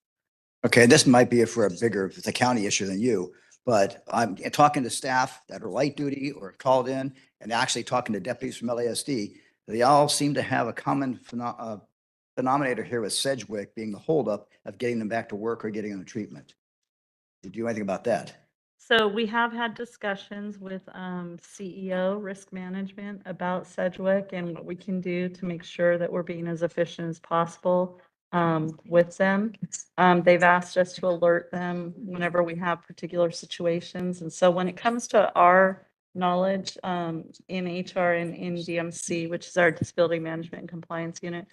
Okay, this might be for it's a county issue than you, but I'm talking to staff that are light duty or called in and actually talking to deputies from LASD. They all seem to have a common denominator here with Sedgwick being the holdup of getting them back to work or getting them treatment. Did you do anything about that? So we have had discussions with CEO Risk Management about Sedgwick and what we can do to make sure that we're being as efficient as possible with them. They've asked us to alert them whenever we have particular situations. And so when it comes to our knowledge in HR and in DMC, which is our Disability Management and Compliance Unit,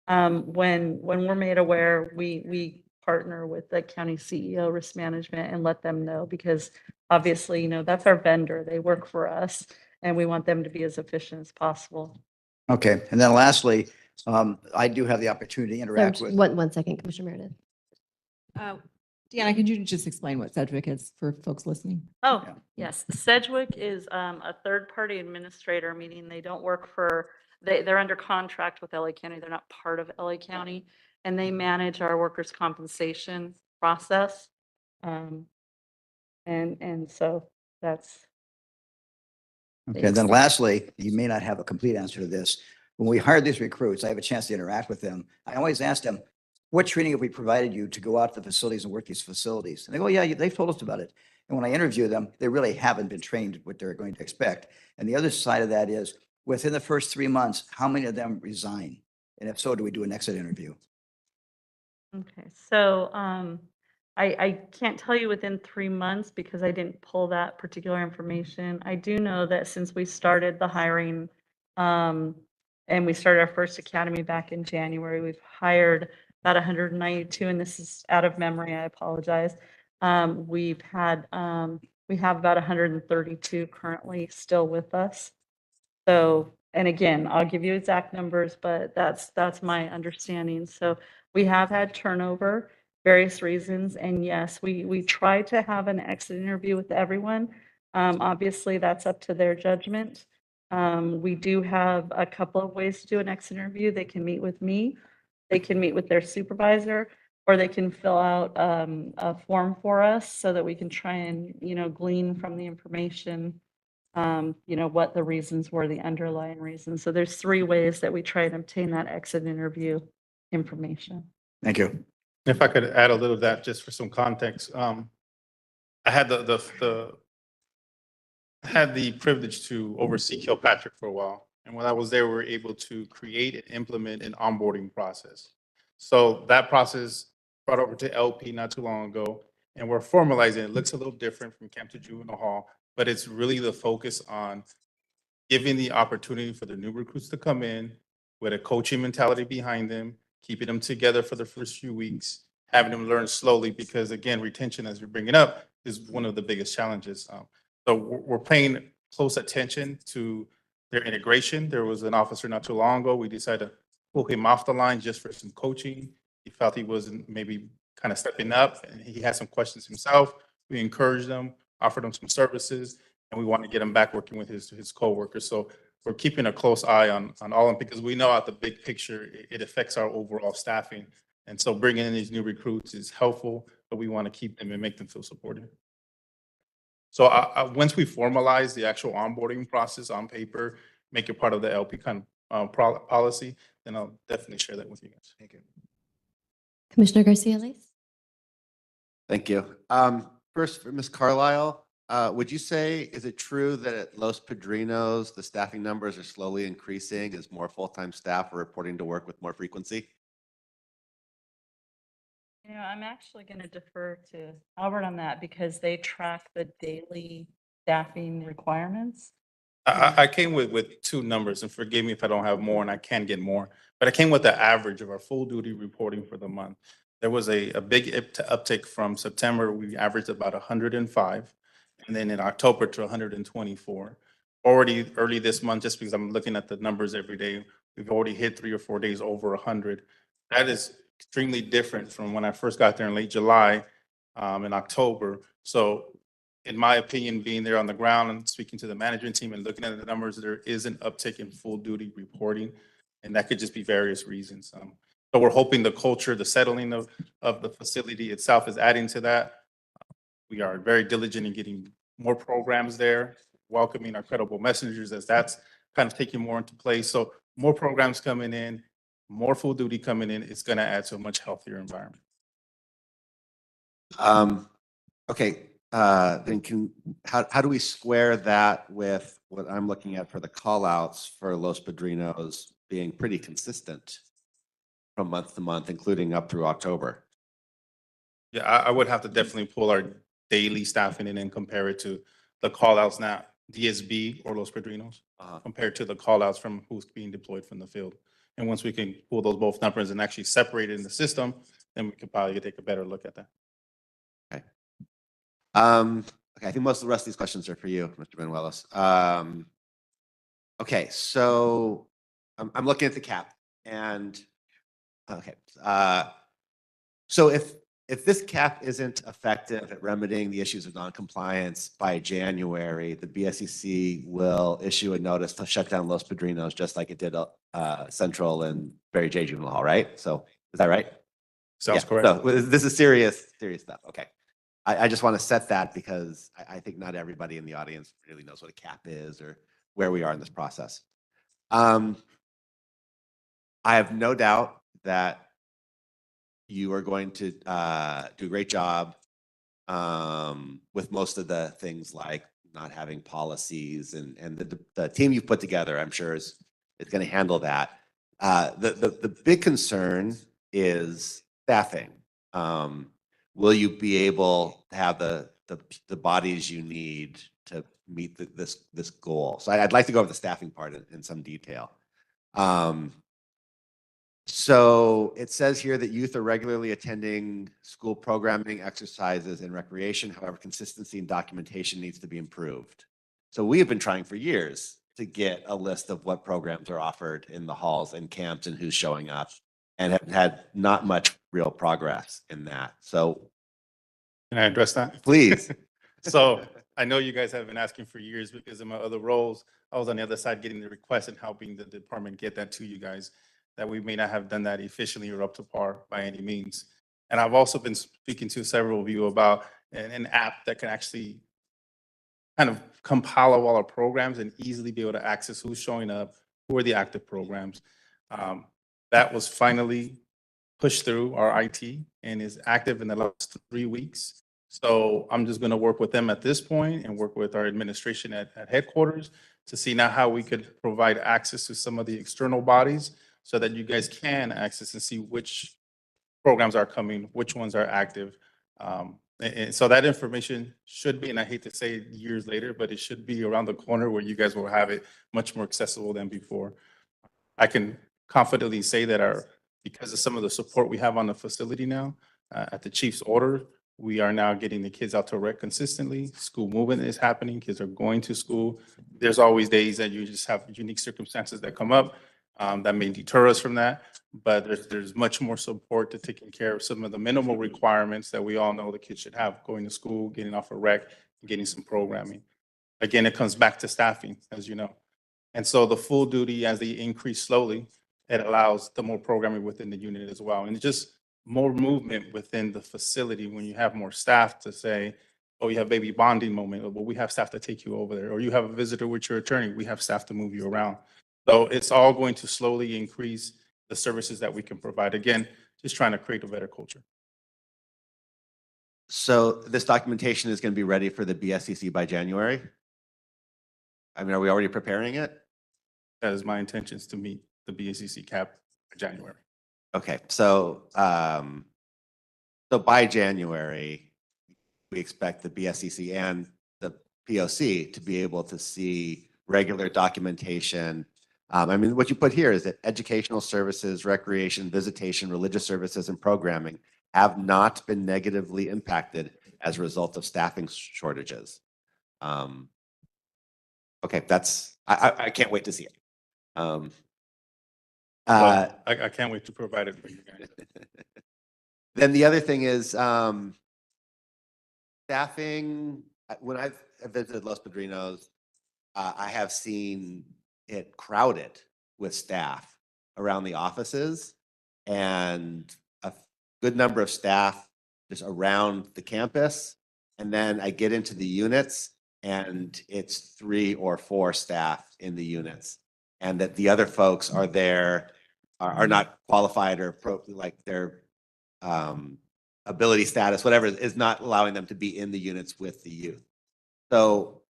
when we're made aware, we partner with the county CEO Risk Management and let them know, because obviously, that's our vendor. They work for us and we want them to be as efficient as possible. Okay, and then lastly, I do have the opportunity to So interact with. one second, Commissioner Meredith. Deanna, could you just explain what Sedgwick is for folks listening? Oh, yes. Sedgwick is a third-party administrator, meaning they don't work for, they're under contract with LA County. They're not part of LA County, and they manage our workers' compensation process. And so that's. Okay, and then lastly, you may not have a complete answer to this. When we hire these recruits, I have a chance to interact with them. I always ask them, what training have we provided you to go out to the facilities and work these facilities? And they go, yeah, they've told us about it. And when I interview them, they really haven't been trained what they're going to expect. And the other side of that is, within the first 3 months, how many of them resign? And if so, do we do an exit interview? Okay, so I can't tell you within 3 months because I didn't pull that particular information. I do know that since we started the hiring, and we started our first academy back in January, we've hired about 192, and this is out of memory, I apologize. We have about 132 currently still with us. So, and again, I'll give you exact numbers, but that's my understanding. So we have had turnover, various reasons, and yes, we try to have an exit interview with everyone. Obviously, that's up to their judgment. We do have a couple of ways to do an exit interview. They can meet with me, they can meet with their supervisor, or they can fill out a form for us so that we can try and, glean from the information what the reasons were, the underlying reasons. So there's 3 ways that we try and obtain that exit interview information. Thank you. If I could add a little of that just for some context. I had the privilege to oversee Kilpatrick for a while. And when I was there, we were able to create and implement an onboarding process. So that process brought over to LP not too long ago, and we're formalizing it. It looks a little different from camp to juvenile hall, but it's really the focus on giving the opportunity for the new recruits to come in with a coaching mentality behind them, keeping them together for the first few weeks, having them learn slowly, because again, retention, as you're bringing up, is one of the biggest challenges. So we're paying close attention to their integration. There was an officer not too long ago, we decided to pull him off the line just for some coaching. He felt he wasn't maybe kind of stepping up, and he had some questions himself. We encouraged him, offered him some services, and we want to get him back working with his coworkers. So we're keeping a close eye on all of them, because we know at the big picture, it affects our overall staffing. And so bringing in these new recruits is helpful, but we want to keep them and make them feel supported. So once we formalize the actual onboarding process on paper, make it part of the LP kind of policy, then I'll definitely share that with you guys. Thank you. Commissioner Garcia-Lace? Thank you. First, for Ms. Carlisle, would you say, is it true that at Los Padrinos, the staffing numbers are slowly increasing as more full-time staff are reporting to work with more frequency? I'm actually going to defer to Albert on that because they track the daily staffing requirements. I came with 2 numbers, and forgive me if I don't have more, and I can get more, but I came with the average of our full duty reporting for the month. There was a big uptick from September. We averaged about 105, and then in October to 124. Already early this month, just because I'm looking at the numbers every day, we've already hit 3 or 4 days over 100. That is extremely different from when I first got there in late July, in October. So in my opinion, being there on the ground and speaking to the management team and looking at the numbers, there is an uptick in full duty reporting, and that could just be various reasons. So we're hoping the culture, the settling of the facility itself is adding to that. We are very diligent in getting more programs there, welcoming our credible messengers as that's kind of taking more into place. So more programs coming in, more full duty coming in, it's going to add to a much healthier environment. Okay, then how do we square that with what I'm looking at for the call outs for Los Padrinos being pretty consistent from month to month, including up through October? Yeah, I would have to definitely pull our daily staffing in and compare it to the call outs now, DSB or Los Padrinos, compared to the call outs from who's being deployed from the field. And once we can pull those both numbers and actually separate it in the system, then we could probably take a better look at that. Okay. Okay, I think most of the rest of these questions are for you, Mr. Benuelos. Okay, so I'm looking at the cap. And, okay, so if this cap isn't effective at remedying the issues of noncompliance by January, the BSEC will issue a notice to shut down Los Padrinos, just like it did Central and Barry J. Juvenile Hall, right? So is that right? Sounds Yeah, correct. So this is serious stuff. Okay. I just want to set that because I think not everybody in the audience really knows what a cap is or where we are in this process. I have no doubt that you are going to do a great job with most of the things like not having policies and the team you've put together, I'm sure is going to handle that. The big concern is staffing. Will you be able to have the bodies you need to meet this goal? So I'd like to go over the staffing part in some detail. So it says here that youth are regularly attending school programming, exercises, and recreation. However, consistency and documentation needs to be improved. So we have been trying for years to get a list of what programs are offered in the halls and camps and who's showing up, and have had not much real progress in that. So Can I address that? please. So I know you guys have been asking for years because in my other roles, I was on the other side getting the request and helping the department get that to you guys, that we may not have done that efficiently or up to par by any means. And I've also been speaking to several of you about an app that can actually kind of compile all our programs and easily be able to access who's showing up, who are the active programs. That was finally pushed through our IT and is active in the last 3 weeks. So I'm just going to work with them at this point and work with our administration at headquarters to see now how we could provide access to some of the external bodies so that you guys can access and see which programs are coming, which ones are active. And so that information should be, and I hate to say it years later, but it should be around the corner where you guys will have it much more accessible than before. I can confidently say that because of some of the support we have on the facility now, at the chief's order, we are now getting the kids out to rec consistently. School movement is happening. Kids are going to school. There's always days that you just have unique circumstances that come up that may deter us from that. But there's much more support to taking care of some of the minimal requirements that we all know the kids should have, going to school, getting off a rec, and getting some programming. Again, it comes back to staffing, as you know. And so the full duty, as they increase slowly, it allows the more programming within the unit as well. And it's just more movement within the facility when you have more staff to say, oh, you have baby bonding moment, well, we have staff to take you over there. Or you have a visitor with your attorney, we have staff to move you around. So it's all going to slowly increase the services that we can provide. Again, just trying to create a better culture. So this documentation is going to be ready for the BSCC by January? I mean, are we already preparing it? That is my intentions to meet the BACC cap in January. Okay, so so by January, we expect the BSCC and the POC to be able to see regular documentation. I mean, what you put here is that educational services, recreation, visitation, religious services, and programming have not been negatively impacted as a result of staffing shortages. Okay, I can't wait to see it. I can't wait to provide it for you guys. Then the other thing is staffing. When I've visited Los Padrinos, I have seen it crowded with staff around the offices and a good number of staff just around the campus. And then I get into the units and it's 3 or 4 staff in the units, and that the other folks are there, are not qualified or like their ability status, whatever, is not allowing them to be in the units with the youth. So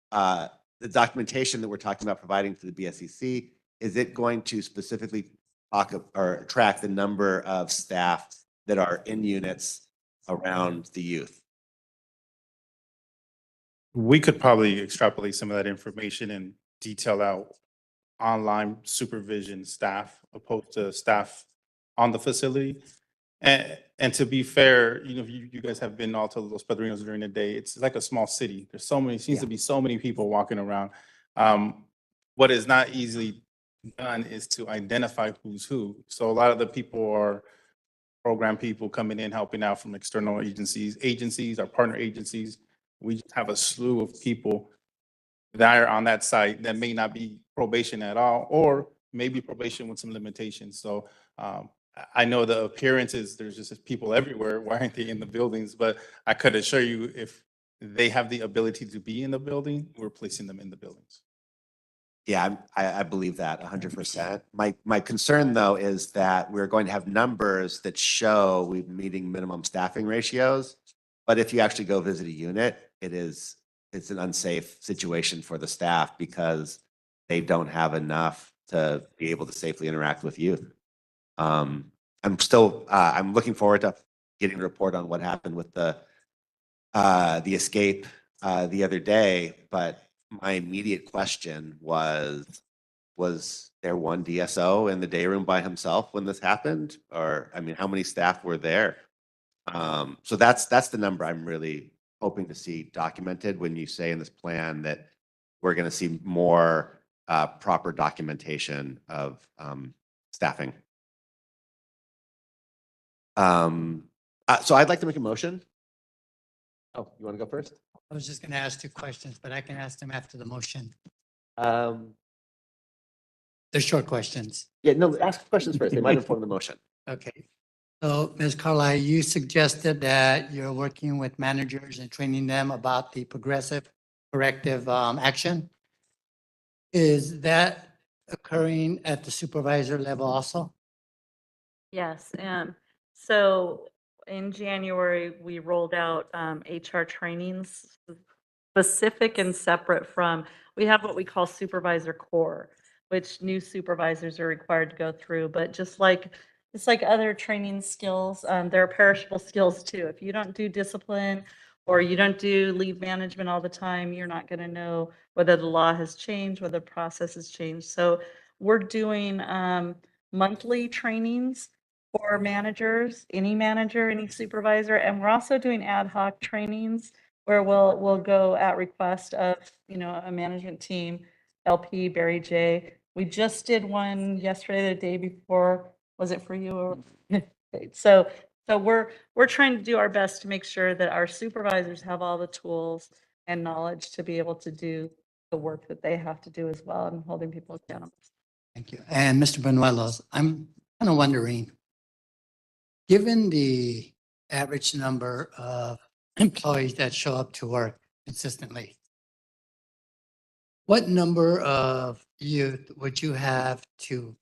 the documentation that we're talking about providing to the BSCC, is it going to specifically talk or track the number of staff that are in units around the youth? We could probably extrapolate some of that information and detail out online supervision staff opposed to staff on the facility. And to be fair, you know, you guys have been all to Los Padrinos during the day. It's like a small city. There's so many, seems to be so many people walking around. What is not easily done is to identify who's who. So a lot of the people are program people coming in, helping out from external agencies, our partner agencies. We just have a slew of people that are on that site that may not be probation at all, or maybe probation with some limitations. So I know the appearances, there's just people everywhere. Why aren't they in the buildings? But I could assure you, if they have the ability to be in the building, we're placing them in the buildings. Yeah, I believe that 100%. My concern though is that we're going to have numbers that show we're meeting minimum staffing ratios. But if you actually go visit a unit, it's an unsafe situation for the staff because they don't have enough to be able to safely interact with youth. I'm looking forward to getting a report on what happened with the escape the other day, but my immediate question was there one DSO in the day room by himself when this happened? Or, I mean, how many staff were there? So that's the number I'm really hoping to see documented when you say in this plan that we're going to see more proper documentation of staffing. So I'd like to make a motion. Oh, you want to go first? I was just going to ask 2 questions, but I can ask them after the motion. They're short questions. Yeah, no, ask questions first. They might inform the motion. Okay. So, Ms. Carlisle, you suggested that you're working with managers and training them about the progressive corrective action. Is that occurring at the supervisor level also? Yes, so in January, we rolled out HR trainings specific and separate from, we have what we call supervisor core, which new supervisors are required to go through, but just like other training skills, there are perishable skills too. If you don't do discipline or you don't do leave management all the time, you're not going to know whether the law has changed, whether the process has changed. So we're doing monthly trainings for managers, any supervisor, and we're also doing ad hoc trainings where we'll go at request of, a management team, LP, Barry J. We just did one yesterday, the day before. Was it for you? Or so we're trying to do our best to make sure that our supervisors have all the tools and knowledge to be able to do the work that they have to do as well, and holding people accountable. Thank you. And Mr. Benuelos, I'm kind of wondering, given the average number of employees that show up to work consistently, what number of youth would you have to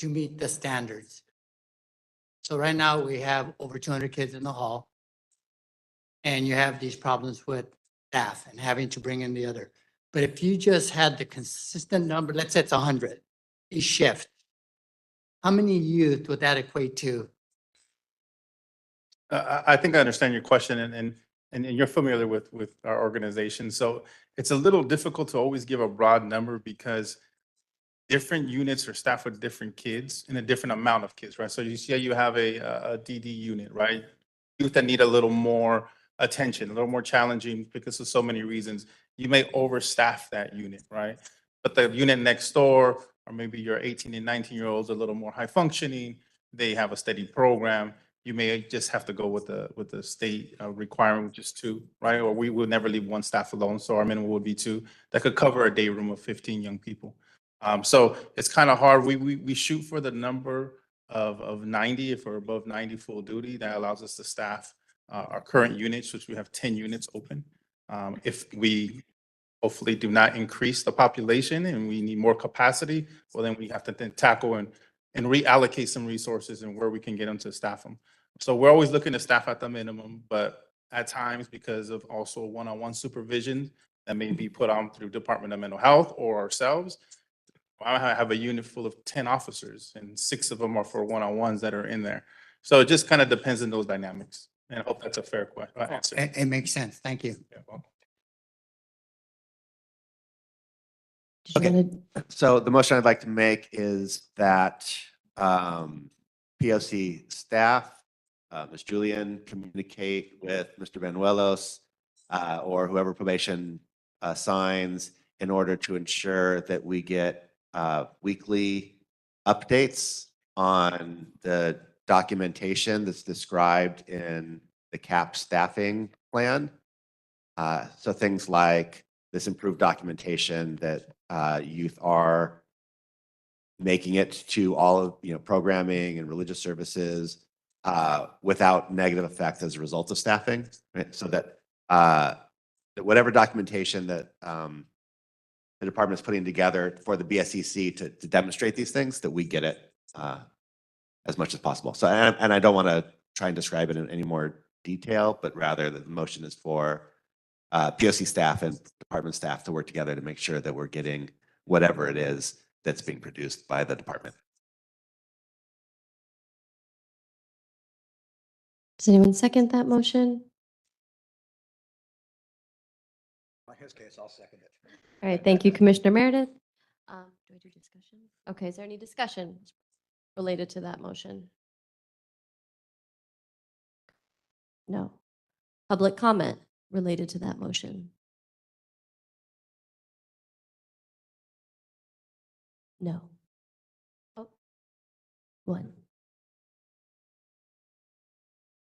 meet the standards? So right now we have over 200 kids in the hall, and you have these problems with staff and having to bring in the other. But if you just had the consistent number, let's say it's 100, each shift, how many youth would that equate to? I think I understand your question, and you're familiar with our organization. So it's a little difficult to always give a broad number because different units are staffed with different kids and a different amount of kids, right? So you see, you have a DD unit, right? Youth that need a little more attention, a little more challenging because of so many reasons. You may overstaff that unit, right? But the unit next door, or maybe your 18 and 19-year-olds, a little more high functioning. They have a steady program. You may just have to go with the state requirement, which is 2, right? Or we will never leave one staff alone. So our minimum would be 2 that could cover a day room of 15 young people. So it's kind of hard. We shoot for the number of 90. If we're above 90 full duty, that allows us to staff our current units, which we have 10 units open. If we hopefully do not increase the population and we need more capacity, well, then we have to then tackle and reallocate some resources and where we can get them to staff them. So we're always looking to staff at the minimum, but at times, because of also one-on-one supervision that may be put on through Department of Mental Health or ourselves, I have a unit full of 10 officers and 6 of them are for one-on-ones that are in there. So it just kind of depends on those dynamics. And I hope that's a fair answer. It makes sense. Thank you. Yeah, welcome. Okay, so the motion I'd like to make is that POC staff, Ms. Julian, communicate with Mr. Benuelos or whoever probation assigns in order to ensure that we get weekly updates on the documentation that's described in the CAP staffing plan. So things like this improved documentation that youth are making it to all of, programming and religious services without negative effects as a result of staffing, right? So that that whatever documentation that the department is putting together for the BSEC to demonstrate these things, that we get it as much as possible. So, and I don't want to try and describe it in any more detail, but rather that the motion is for POC staff and department staff to work together to make sure that we're getting whatever it is that's being produced by the department. Does anyone second that motion? In his case, I'll second it. All right, thank you, Commissioner Meredith. Do I do discussion? Okay, is there any discussion related to that motion? No. Public comment related to that motion? No. Oh, one.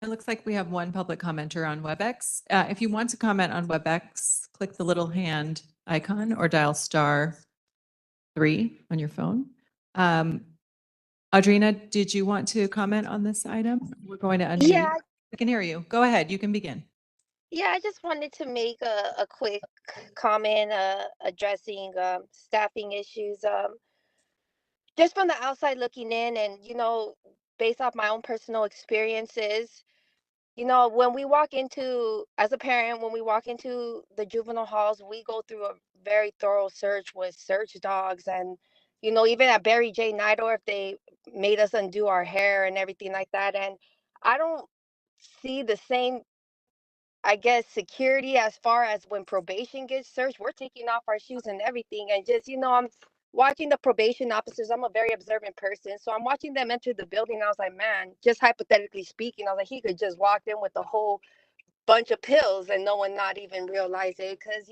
It looks like we have one public commenter on WebEx. If you want to comment on WebEx, click the little hand icon or dial *3 on your phone. Audrina, did you want to comment on this item? We're going to unmute. Yeah, I can hear you. Go ahead. You can begin. yeah, I just wanted to make a quick comment addressing staffing issues. Just from the outside looking in, and based off my own personal experiences, when we walk into, as a parent, when we walk into the juvenile halls, we go through a very thorough search with search dogs. And, even at Barry J. Nidorf, they made us undo our hair and everything like that. And I don't see the same, I guess, security as far as when probation gets searched. We're taking off our shoes and everything. And just, I'm watching the probation officers. I'm a very observant person. So I'm watching them enter the building. I was like, man, just hypothetically speaking, I was like, he could just walk in with a whole bunch of pills and no one not even realize it. Because,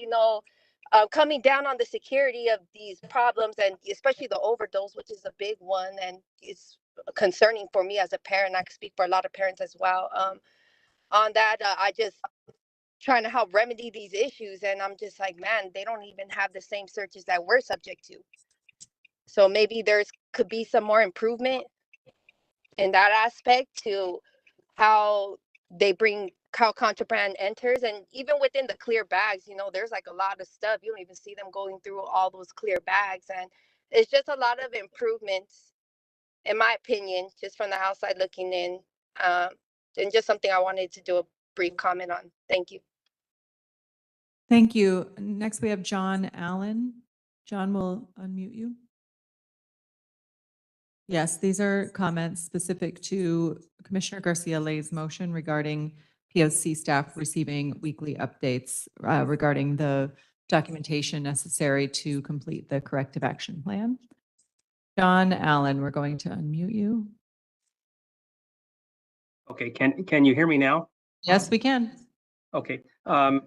coming down on the security of these problems, and especially the overdose, which is a big one, and it's concerning for me as a parent. I can speak for a lot of parents as well. On that, I just trying to help remedy these issues, and I'm just like, man, they don't even have the same searches that we're subject to. So maybe could be some more improvement in that aspect to how how contraband enters. And even within the clear bags, there's like a lot of stuff. You don't even see them going through all those clear bags. And it's just a lot of improvements, in my opinion, just from the outside looking in. And just something I wanted to do a brief comment on. Thank you. Thank you. Next, we have John Allen. John will unmute you. Yes, these are comments specific to Commissioner Garcia-Lay's motion regarding POC staff receiving weekly updates regarding the documentation necessary to complete the corrective action plan. John Allen, we're going to unmute you. Okay, can you hear me now? Yes, we can. Okay. I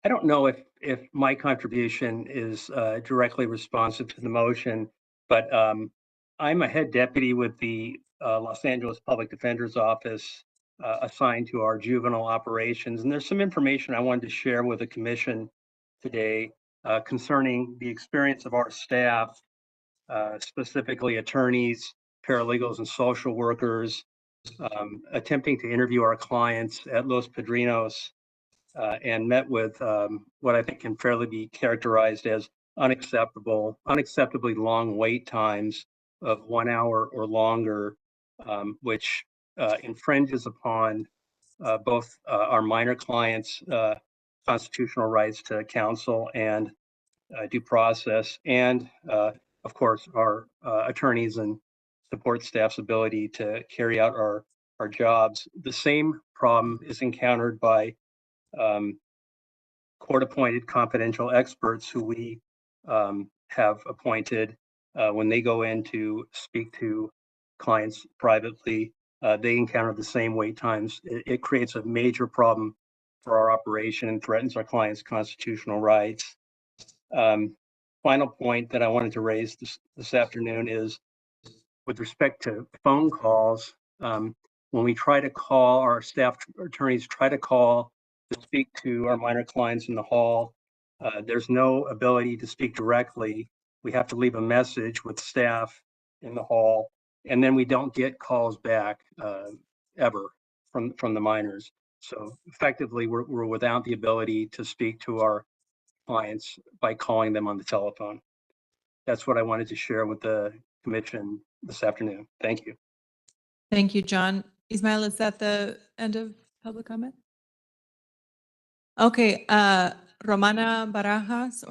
don't know if my contribution is directly responsive to the motion, but I'm a head deputy with the Los Angeles Public Defender's Office assigned to our juvenile operations. And there's some information I wanted to share with the commission today concerning the experience of our staff, specifically attorneys, paralegals, and social workers, attempting to interview our clients at Los Padrinos, and met with what I think can fairly be characterized as unacceptably long wait times of 1 hour or longer, which infringes upon both our minor clients' constitutional rights to counsel and due process, and of course our attorneys and support staff's ability to carry out our jobs. The same problem is encountered by court-appointed confidential experts who we have appointed when they go in to speak to clients privately. They encounter the same wait times. It creates a major problem for our operation and threatens our clients' constitutional rights. Final point that I wanted to raise this afternoon is with respect to phone calls. When we try to call, our staff attorneys try to call to speak to our minor clients in the hall, there's no ability to speak directly. We have to leave a message with staff in the hall, and then we don't get calls back ever from the minors. So effectively, we're without the ability to speak to our clients by calling them on the telephone. That's what I wanted to share with the commission this afternoon. Thank you. Thank you, John. Ismail, is that the end of public comment? Okay, Ramona Barajas,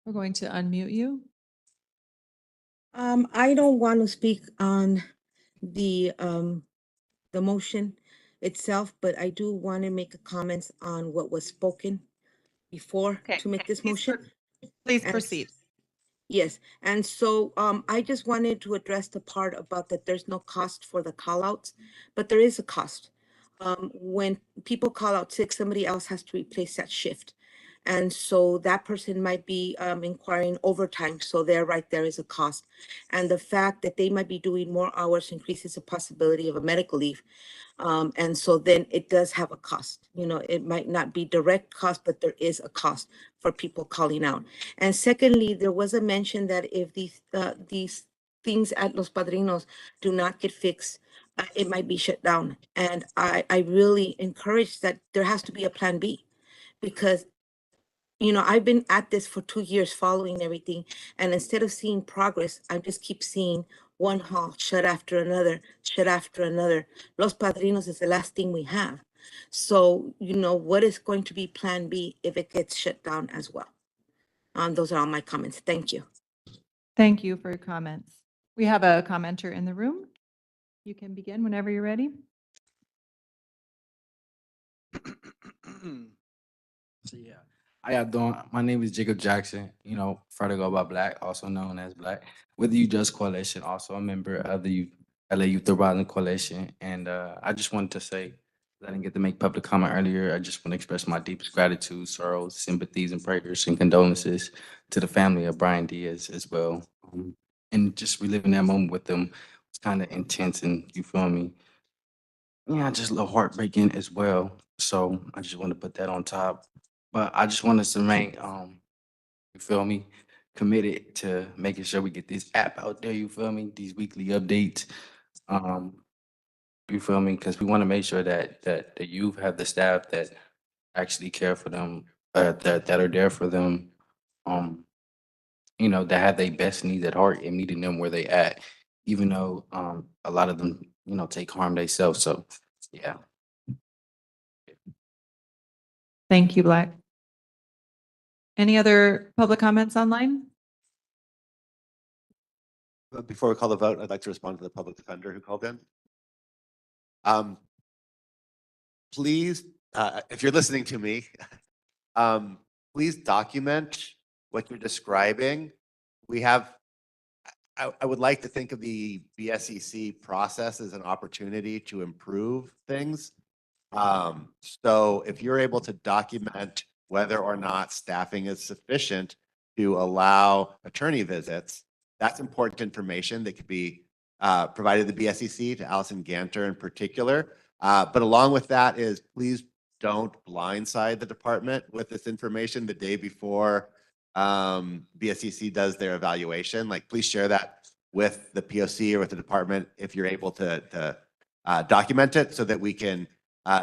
we're going to unmute you. I don't want to speak on the motion itself, but I do want to make a comments on what was spoken before Okay, to make this motion. Please And- proceed. Yes, and so I just wanted to address the part about that there's no cost for the call outs, but there is a cost. When people call out sick, somebody else has to replace that shift. And so that person might be inquiring overtime. So there is a cost. And the fact that they might be doing more hours increases the possibility of a medical leave. And so then it does have a cost. You know, it might not be direct cost, but there is a cost for people calling out. And secondly, there was a mention that if these things at Los Padrinos do not get fixed, it might be shut down. And I really encourage that there has to be a plan B, because you know, I've been at this for 2 years following everything. And instead of seeing progress, I just keep seeing one hall shut after another, shut after another. Los Padrinos is the last thing we have. So, you know, what is going to be plan B if it gets shut down as well? Those are all my comments. Thank you. Thank you for your comments. We have a commenter in the room. You can begin whenever you're ready. So yeah, how y'all doing? My name is Jacob Jackson. You know, further go by Black, also known as Black, with the Youth Justice Coalition, also a member of the LA Youth Urban Coalition. And I just wanted to say, I didn't get to make public comment earlier. I just want to express my deepest gratitude, sorrows, sympathies, and prayers and condolences to the family of Brian Diaz as well. And just reliving that moment with them was kind of intense, and you feel me? Yeah, just a little heartbreaking as well. So I just want to put that on top. But I just want us to remain, you feel me, committed to making sure we get this app out there, you feel me, these weekly updates. You feel me? Because we want to make sure that the youth have the staff that actually care for them, that are there for them, you know, that have their best needs at heart and meeting them where they at, even though a lot of them, you know, take harm themselves. So yeah. Thank you, Black. Any other public comments online? Before we call the vote, I'd like to respond to the public defender who called in. Please, if you're listening to me, please document what you're describing. We have, I would like to think of the BSEC process as an opportunity to improve things. So if you're able to document whether or not staffing is sufficient to allow attorney visits, that's important information that could be provided to the BSEC, to Allison Ganter in particular. But along with that is, please don't blindside the department with this information the day before BSEC does their evaluation. Like, please share that with the POC or with the department if you're able to document it, so that we can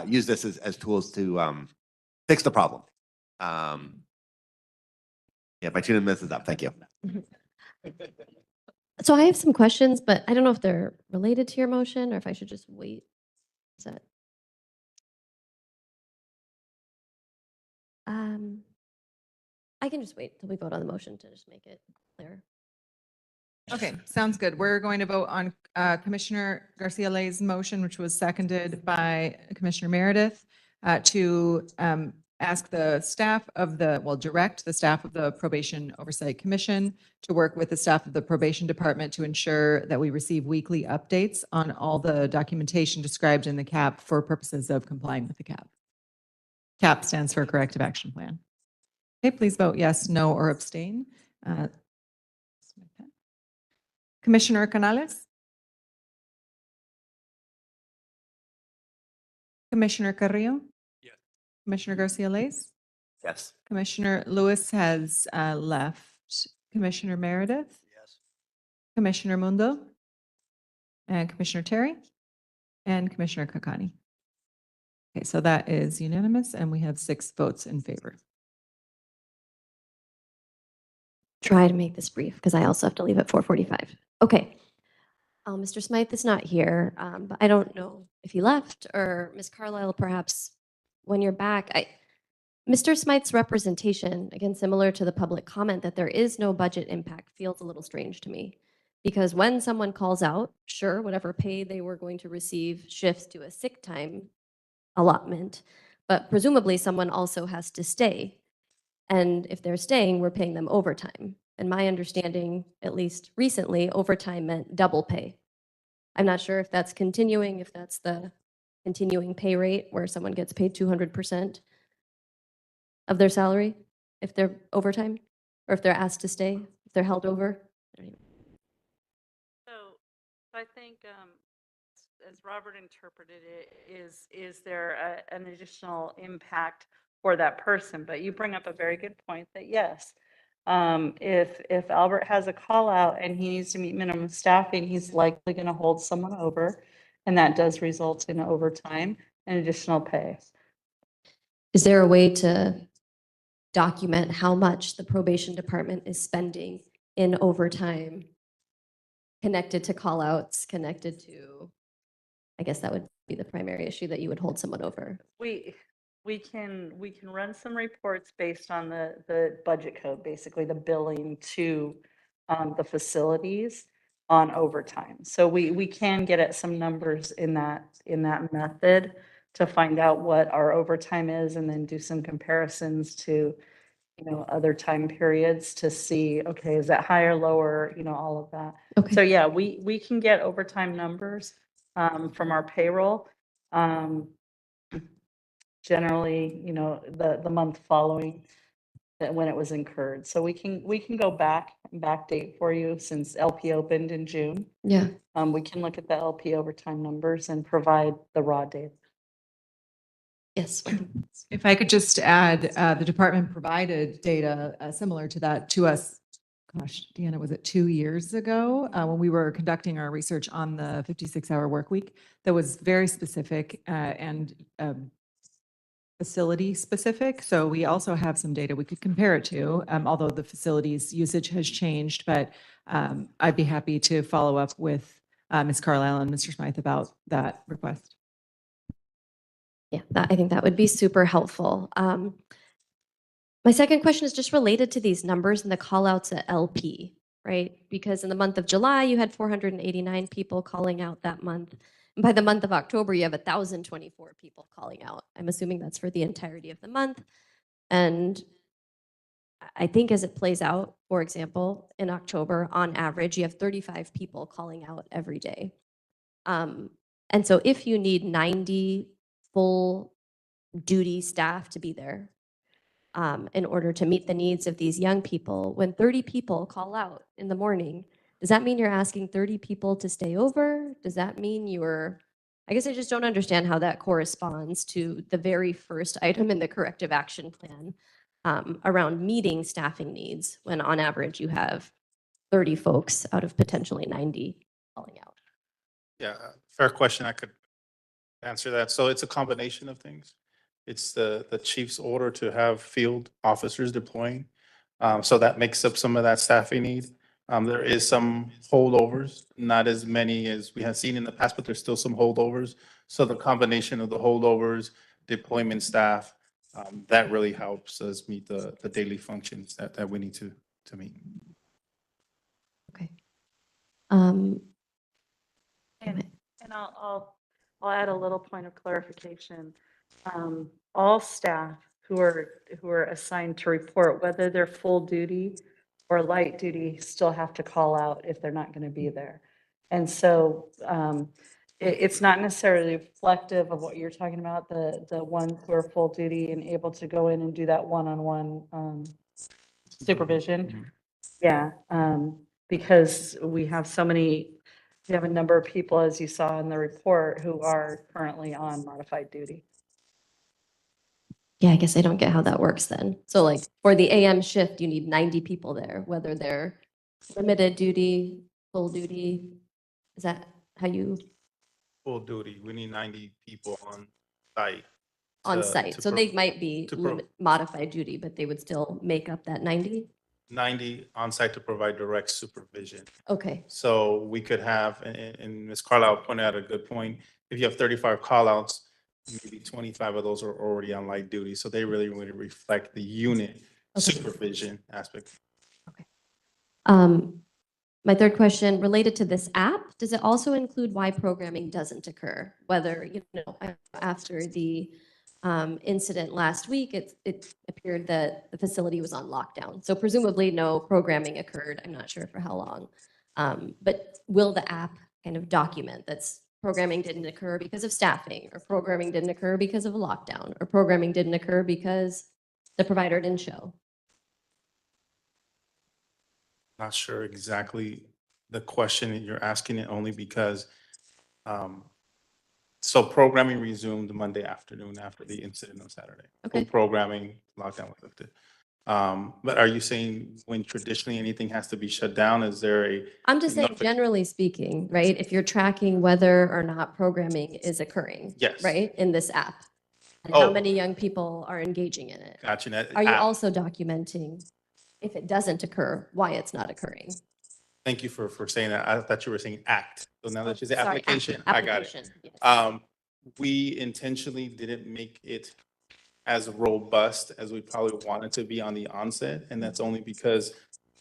use this as tools to fix the problem. Yeah, my 2 minutes is up. Thank you. So I have some questions, but I don't know if they're related to your motion or if I should just wait. Is that? I can just wait till we vote on the motion to just make it clear. Okay, sounds good. We're going to vote on Commissioner Garcia-Lay's motion, which was seconded by Commissioner Meredith, to ask the staff of the, well, direct the staff of the Probation Oversight Commission to work with the staff of the Probation Department to ensure that we receive weekly updates on all the documentation described in the CAP for purposes of complying with the CAP. CAP stands for Corrective Action Plan. Okay, please vote yes, no, or abstain. Uh, Commissioner Canales? Commissioner Carrillo? Yes. Commissioner Garcia Lays? Yes. Commissioner Lewis has left. Commissioner Meredith? Yes. Commissioner Mundo? And Commissioner Terry? And Commissioner Kakani? Okay, so that is unanimous, and we have 6 votes in favor. Try to make this brief because I also have to leave at 4:45. Okay. Mr. Smythe is not here, but I don't know if he left or Ms. Carlisle, perhaps when you're back. Mr. Smythe's representation, again, similar to the public comment that there is no budget impact, feels a little strange to me. Because when someone calls out, sure, whatever pay they were going to receive shifts to a sick time allotment, but presumably someone also has to stay. And if they're staying, we're paying them overtime. And my understanding, at least recently, overtime meant double pay. I'm not sure if that's continuing, if that's the continuing pay rate where someone gets paid 200% of their salary if they're overtime, or if they're asked to stay, if they're held over. So I think, as Robert interpreted it, is there an additional impact for that person? But you bring up a very good point that yes, if Albert has a call out and he needs to meet minimum staffing, he's likely going to hold someone over, and that does result in overtime and additional pay. Is there a way to document how much the probation department is spending in overtime connected to call outs, connected to, I guess that would be the primary issue that you would hold someone over? We can run some reports based on the budget code, basically the billing to the facilities on overtime. So we can get at some numbers in that method to find out what our overtime is, and then do some comparisons to, other time periods to see, okay, is that higher, lower, all of that. Okay. So yeah, we can get overtime numbers from our payroll. Generally, the month following that when it was incurred. So we can go back and backdate for you since LP opened in June. Yeah. We can look at the LP overtime numbers and provide the raw data. Yes. If I could just add, the department provided data similar to that to us. Gosh, Deanna, was it 2 years ago when we were conducting our research on the 56-hour work week? That was very specific and facility specific. So we also have some data we could compare it to, although the facilities usage has changed. But I'd be happy to follow up with Ms. Carlisle and Mr. Smythe about that request. Yeah, I think that would be super helpful. My second question is just related to these numbers and the call outs at LP, right? Because in the month of July, you had 489 people calling out that month. And by the month of October, you have 1,024 people calling out. I'm assuming that's for the entirety of the month. And I think as it plays out, for example, in October, on average, you have 35 people calling out every day. And so if you need 90 full duty staff to be there in order to meet the needs of these young people, when 30 people call out in the morning, does that mean you're asking 30 people to stay over? Does that mean I guess I just don't understand how that corresponds to the very first item in the corrective action plan around meeting staffing needs when on average you have 30 folks out of potentially 90 calling out. Yeah, fair question. I could answer that. So it's a combination of things. It's the chief's order to have field officers deploying. So that makes up some of that staffing need. There is some holdovers, not as many as we have seen in the past, but there's still some holdovers. So the combination of the holdovers, deployment staff, that really helps us meet the daily functions that we need to meet. Okay. And I'll add a little point of clarification. All staff who are assigned to report, whether they're full duty or light duty, still have to call out if they're not going to be there. And so it's not necessarily reflective of what you're talking about, the ones who are full duty and able to go in and do that one-on-one supervision. Yeah, because we have a number of people, as you saw in the report, who are currently on modified duty. Yeah, I guess I don't get how that works then. So like for the AM shift, you need 90 people there, whether they're limited duty, full duty. Is that how you Full duty, we need 90 people on site. on to- site? to So pro- they might be to pro- modified duty, but they would still make up that 90? 90 on site to provide direct supervision. Okay. So we could have, and Ms. Carlisle pointed out a good point, if you have 35 callouts, maybe 25 of those are already on light duty. So they really would reflect the unit supervision aspect. My third question related to this app, does it also include why programming doesn't occur? Whether, after the incident last week, it appeared that the facility was on lockdown. So presumably no programming occurred. I'm not sure for how long. But will the app kind of document that's programming didn't occur because of staffing, or programming didn't occur because of a lockdown, or programming didn't occur because the provider didn't show? Not sure exactly the question that you're asking, it only because, so programming resumed Monday afternoon after the incident on Saturday. Okay. Full programming, lockdown was lifted. But are you saying when traditionally anything has to be shut down, is there a? I'm just saying, generally speaking, right? If you're tracking whether or not programming is occurring. Yes. Right, in this app. And how Oh. many young people are engaging in it? Gotcha. That Are you app. also documenting if it doesn't occur, why it's not occurring? Thank you for saying that. I thought you were saying act. So now that you say Sorry, application, I got it. application, yes. We intentionally didn't make it as robust as we probably wanted to be on the onset. And that's only because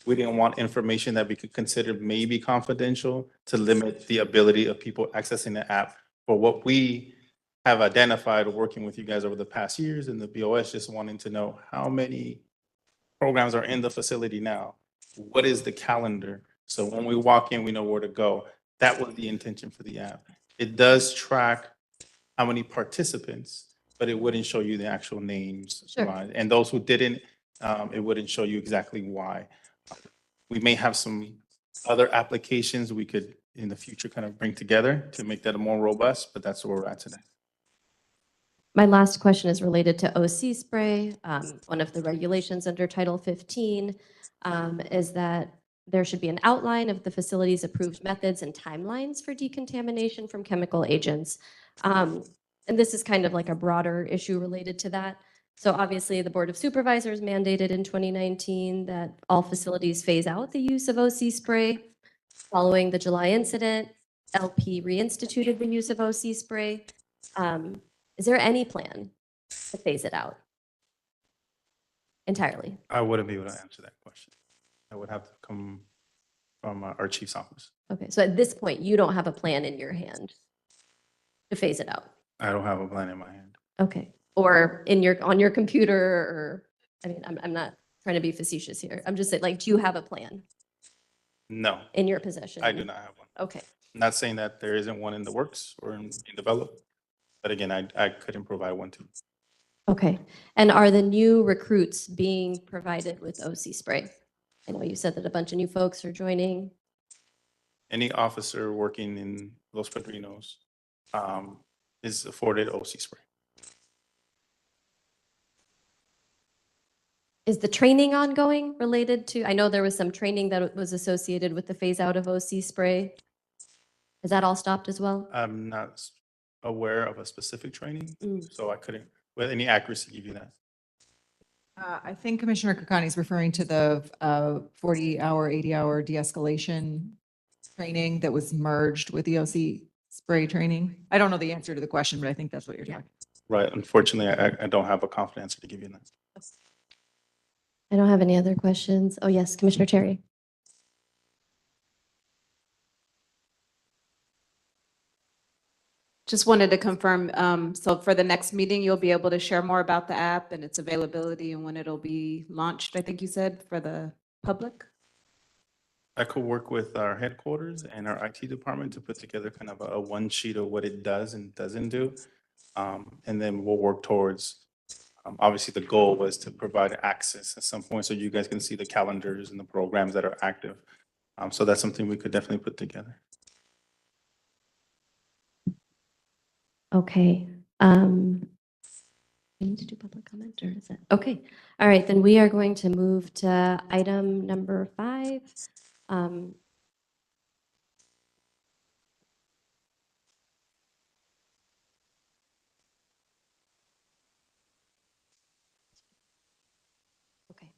we didn't want information that we could consider maybe confidential to limit the ability of people accessing the app. For what we have identified working with you guys over the past years, and the BOS just wanting to know how many programs are in the facility now. What is the calendar? So when we walk in, we know where to go. That was the intention for the app. It does track how many participants, but it wouldn't show you the actual names. Sure. And those who didn't, it wouldn't show you exactly why. We may have some other applications we could in the future kind of bring together to make that more robust, but that's where we're at today. My last question is related to OC spray. One of the regulations under Title 15 is that there should be an outline of the facility's approved methods and timelines for decontamination from chemical agents. And this is kind of like a broader issue related to that. So obviously, the Board of Supervisors mandated in 2019 that all facilities phase out the use of OC spray. Following the July incident, LP reinstituted the use of OC spray. Is there any plan to phase it out entirely? I wouldn't be able to answer that question. I would have to come from our chief's office. Okay, so at this point, you don't have a plan in your hand to phase it out? I don't have a plan in my hand. Okay, or on your computer, or, I mean, I'm not trying to be facetious here. I'm just saying, like, do you have a plan No, in your possession? I do not have one. Okay, I'm not saying that there isn't one in the works or in development, but again, I couldn't provide one to you. okay. And are the new recruits being provided with OC spray? I know you said that a bunch of new folks are joining. Any officer working in Los Padrinos is afforded OC spray. Is the training ongoing related to, I know there was some training that was associated with the phase out of OC spray. Has that all stopped as well? I'm not aware of a specific training, so I couldn't, with any accuracy, give you that. I think Commissioner Kokani is referring to the 40-hour, 80-hour de-escalation training that was merged with the OC spray training. I don't know the answer to the question, but I think that's what you're talking. Right, unfortunately, I don't have a confident answer to give you in that. I don't have any other questions. Oh, yes, Commissioner Terry. Just wanted to confirm, so for the next meeting, you'll be able to share more about the app and its availability and when it'll be launched, I think you said, for the public? I could work with our headquarters and our IT department to put together kind of a one sheet of what it does and doesn't do. And then we'll work towards, obviously the goal was to provide access at some point so you guys can see the calendars and the programs that are active. So that's something we could definitely put together. Okay. We need to do public comment, or is it? Okay. All right, then we are going to move to item number 5. Okay.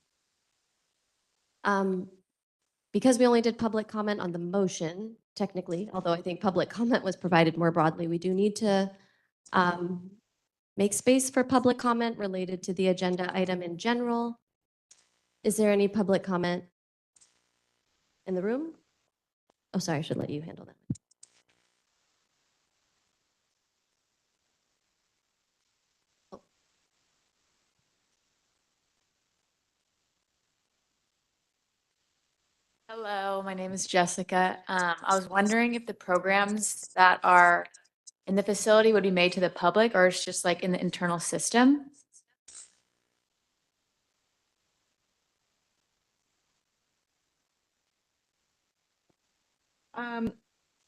Because we only did public comment on the motion, technically, although I think public comment was provided more broadly, we do need to make space for public comment related to the agenda item in general. Is there any public comment in the room? Oh, sorry, I should let you handle that. Hello, my name is Jessica. I was wondering if the programs that are in the facility would be made to the public, or it's just like in the internal system?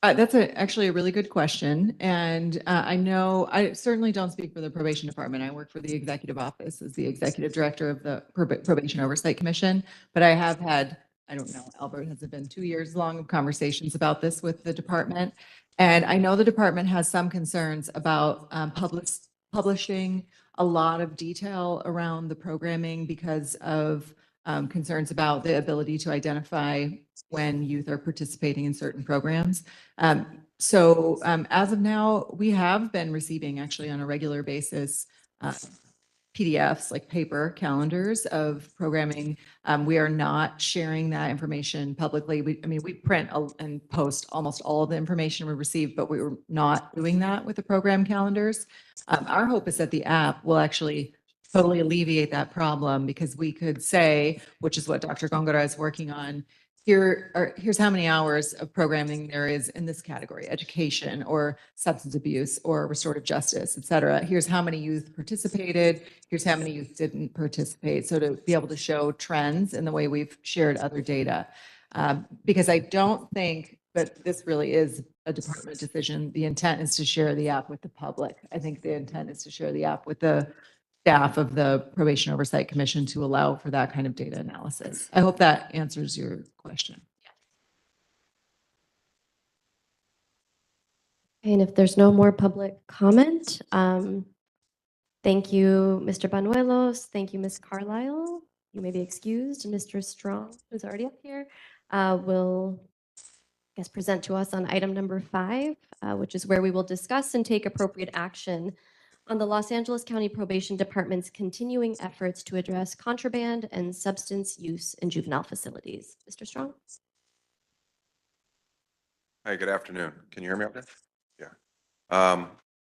That's actually a really good question. And I know, I certainly don't speak for the probation department. I work for the executive office as the executive director of the Probation Oversight Commission. But I have had, I don't know, Albert, has it been 2 years long of conversations about this with the department? And I know the department has some concerns about publishing a lot of detail around the programming because of concerns about the ability to identify when youth are participating in certain programs. So as of now, we have been receiving actually on a regular basis PDFs, like paper calendars of programming. We are not sharing that information publicly. We print and post almost all of the information we receive, but we were not doing that with the program calendars. Our hope is that the app will actually totally alleviate that problem, because we could say, which is what Dr. Gongora is working on, here's how many hours of programming there is in this category: education or substance abuse or restorative justice, et cetera. Here's how many youth participated. Here's how many youth didn't participate. So to be able to show trends in the way we've shared other data. Because I don't think, but this really is a department decision. The intent is to share the app with the public. I think the intent is to share the app with the staff of the Probation Oversight Commission to allow for that kind of data analysis. I hope that answers your question. And if there's no more public comment, thank you, Mr. Banuelos. Thank you, Ms. Carlisle. You may be excused. Mr. Strong, who's already up here, will, I guess, present to us on item number 5, which is where we will discuss and take appropriate action on the Los Angeles County Probation Department's continuing efforts to address contraband and substance use in juvenile facilities. Mr. Strong? Hey, good afternoon. Can you hear me up there? Yeah.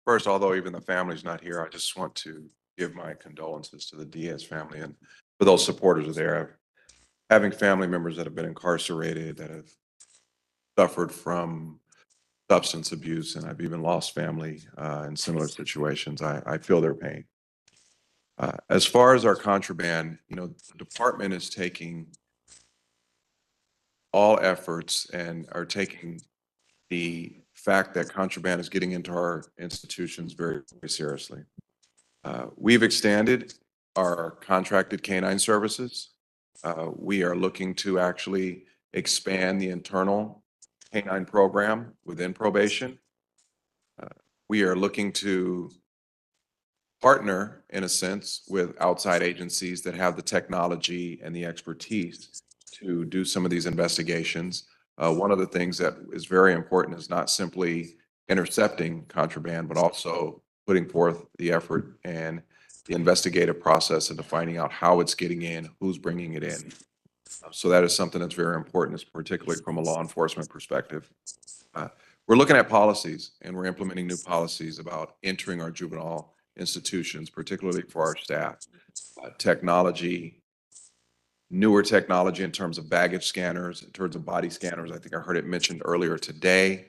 First, although even the family's not here, I just want to give my condolences to the Diaz family and for those supporters of there. Having family members that have been incarcerated, that have suffered from substance abuse, and I've even lost family in similar situations. I feel their pain. As far as our contraband, the department is taking all efforts and are taking the fact that contraband is getting into our institutions very, very seriously. We've extended our contracted canine services. We are looking to actually expand the internal canine program within probation. We are looking to partner, in a sense, with outside agencies that have the technology and the expertise to do some of these investigations. One of the things that is very important is not simply intercepting contraband, but also putting forth the effort and the investigative process into finding out how it's getting in, who's bringing it in. So that is something that's very important, particularly from a law enforcement perspective. We're looking at policies, and we're implementing new policies about entering our juvenile institutions, particularly for our staff. Technology newer technology in terms of baggage scanners, in terms of body scanners. I think I heard it mentioned earlier today.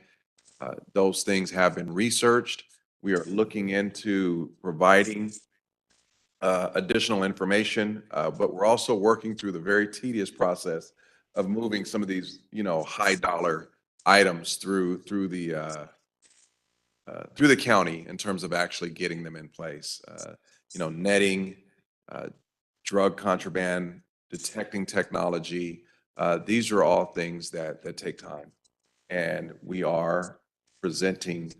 Those things have been researched. We are looking into providing additional information, but we're also working through the very tedious process of moving some of these, high dollar items through the county in terms of actually getting them in place. Netting, drug contraband, detecting technology. These are all things that take time. And we are presenting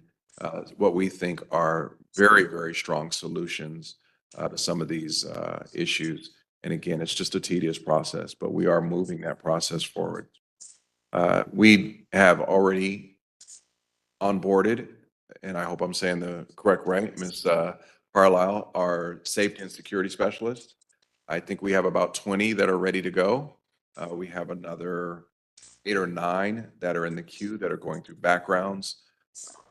what we think are very, very strong solutions to some of these issues. And again, it's just a tedious process, but we are moving that process forward. We have already onboarded, and I hope I'm saying the correct right, Ms. Carlisle, our safety and security specialist. I think we have about 20 that are ready to go. We have another 8 or 9 that are in the queue that are going through backgrounds.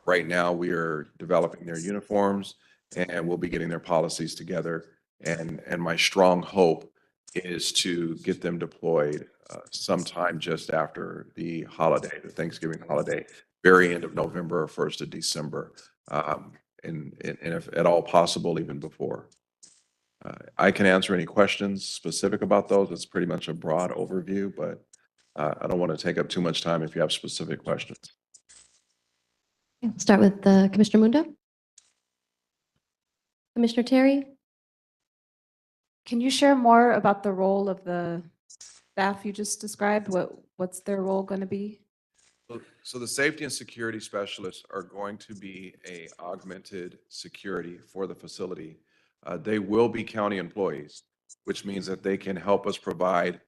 Right now, we are developing their uniforms and we'll be getting their policies together. And my strong hope is to get them deployed sometime just after the holiday, the Thanksgiving holiday, very end of November or 1st of December, and if at all possible, even before. I can answer any questions specific about those. It's pretty much a broad overview, but I don't want to take up too much time if you have specific questions. Start with Commissioner Mundo. Commissioner Terry? Can you share more about the role of the staff you just described? What's their role going to be? So the safety and security specialists are going to be a augmented security for the facility. They will be county employees, which means that they can help us provide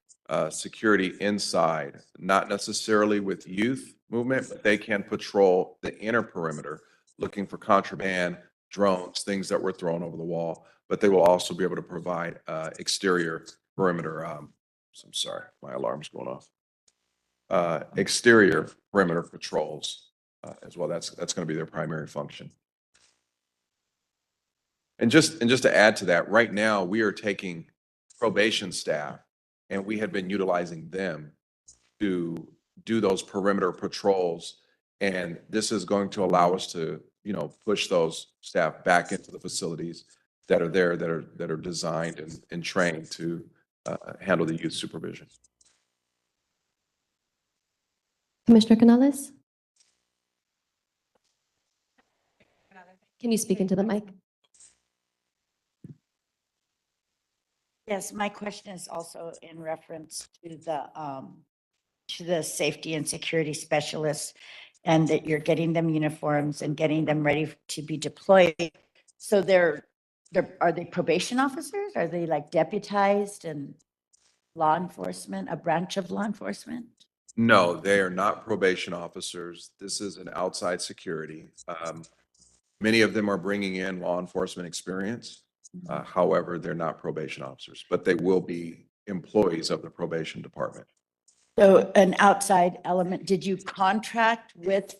security inside, not necessarily with youth movement, but they can patrol the inner perimeter, looking for contraband, drones, things that were thrown over the wall. But they will also be able to provide exterior perimeter. I'm sorry, my alarm's going off. Exterior perimeter patrols as well. That's going to be their primary function. And just to add to that, right now we are taking probation staff and we have been utilizing them to do those perimeter patrols. And this is going to allow us to, push those staff back into the facilities that are there, that are designed and trained to handle the youth supervision. Commissioner Canales? Can you speak into the mic? Yes, my question is also in reference to the safety and security specialists, and that you're getting them uniforms and getting them ready to be deployed. So are they probation officers? Are they like deputized and law enforcement, a branch of law enforcement? No, they are not probation officers. This is an outside security. Many of them are bringing in law enforcement experience. However, they're not probation officers, but they will be employees of the probation department. So an outside element, did you contract with,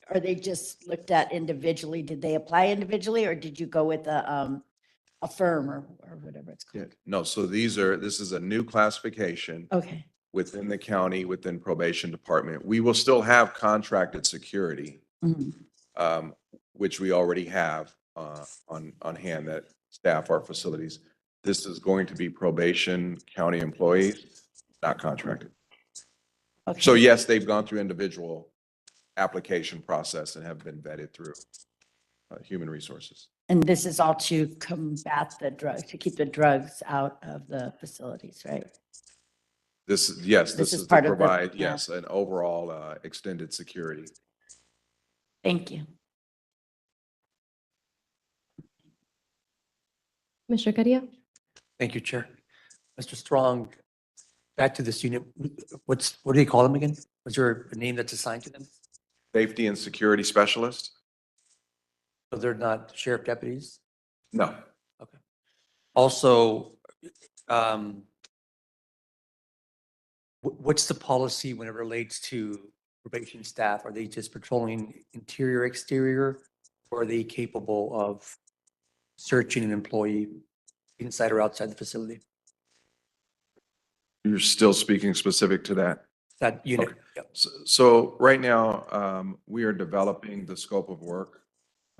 are they just looked at individually? Did they apply individually or did you go with a firm or whatever it's called? No, so this is a new classification. Okay. Within the county, within probation department. We will still have contracted security, which we already have on hand that staff our facilities. This is going to be probation county employees, not contracted. Okay. So yes, they've gone through individual application process and have been vetted through human resources. And this is all to combat the drugs, to keep the drugs out of the facilities, right? This is to part of the- provide, yeah. yes, an overall extended security. Thank you. Commissioner Carrillo? Thank you, Chair. Mr. Strong, back to this unit, what do you call them again? Was there a name that's assigned to them? Safety and security specialist? So they're not sheriff deputies? No. Okay. Also, what's the policy when it relates to probation staff? Are they just patrolling interior, exterior, or are they capable of searching an employee inside or outside the facility? You're still speaking specific to that? that unit. Okay. Yep. So right now, we are developing the scope of work.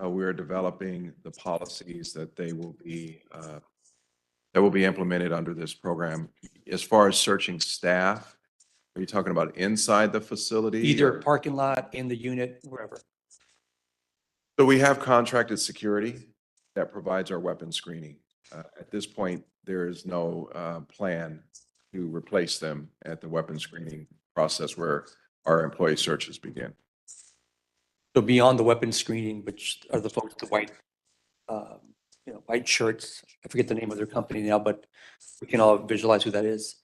We are developing the policies that will be implemented under this program. As far as searching staff, are you talking about inside the facility? Either or- parking lot, in the unit, wherever. So we have contracted security that provides our weapon screening. At this point, there is no plan to replace them at the weapon screening process where our employee searches begin. So beyond the weapon screening, which are the folks, the white, white shirts, I forget the name of their company now, but we can all visualize who that is.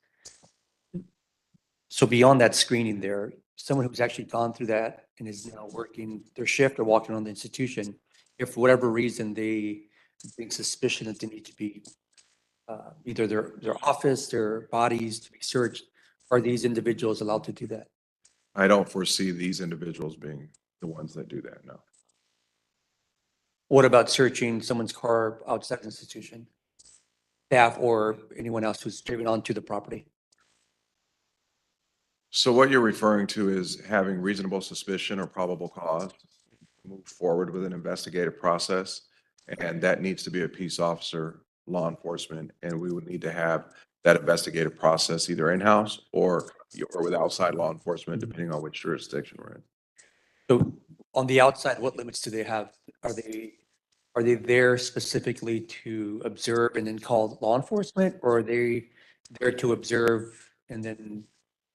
So beyond that screening there, someone who's actually gone through that and is now working their shift or walking on the institution, if for whatever reason they bring suspicion that they need to be either their office, their bodies to be searched, are these individuals allowed to do that? I don't foresee these individuals being the ones that do that, no. What about searching someone's car outside the institution? Staff or anyone else who's driven onto the property? So what you're referring to is having reasonable suspicion or probable cause to move forward with an investigative process. And that needs to be a peace officer, law enforcement, and we would need to have that investigative process either in-house or with outside law enforcement, depending on which jurisdiction we're in. So on the outside, what limits do they have? Are they there specifically to observe and then call law enforcement, or are they there to observe and then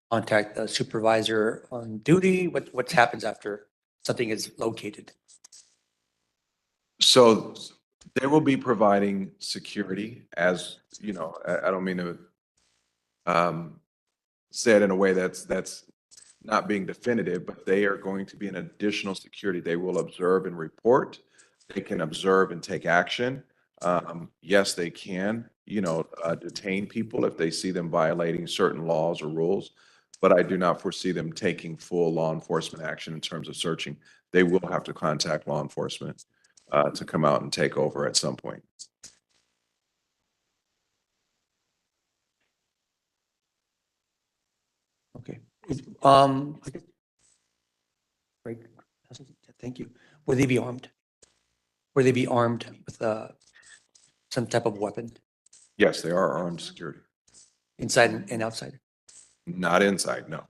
contact the supervisor on duty? What happens after something is located? So they will be providing security as, I don't mean to say it in a way that's not being definitive, but they are going to be an additional security. They will observe and report. They can observe and take action. Yes, they can, detain people if they see them violating certain laws or rules, but I do not foresee them taking full law enforcement action in terms of searching. They will have to contact law enforcement to come out and take over at some point. Okay. Great. Thank you. Will they be armed? Will they be armed with some type of weapon Yes, they are armed security. inside and outside? Not inside, no.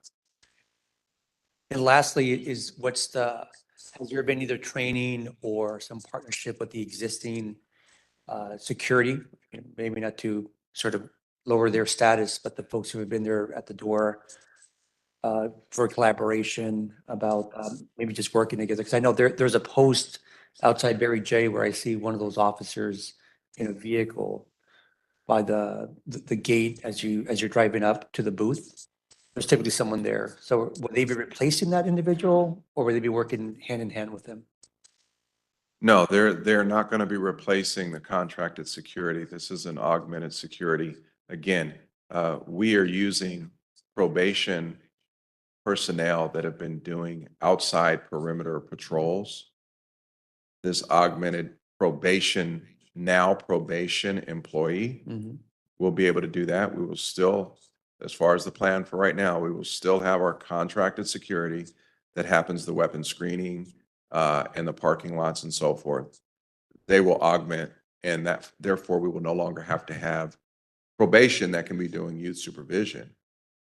And lastly, has there been either training or some partnership with the existing security? Maybe not to sort of lower their status, but the folks who have been there at the door for collaboration about maybe just working together. Because I know there's a post outside Barry J where I see one of those officers in a vehicle by the gate as you're driving up to the booth. There's typically someone there. So will they be replacing that individual, or will they be working hand in hand with them? No, they're not going to be replacing the contracted security. This is an augmented security. Again, we are using probation personnel that have been doing outside perimeter patrols. This augmented probation employee will be able to do that. We will still, as far as the plan for right now, we will still have our contracted security that happens the weapon screening and the parking lots and so forth. They will augment, and that therefore we will no longer have to have probation that can be doing youth supervision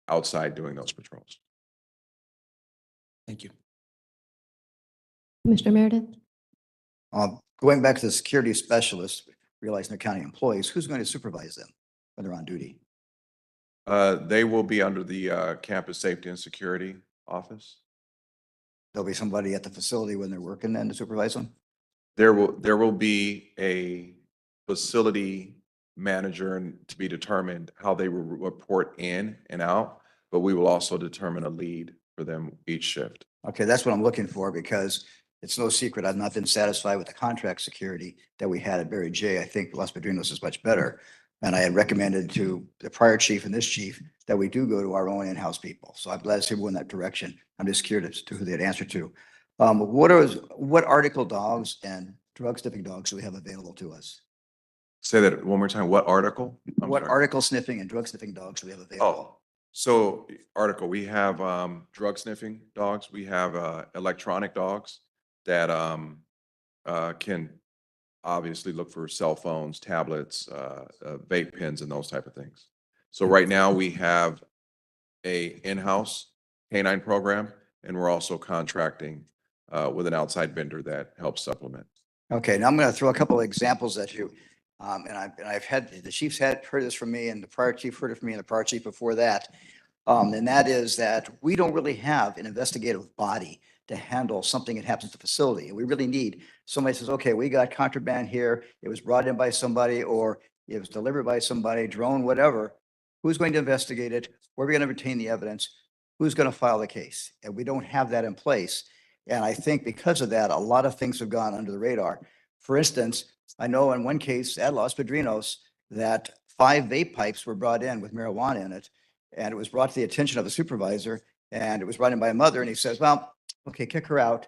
outside doing those patrols. Thank you. Commissioner Meredith? Going back to the security specialists, realizing they're county employees, who's going to supervise them when they're on duty? They will be under the campus safety and security office. There'll be somebody at the facility when they're working then to supervise them? There will be a facility manager and to be determined how they will report in and out, but we will also determine a lead for them each shift. Okay, that's what I'm looking for, because it's no secret I've not been satisfied with the contract security that we had at Barry J. I think Los Padrinos is much better. And I had recommended to the prior chief and this chief that we do go to our own in-house people. So I'm glad to see we're in that direction. I'm just curious to who they'd answer to. What article dogs and drug sniffing dogs do we have available to us? Say that one more time. What article? What article sniffing and drug sniffing dogs do we have available? So article, we have drug sniffing dogs. We have electronic dogs that can obviously look for cell phones, tablets, vape pens and those type of things. So right now we have a in-house canine program and we're also contracting with an outside vendor that helps supplement. Okay, now I'm going to throw a couple of examples at you. I've had, the chief's heard this from me and the prior chief heard it from me and the prior chief before that. And that is that we don't really have an investigative body to handle something that happens at the facility. And we really need somebody says, okay, we got contraband here. It was brought in by somebody or it was delivered by somebody, drone, whatever. Who's going to investigate it? Where are we going to retain the evidence? Who's going to file the case? And we don't have that in place. And I think because of that, a lot of things have gone under the radar. For instance, I know in one case at Los Padrinos that 5 vape pipes were brought in with marijuana in it. And it was brought to the attention of the supervisor and it was brought in by a mother and he says, well, okay, kick her out.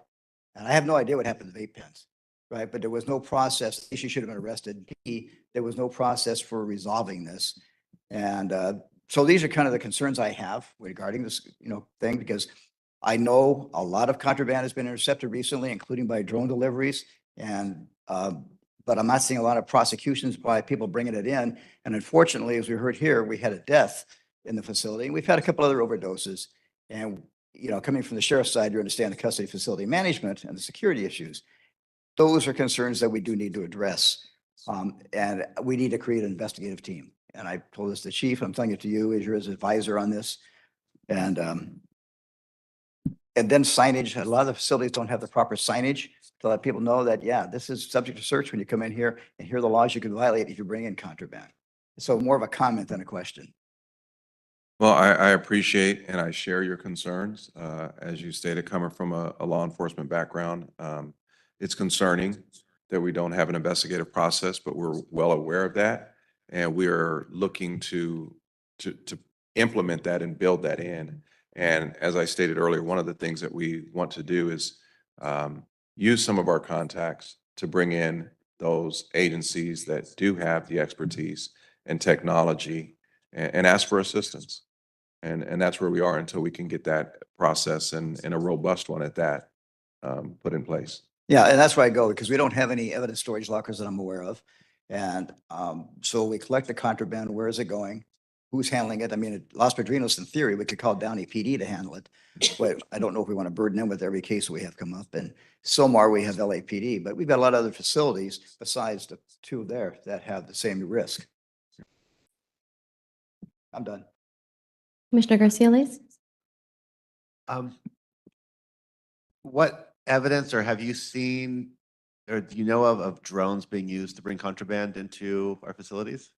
And I have no idea what happened to vape pens, right? But there was no process. She should have been arrested. B, there was no process for resolving this. And so these are kind of the concerns I have regarding this, thing, because I know a lot of contraband has been intercepted recently, including by drone deliveries. And, but I'm not seeing a lot of prosecutions by people bringing it in. And unfortunately, as we heard here, we had a death in the facility. And we've had a couple other overdoses. And, coming from the sheriff's side, you understand the custody facility management and the security issues. Those are concerns that we do need to address. And we need to create an investigative team. And I told this to the chief, I'm telling it to you as your advisor on this. And then signage, a lot of the facilities don't have the proper signage to let people know that, yeah, this is subject to search when you come in here and here are the laws you can violate if you bring in contraband. So more of a comment than a question. Well, I appreciate and I share your concerns. As you stated, coming from a law enforcement background, it's concerning that we don't have an investigative process, but we're well aware of that. And we are looking to implement that and build that in. And as I stated earlier, one of the things that we want to do is use some of our contacts to bring in those agencies that do have the expertise and technology and ask for assistance. And that's where we are until we can get that process and a robust one at that put in place. Yeah, and that's where I go because we don't have any evidence storage lockers that I'm aware of. And so we collect the contraband. Where is it going? Who's handling it? I mean, at Los Padrinos, in theory, we could call Downey PD to handle it. But I don't know if we want to burden them with every case we have come up. And Somar, we have LAPD, but we've got a lot of other facilities besides the 2 there that have the same risk. I'm done. Commissioner Garcia-Lez? What evidence or have you seen or do you know of drones being used to bring contraband into our facilities?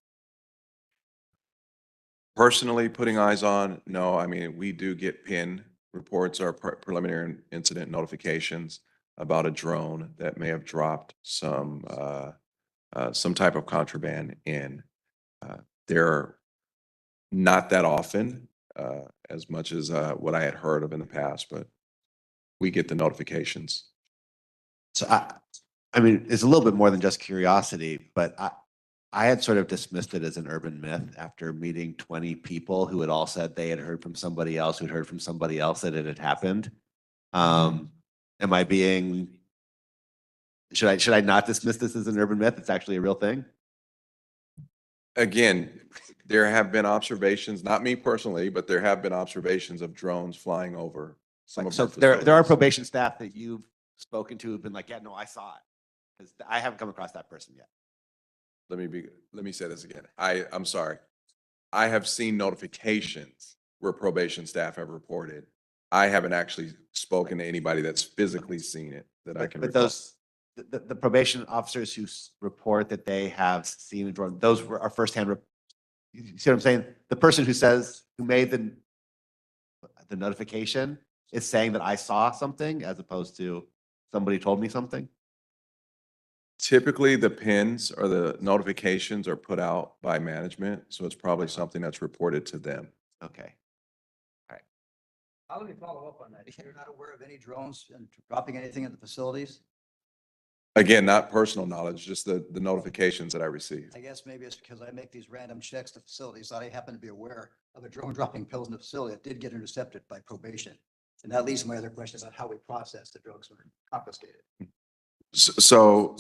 Personally, putting eyes on, no. I mean, we do get PIN reports or preliminary incident notifications about a drone that may have dropped some type of contraband in. They're not that often, as much as what I had heard of in the past, but we get the notifications. So I mean, it's a little bit more than just curiosity, but I had sort of dismissed it as an urban myth after meeting 20 people who had all said they had heard from somebody else who'd heard from somebody else that it had happened. Am I being, should I not dismiss this as an urban myth? It's actually a real thing? Again, there have been observations, not me personally, but there have been observations of drones flying over some of So our there are facilities. probation staff that you've spoken to who've been like, yeah, no, I saw it. Because I haven't come across that person yet. Let me say this again. I'm sorry. I have seen notifications where probation staff have reported. I haven't actually spoken to anybody that's physically seen it that I can But recall. those, the probation officers who report that they have seen a drone, those were our firsthand. You see what I'm saying? The person who says, who made the notification is saying that I saw something as opposed to somebody told me something. Typically, the pins or the notifications are put out by management, so it's probably something that's reported to them. Okay. How do we follow up on that? If you're not aware of any drones and dropping anything in the facilities? Again, not personal knowledge, just the notifications that I received. I guess maybe it's because I make these random checks to facilities. I happen to be aware of a drone dropping pills in the facility that did get intercepted by probation. And that leads to my other question about how we process the drugs when confiscated. So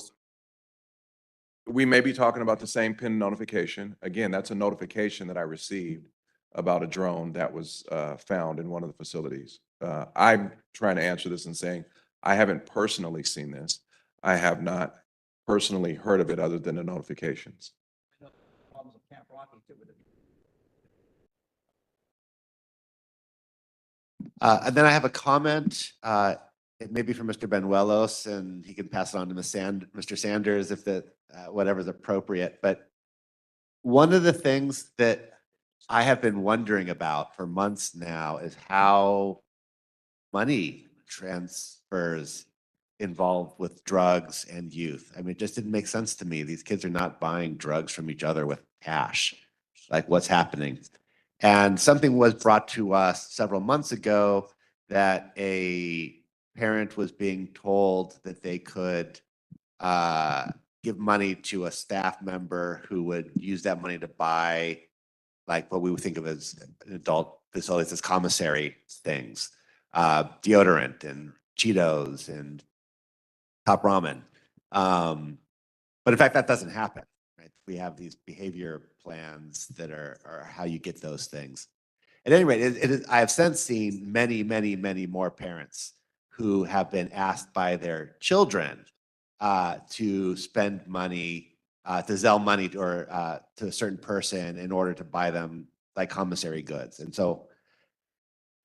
we may be talking about the same PIN notification. Again, that's a notification that I received about a drone that was found in one of the facilities. I'm trying to answer this and saying, I haven't personally seen this. I have not personally heard of it other than the notifications. And then I have a comment, it may be from Mr. Benuelos, and he can pass it on to Mr. Sanders if whatever's appropriate. But one of the things that I have been wondering about for months now is how money transfers involved with drugs and youth. I mean, it just didn't make sense to me. These kids are not buying drugs from each other with cash. Like, what's happening? And something was brought to us several months ago that a parent was being told that they could give money to a staff member who would use that money to buy like what we would think of as an adult facilities as commissary things, deodorant and Cheetos and Top Ramen. But in fact, that doesn't happen, right? We have these behavior plans that are how you get those things. At any rate, I have since seen many, many, many more parents who have been asked by their children to spend money, to Zelle money or to a certain person in order to buy them like commissary goods. And so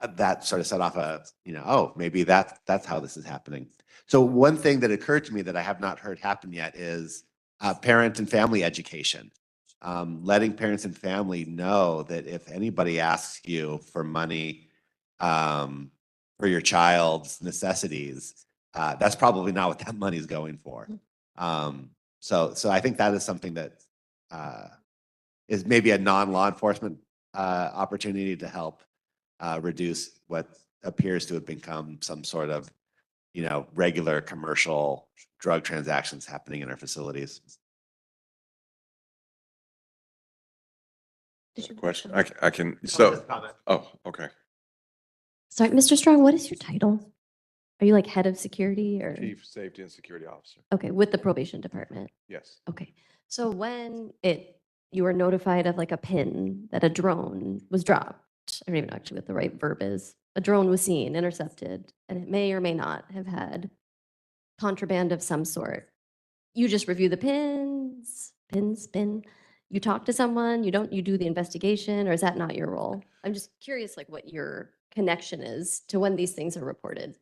that sort of set off oh, maybe that's how this is happening. So one thing that occurred to me that I have not heard happen yet is parent and family education. Letting parents and family know that if anybody asks you for money for your child's necessities, that's probably not what that money is going for. So I think that is something that is maybe a non-law enforcement opportunity to help reduce what appears to have become some sort of, regular commercial drug transactions happening in our facilities. Is that a question? I can, so, oh, okay. Sorry, Mr. Strong, what is your title? Are you like head of security or? Chief Safety and Security Officer. Okay, with the probation department. Yes. Okay, so when you were notified of like a pin that a drone was dropped, I don't even know actually what the right verb is. A drone was seen, intercepted, and it may or may not have had contraband of some sort. You just review the pin. You talk to someone, you do the investigation, or is that not your role? I'm just curious like what your connection is to when these things are reported.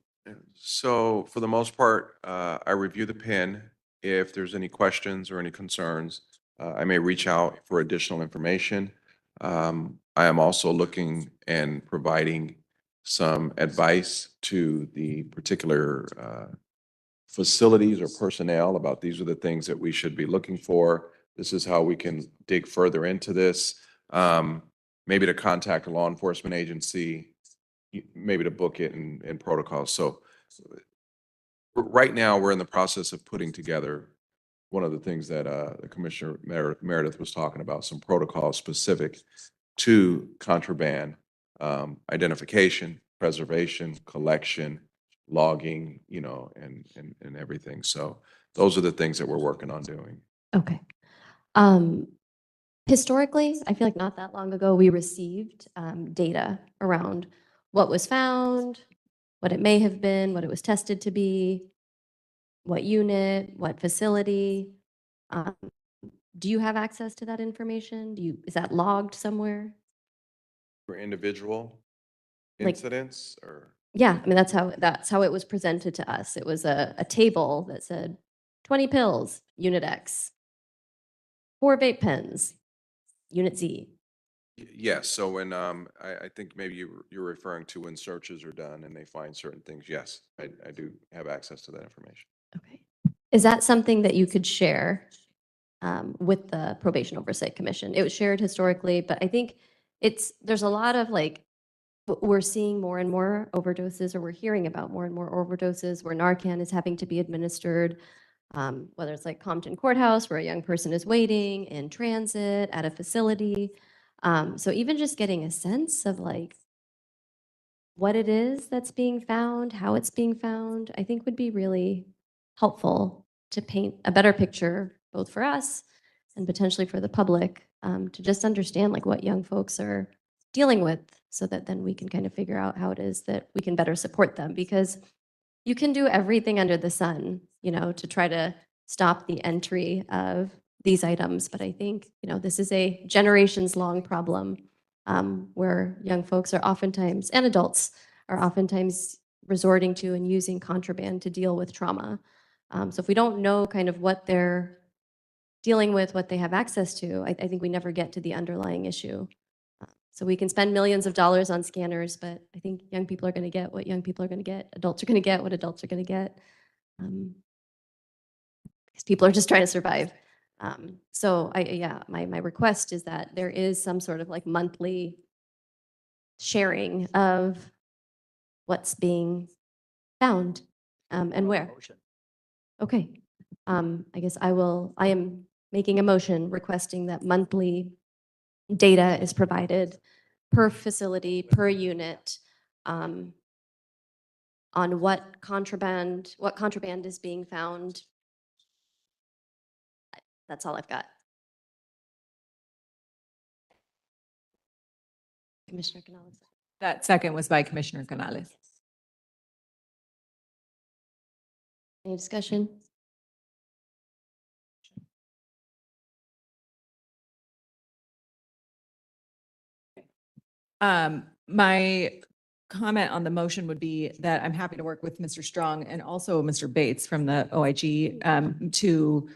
So for the most part, I review the PIN. If there's any questions or any concerns, I may reach out for additional information. I am also looking and providing some advice to the particular facilities or personnel about these are the things that we should be looking for. This is how we can dig further into this. Maybe to contact a law enforcement agency, maybe to book it in protocols. So right now, we're in the process of putting together one of the things that the Commissioner Meredith was talking about, some protocols specific to contraband identification, preservation, collection, logging, and everything. So those are the things that we're working on doing. Okay. Historically, I feel like not that long ago, we received data around what was found, what it may have been, what it was tested to be, what unit, what facility. Do you have access to that information? Is that logged somewhere? For individual Like- incidents or? Yeah, I mean, that's how it was presented to us. It was a table that said 20 pills, unit X, 4 vape pens, unit Z. Yes, so when, I think maybe you're referring to when searches are done and they find certain things. Yes, I do have access to that information. Okay. Is that something that you could share with the Probation Oversight Commission? It was shared historically, but I think there's a lot of we're seeing more and more overdoses, or we're hearing about more and more overdoses where Narcan is having to be administered. whether it's like Compton Courthouse, where a young person is waiting, in transit, at a facility. So even just getting a sense of like what it is that's being found, how it's being found, I think would be really helpful to paint a better picture, both for us and potentially for the public, to just understand like what young folks are dealing with, so that then we can kind of figure out how it is that we can better support them. Because you can do everything under the sun, to try to stop the entry of these items. But I think, this is a generations long problem, where young folks are oftentimes, and adults are oftentimes resorting to and using contraband to deal with trauma. So if we don't know kind of what they're dealing with, what they have access to, I think we never get to the underlying issue. So we can spend millions of dollars on scanners, but I think young people are going to get what young people are going to get. Adults are going to get what adults are going to get. Because people are just trying to survive. So my request is that there is some sort of like monthly sharing of what's being found, and where. Okay. I guess I am making a motion requesting that monthly data is provided per facility, per unit, on what contraband is being found. That's all I've got. Commissioner Canales. That second was by Commissioner Canales. Any discussion? My comment on the motion would be that I'm happy to work with Mr. Strong and also Mr. Bates from the OIG, to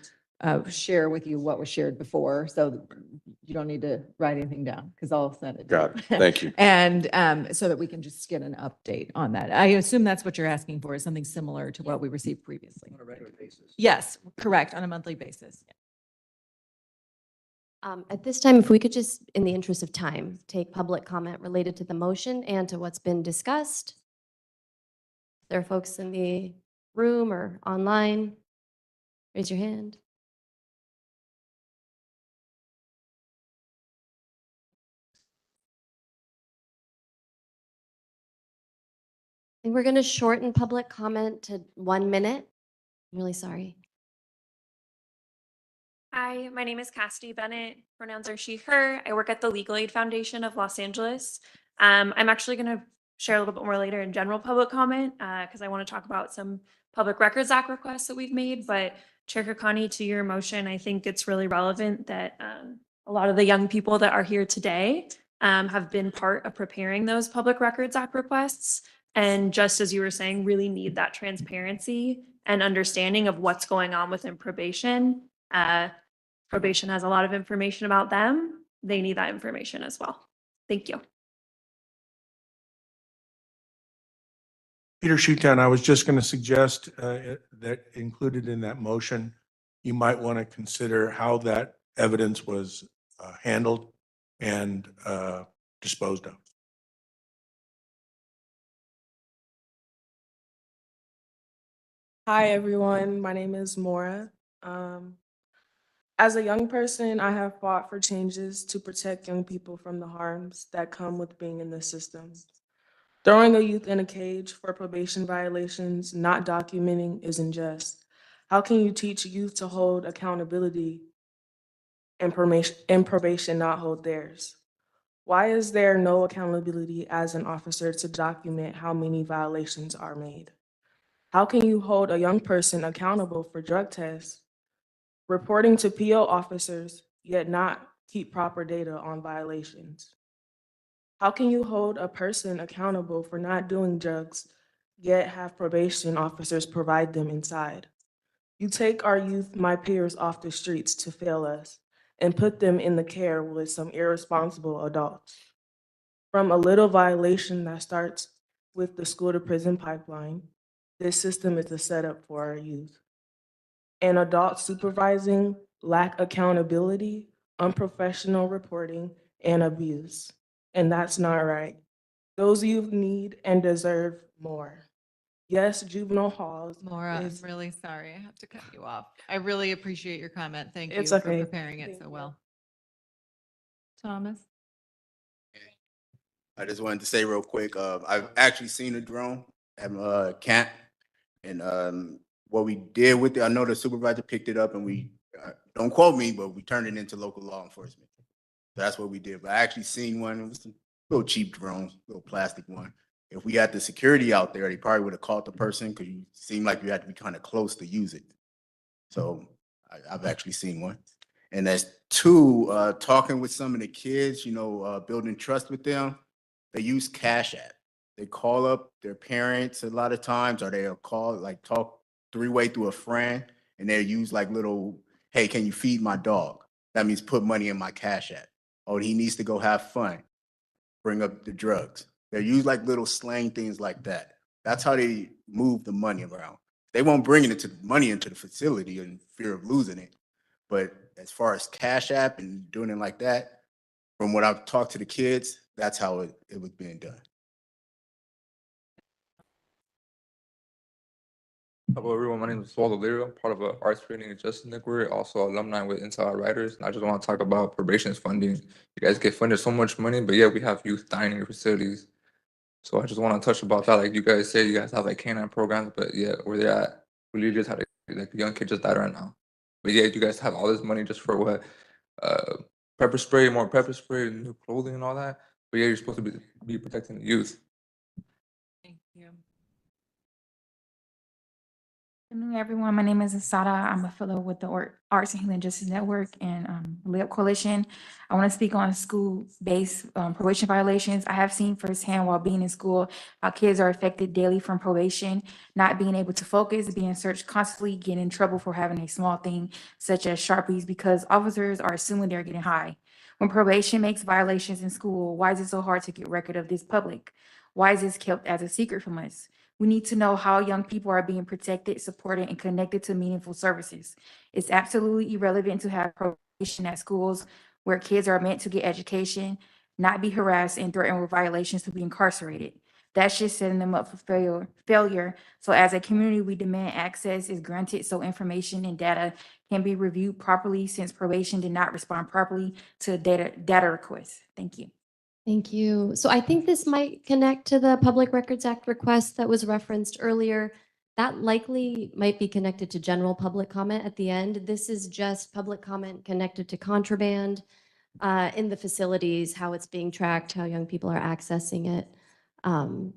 share with you what was shared before. So you don't need to write anything down because I'll send it. Got it. Thank you. And so that we can just get an update on that. I assume that's what you're asking for, is something similar to what we received previously. On a regular basis. Yes, correct, on a monthly basis. At this time, if we could just, in the interest of time, take public comment related to the motion and to what's been discussed. There are folks in the room or online. Raise your hand. I think we're going to shorten public comment to 1 minute. I'm really sorry. Hi, my name is Cassidy Bennett. Pronouns are she, her. I work at the Legal Aid Foundation of Los Angeles. I'm actually going to share a little bit more later in general public comment because I want to talk about some Public Records Act requests that we've made. But Chair Kirkani, to your motion, I think it's really relevant that a lot of the young people that are here today have been part of preparing those Public Records Act requests. And just as you were saying, really need that transparency and understanding of what's going on within probation. Probation has a lot of information about them. They need that information as well. Thank you. Peter Shuton, I was just going to suggest that included in that motion, you might want to consider how that evidence was handled and disposed of. Hi, everyone. My name is Maura. As a young person, I have fought for changes to protect young people from the harms that come with being in the system. Throwing a youth in a cage for probation violations, not documenting, isn't just. How can you teach youth to hold accountability and probation not hold theirs? Why is there no accountability as an officer to document how many violations are made? How can you hold a young person accountable for drug tests, reporting to PO officers, yet not keep proper data on violations? How can you hold a person accountable for not doing drugs, yet have probation officers provide them inside? You take our youth, my peers, off the streets to fail us and put them in the care with some irresponsible adults. From a little violation that starts with the school to prison pipeline, this system is a setup for our youth. And adult supervising lack accountability, unprofessional reporting, and abuse. And that's not right. Those youth need and deserve more. yes, juvenile halls. Maura, I'm is- really sorry. I have to cut you off. I really appreciate your comment. Thank you It's for okay. preparing it Thank so you. well. Thomas? I just wanted to say real quick, I've actually seen a drone at camp. And what we did with it, I know the supervisor picked it up and we, don't quote me, but we turned it into local law enforcement. That's what we did. But I actually seen one, it was a little cheap drone, little plastic one. If we had the security out there, they probably would have caught the person because you seemed like you had to be kind of close to use it. So I've actually seen one. And that's two, talking with some of the kids, building trust with them. They use Cash App. They call up their parents a lot of times, or they'll call, like talk three-way through a friend, and they'll use like little, hey, can you feed my dog? That means put money in my Cash App. Oh, he needs to go have fun. Bring up the drugs. They use like little slang things like that. That's how they move the money around. They won't bring money into the facility in fear of losing it. But as far as Cash App and doing it like that, from what I've talked to the kids, that's how it was being done. Hello, everyone. My name is Waldo Lirio, part of Arts Training and Justice Network, also alumni with Inside Writers. And I just want to talk about probation's funding. You guys get funded so much money, but yeah, we have youth dying in your facilities. So I just want to touch about that. Like you guys say, you guys have like canine programs, but yeah, where they're at, we literally just had like a young kid just died right now. But yeah, you guys have all this money just for what? Pepper spray, more pepper spray, new clothing and all that. But yeah, you're supposed to be protecting the youth. Thank you. Good evening, everyone. My name is Asada. I'm a fellow with the Arts and Healing Justice Network and Layup Coalition. I want to speak on school-based probation violations. I have seen firsthand while being in school how kids are affected daily from probation, not being able to focus, being searched constantly, getting in trouble for having a small thing such as Sharpies because officers are assuming they're getting high. When probation makes violations in school, why is it so hard to get record of this public? Why is this kept as a secret from us? We need to know how young people are being protected, supported, and connected to meaningful services. It's absolutely irrelevant to have probation at schools where kids are meant to get education, not be harassed and threatened with violations to be incarcerated. That's just setting them up for failure. So as a community, we demand access is granted so information and data can be reviewed properly since probation did not respond properly to data requests. Thank you. Thank you. So I think this might connect to the Public Records Act request that was referenced earlier. That likely might be connected to general public comment at the end. This is just public comment connected to contraband in the facilities, how it's being tracked, how young people are accessing it. And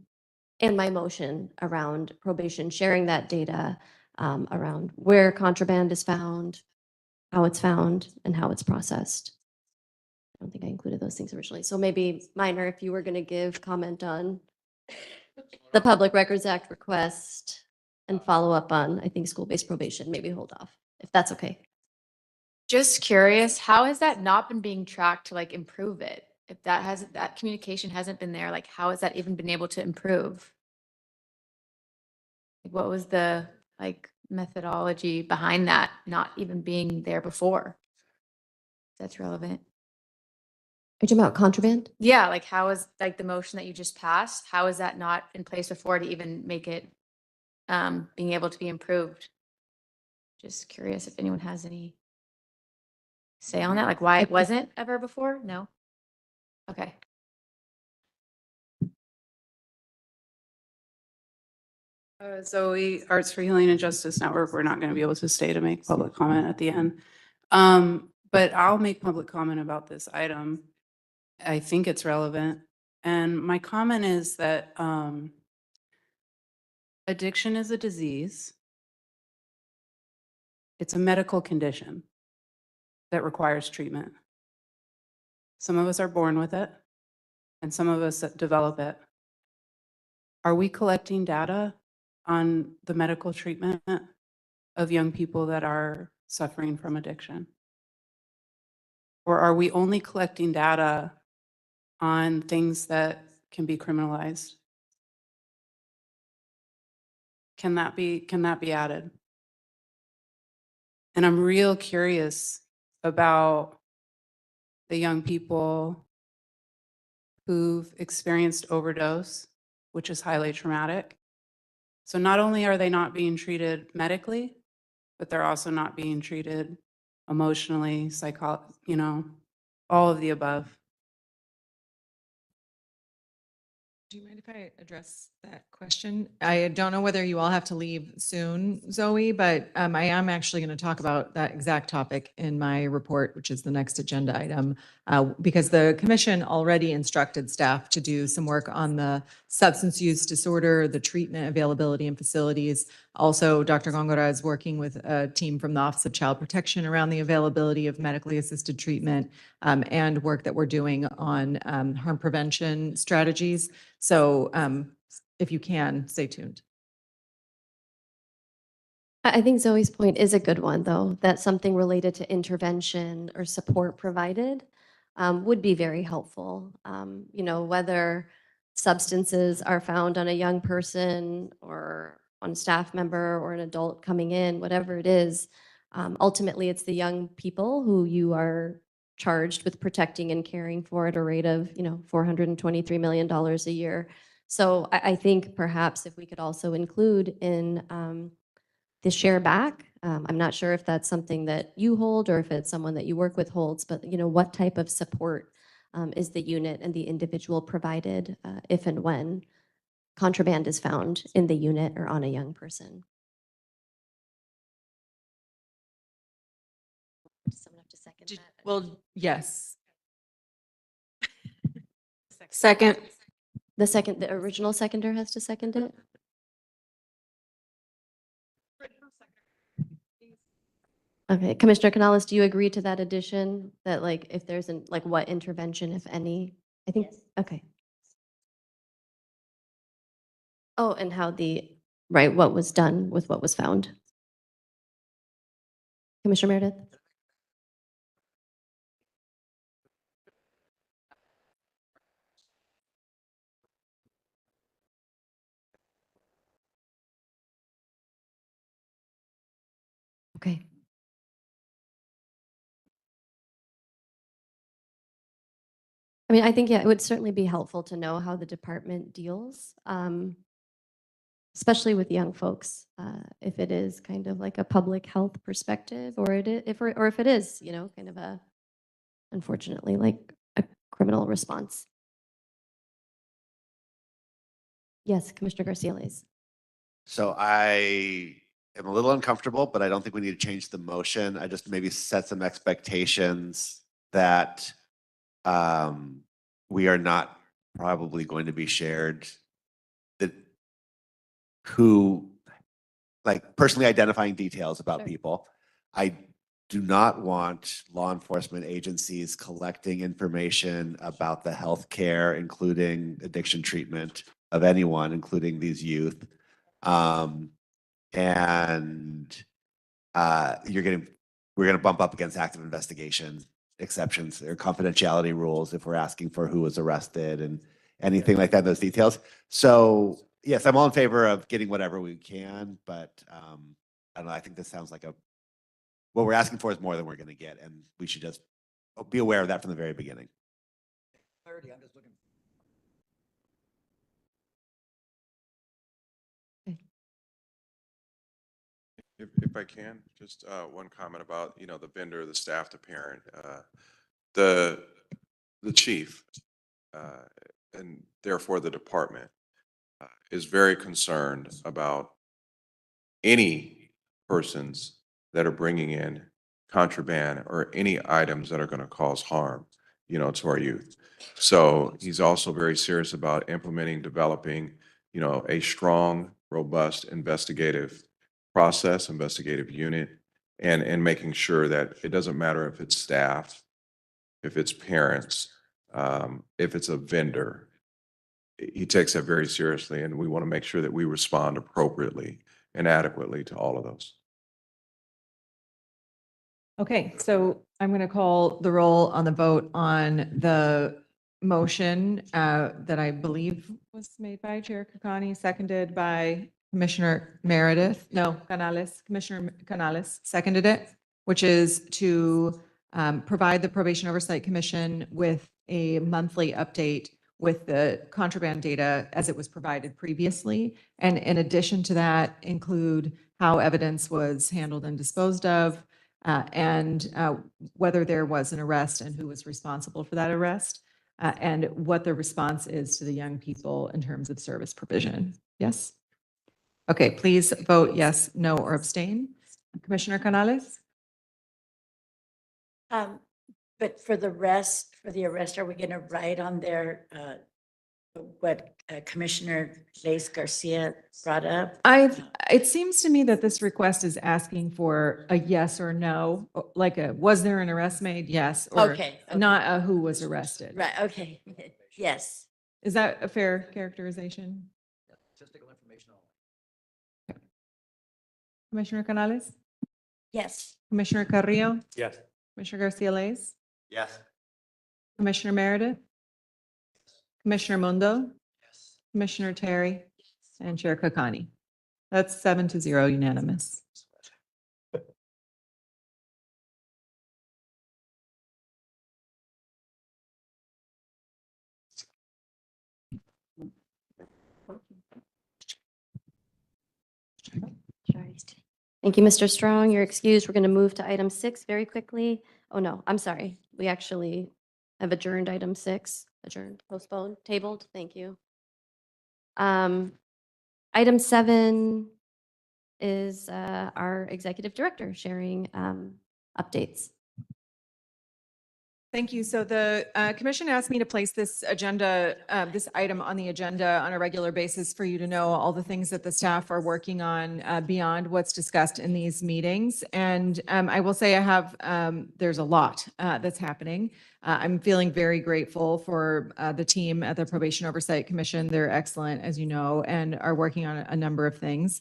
my motion around probation, sharing that data around where contraband is found, how it's found, and how it's processed. I don't think I included those things originally. So maybe Minor, if you were going to give comment on the Public Records Act request and follow up on, I think, school-based probation, maybe hold off, if that's okay. Just curious, how has that not been being tracked to like improve it? If that communication hasn't been there, like how has that even been able to improve? Like, what was the like methodology behind that not even being there before? That's relevant. Are you talking about contraband? Yeah, like how is like the motion that you just passed, how is that not in place before to even make it being able to be improved? Just curious if anyone has any say on that, like why it wasn't ever before? No? Okay. Zoe, Arts for Healing and Justice Network, we're not going to be able to stay to make public comment at the end. But I'll make public comment about this item. I think it's relevant. And my comment is that addiction is a disease. It's a medical condition that requires treatment. Some of us are born with it, and some of us develop it. Are we collecting data on the medical treatment of young people that are suffering from addiction? Or are we only collecting data on things that can be criminalized? Can that be added? And I'm real curious about the young people who've experienced overdose, which is highly traumatic, So not only are they not being treated medically, but they're also not being treated emotionally, all of the above. Do you mind if I address that question? I don't know whether you all have to leave soon, Zoe, but I am actually going to talk about that exact topic in my report, which is the next agenda item, because the commission already instructed staff to do some work on the substance use disorder, the treatment availability in facilities. Also, Dr. Gongora is working with a team from the Office of Child Protection around the availability of medically assisted treatment and work that we're doing on harm prevention strategies. So if you can, stay tuned. I think Zoe's point is a good one, though, that something related to intervention or support provided would be very helpful. Whether substances are found on a young person or on a staff member or an adult coming in, whatever it is, ultimately it's the young people who you are charged with protecting and caring for at a rate of, $423 million a year. So I think perhaps if we could also include in the share back, I'm not sure if that's something that you hold or if it's someone that you work with holds, but what type of support is the unit and the individual provided if and when contraband is found in the unit or on a young person? Does someone have to second that? Well, yes. Second. The original seconder has to second it? Okay, Commissioner Canales, do you agree to that addition? That if there's what intervention, if any? I think, okay. Oh, and how what was done with what was found? Commissioner Meredith? Okay. I mean, I think, it would certainly be helpful to know how the department deals, especially with young folks, if it is kind of like a public health perspective, or if it is, kind of unfortunately, like a criminal response. Yes, Commissioner Garcia-Lez. So I am a little uncomfortable, but I don't think we need to change the motion. I just maybe set some expectations that we are not probably going to be shared, that personally identifying details about Sure. people. I do not want law enforcement agencies collecting information about the healthcare, including addiction treatment of anyone, including these youth. We're going to bump up against active investigation exceptions or confidentiality rules if we're asking for who was arrested and anything like that, those details. So yes, I'm all in favor of getting whatever we can, but I don't know, I think this sounds like what we're asking for is more than we're going to get, and we should just be aware of that from the very beginning. Clarity, I'm just looking. If I can, just one comment about, the vendor, the staff, the parent, the chief, and therefore the department is very concerned about any persons that are bringing in contraband or any items that are going to cause harm, to our youth. So he's also very serious about developing, a strong, robust investigative process, investigative unit, and making sure that it doesn't matter if it's staff, if it's parents, if it's a vendor. He takes that very seriously, and we want to make sure that we respond appropriately and adequately to all of those. Okay, so I'm going to call the roll on the vote on the motion that I believe was made by Chair Kakani, seconded by Commissioner Meredith. No, Canales. Commissioner Canales seconded it, which is to provide the Probation Oversight Commission with a monthly update with the contraband data as it was provided previously. And in addition to that, include how evidence was handled and disposed of, and whether there was an arrest and who was responsible for that arrest, and what the response is to the young people in terms of service provision. Yes? Okay, please vote yes, no, or abstain. Commissioner Canales? But for the arrest, are we going to write on there what Commissioner Leis Garcia brought up? It seems to me that this request is asking for a yes or no, like was there an arrest made? Yes, or Okay. not a who was arrested. Right, okay, yes. Is that a fair characterization? Okay. Commissioner Canales? Yes. Commissioner Carrillo? Yes. Commissioner Garcia Leis? Yes. Commissioner Meredith? Commissioner Mundo? Commissioner Terry? And Chair Kakani. That's 7-0 unanimous. Thank you, Mr. Strong. You're excused. We're going to move to item 6 very quickly. Oh, no, I'm sorry. We actually have adjourned item 6. Adjourned, postponed, tabled. Thank you. Item 7 is our executive director sharing updates. Thank you. So the commission asked me to place this agenda, this item on the agenda on a regular basis for you to know all the things that the staff are working on beyond what's discussed in these meetings. And I will say I have, there's a lot that's happening. I'm feeling very grateful for the team at the Probation Oversight Commission. They're excellent, as you know, and are working on a number of things.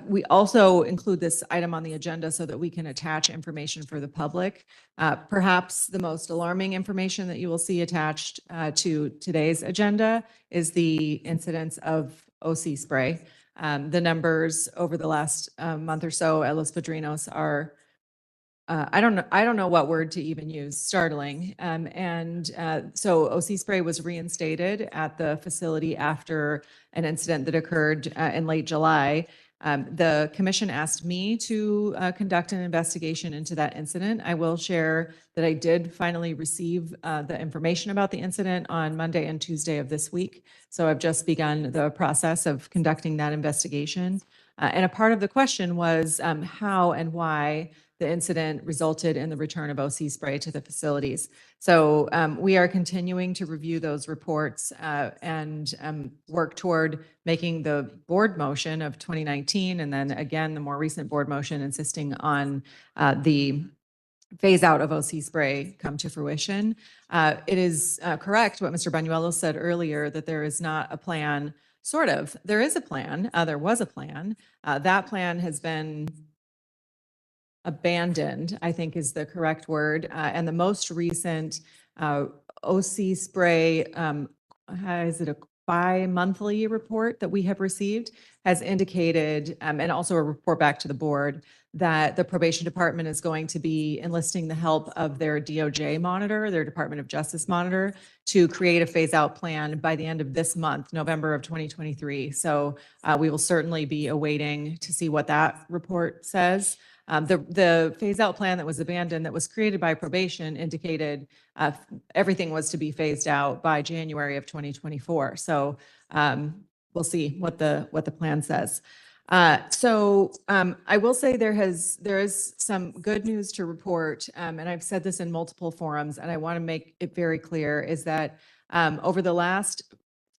We also include this item on the agenda so that we can attach information for the public. Perhaps the most alarming information that you will see attached to today's agenda is the incidence of OC spray. The numbers over the last month or so at Los Padrinos are, I don't know what word to even use, startling. So OC spray was reinstated at the facility after an incident that occurred in late July. The commission asked me to conduct an investigation into that incident. I will share that I did finally receive the information about the incident on Monday and Tuesday of this week. So I've just begun the process of conducting that investigation. And a part of the question was how and why the incident resulted in the return of OC spray to the facilities. So we are continuing to review those reports and work toward making the board motion of 2019, and then again, the more recent board motion insisting on the phase out of OC spray come to fruition. It is correct what Mr. Banuelos said earlier, that there is not a plan. Sort of. There is a plan. There was a plan. That plan has been abandoned, I think is the correct word. And the most recent OC spray, is it a bi-monthly report that we have received, has indicated, and also a report back to the board, that the probation department is going to be enlisting the help of their DOJ monitor, their Department of Justice monitor, to create a phase out plan by the end of this month, November of 2023. So we will certainly be awaiting to see what that report says. The phase out plan that was abandoned, that was created by probation, indicated everything was to be phased out by January of 2024. So we'll see what the plan says. I will say there is some good news to report, and I've said this in multiple forums, and I want to make it very clear, is that over the last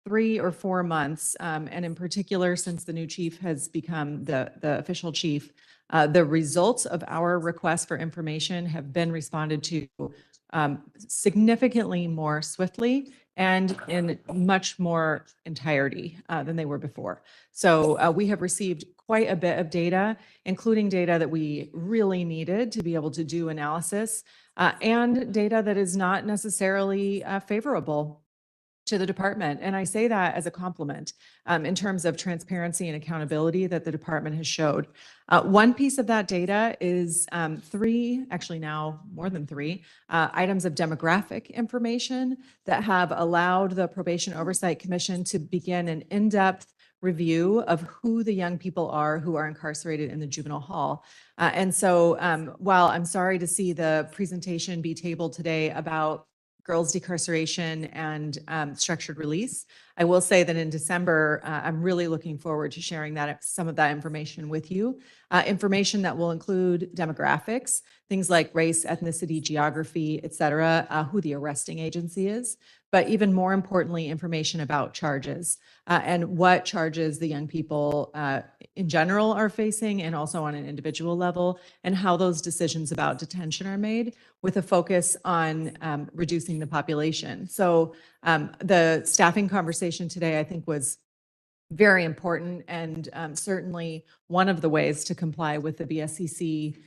3 or 4 months, and in particular since the new chief has become the official chief, the results of our request for information have been responded to significantly more swiftly and in much more entirety than they were before. So we have received quite a bit of data, including data that we really needed to be able to do analysis, and data that is not necessarily favorable to the department. And I say that as a compliment in terms of transparency and accountability that the department has showed. One piece of that data is three, actually now more than three, items of demographic information that have allowed the Probation Oversight Commission to begin an in-depth review of who the young people are who are incarcerated in the juvenile hall. And so while I'm sorry to see the presentation be tabled today about girls decarceration and structured release, I will say that in December, I'm really looking forward to sharing some of that information with you. Information that will include demographics, things like race, ethnicity, geography, et cetera, who the arresting agency is, but even more importantly, information about charges and what charges the young people in general are facing and also on an individual level, and how those decisions about detention are made with a focus on reducing the population. So the staffing conversation today, I think, was very important, and certainly one of the ways to comply with the BSCC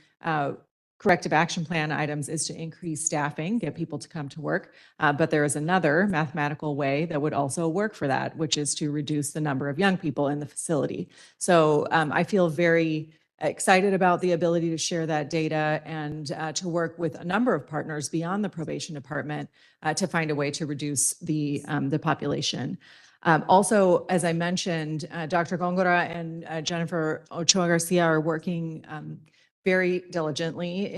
corrective action plan items is to increase staffing, get people to come to work. But there is another mathematical way that would also work for that, which is to reduce the number of young people in the facility. So I feel very excited about the ability to share that data and to work with a number of partners beyond the probation department to find a way to reduce the population. Also, as I mentioned, Dr. Góngora and Jennifer Ochoa Garcia are working very diligently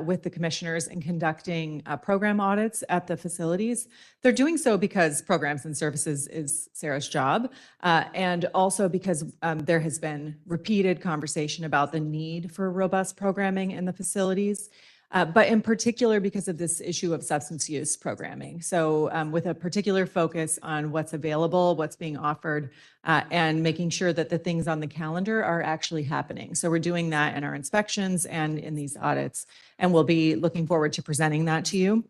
with the commissioners in conducting program audits at the facilities. They're doing so because programs and services is Sarah's job, and also because there has been repeated conversation about the need for robust programming in the facilities. But in particular because of this issue of substance use programming. So with a particular focus on what's available, what's being offered, and making sure that the things on the calendar are actually happening. So we're doing that in our inspections and in these audits, and we'll be looking forward to presenting that to you.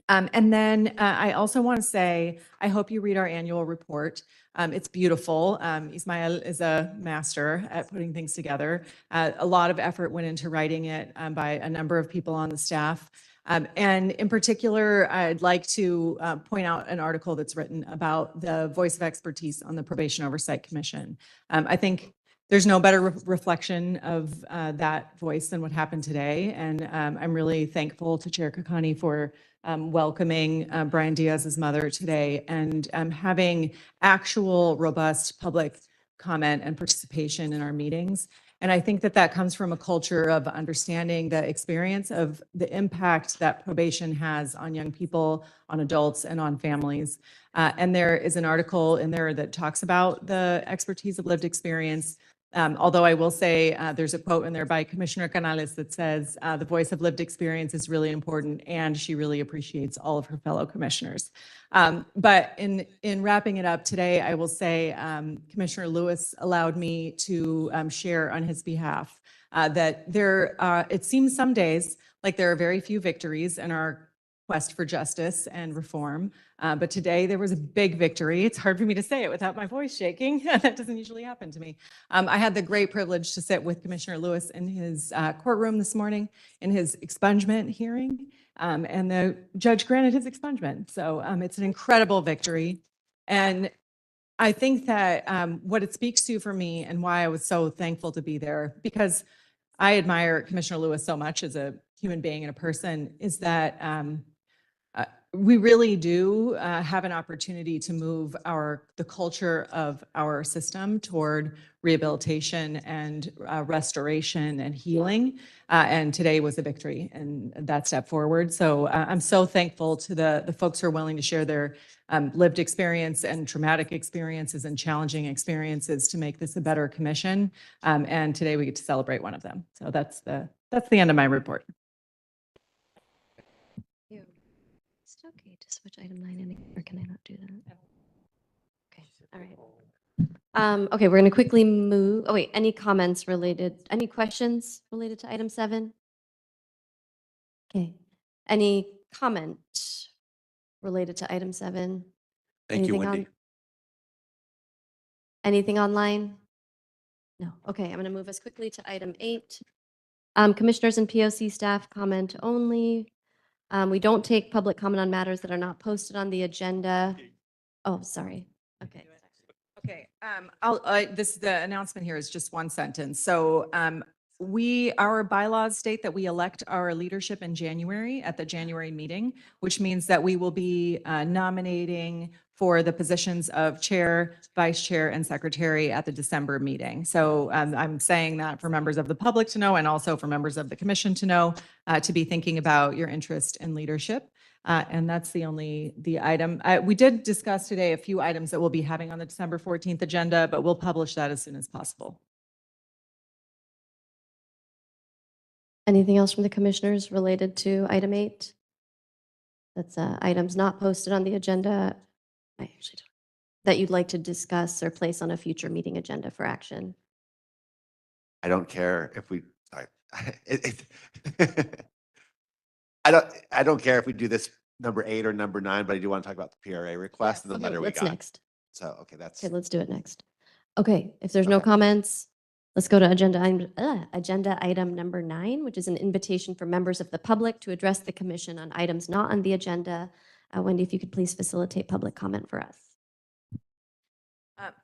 And then I also want to say, I hope you read our annual report. It's beautiful. Ismael is a master at putting things together. A lot of effort went into writing it by a number of people on the staff. And in particular, I'd like to point out an article that's written about the voice of expertise on the Probation Oversight Commission. I think there's no better reflection of that voice than what happened today. And I'm really thankful to Chair Kakani for welcoming Brian Diaz's mother today and having actual robust public comment and participation in our meetings. And I think that that comes from a culture of understanding the experience of the impact that probation has on young people, on adults, and on families. And there is an article in there that talks about the expertise of lived experience. Although I will say there's a quote in there by Commissioner Canales that says the voice of lived experience is really important and she really appreciates all of her fellow commissioners. But in wrapping it up today, I will say Commissioner Lewis allowed me to share on his behalf that it seems some days like there are very few victories in our quest for justice and reform. But today there was a big victory. It's hard for me to say it without my voice shaking. That doesn't usually happen to me. I had the great privilege to sit with Commissioner Lewis in his courtroom this morning in his expungement hearing, and the judge granted his expungement. So it's an incredible victory. And I think that what it speaks to for me and why I was so thankful to be there, because I admire Commissioner Lewis so much as a human being and a person, is that we really do have an opportunity to move the culture of our system toward rehabilitation and restoration and healing. And today was a victory in that step forward. So I'm so thankful to the folks who are willing to share their lived experience and traumatic experiences and challenging experiences to make this a better commission. And today we get to celebrate one of them. So that's the end of my report. Is it okay to switch item 9 or can I not do that? Okay, all right. Okay, we're going to quickly move. Oh, wait, any questions related to item 7? Okay, any comment related to item 7? Thank you, Wendy. Anything online? No. Okay, I'm going to move us quickly to item 8. Commissioners and POC staff comment only. We don't take public comment on matters that are not posted on the agenda. Oh, sorry. Okay. Okay, the announcement here is just one sentence. So, our bylaws state that we elect our leadership in January at the January meeting, which means that we will be nominating for the positions of chair, vice chair, and secretary at the December meeting. So, I'm saying that for members of the public to know, and also for members of the commission to know, to be thinking about your interest in leadership. And that's the item. We did discuss today a few items that we'll be having on the December 14th agenda, but we'll publish that as soon as possible. Anything else from the commissioners related to item 8? That's items not posted on the agenda. I actually don't. That you'd like to discuss or place on a future meeting agenda for action. I don't care if we, sorry. I don't care if we do this number 8 or number 9, but I do want to talk about the PRA request and the Okay, letter we what's got. next? So, okay, that's, Okay, let's do it next. Okay, if there's no Okay. comments, let's go to agenda item number 9, which is an invitation for members of the public to address the commission on items not on the agenda. Wendy, if you could please facilitate public comment for us.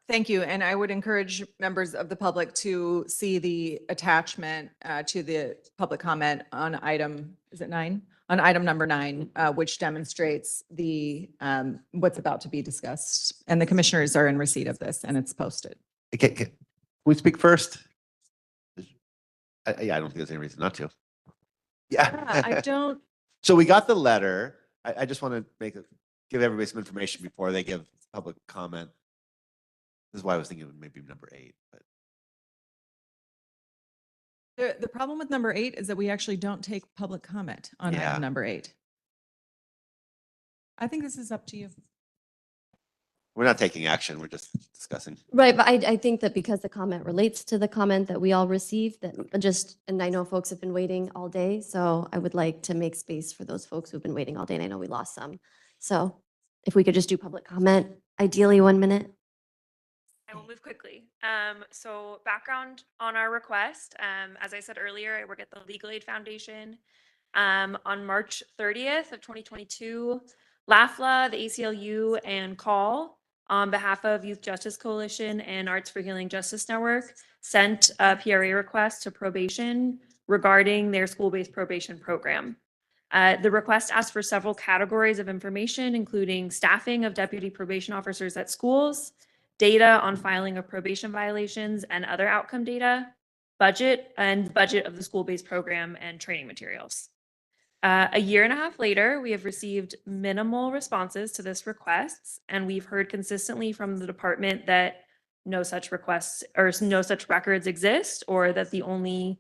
Thank you. And I would encourage members of the public to see the attachment to the public comment on item, is it 9? On item number 9, which demonstrates the what's about to be discussed. And the commissioners are in receipt of this, and it's posted. okay, can we speak first? Yeah, I don't think there's any reason not to. Yeah. I don't. So we got the letter. I just want to give everybody some information before they give public comment. This is why I was thinking maybe number 8, but The problem with number 8 is that we actually don't take public comment on Yeah. item number 8. I think this is up to you. we're not taking action. We're just discussing. Right, but I think that because the comment relates to the comment that we all received, that and I know folks have been waiting all day, so I would like to make space for those folks who've been waiting all day, and I know we lost some. So if we could just do public comment, ideally 1 minute. I will move quickly. So background on our request, as I said earlier, I work at the Legal Aid Foundation. On March 30th of 2022, LAFLA, the ACLU, and CALL, on behalf of Youth Justice Coalition and Arts for Healing Justice Network, sent a PRA request to probation regarding their school-based probation program. The request asked for several categories of information, including staffing of deputy probation officers at schools, data on filing of probation violations and other outcome data, budget of the school-based program, and training materials. A year and a half later, we have received minimal responses to this request, and we've heard consistently from the department that no such requests or no such records exist, or that the only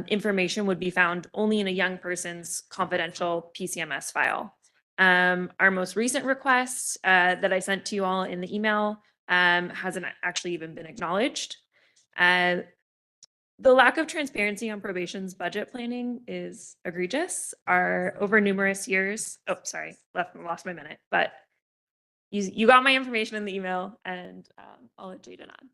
information would be found only in a young person's confidential PCMS file. Our most recent request that I sent to you all in the email hasn't actually even been acknowledged. The lack of transparency on probation's budget planning is egregious. Over numerous years, oh, sorry, lost my minute, but you got my information in the email, and I'll let Jaden on.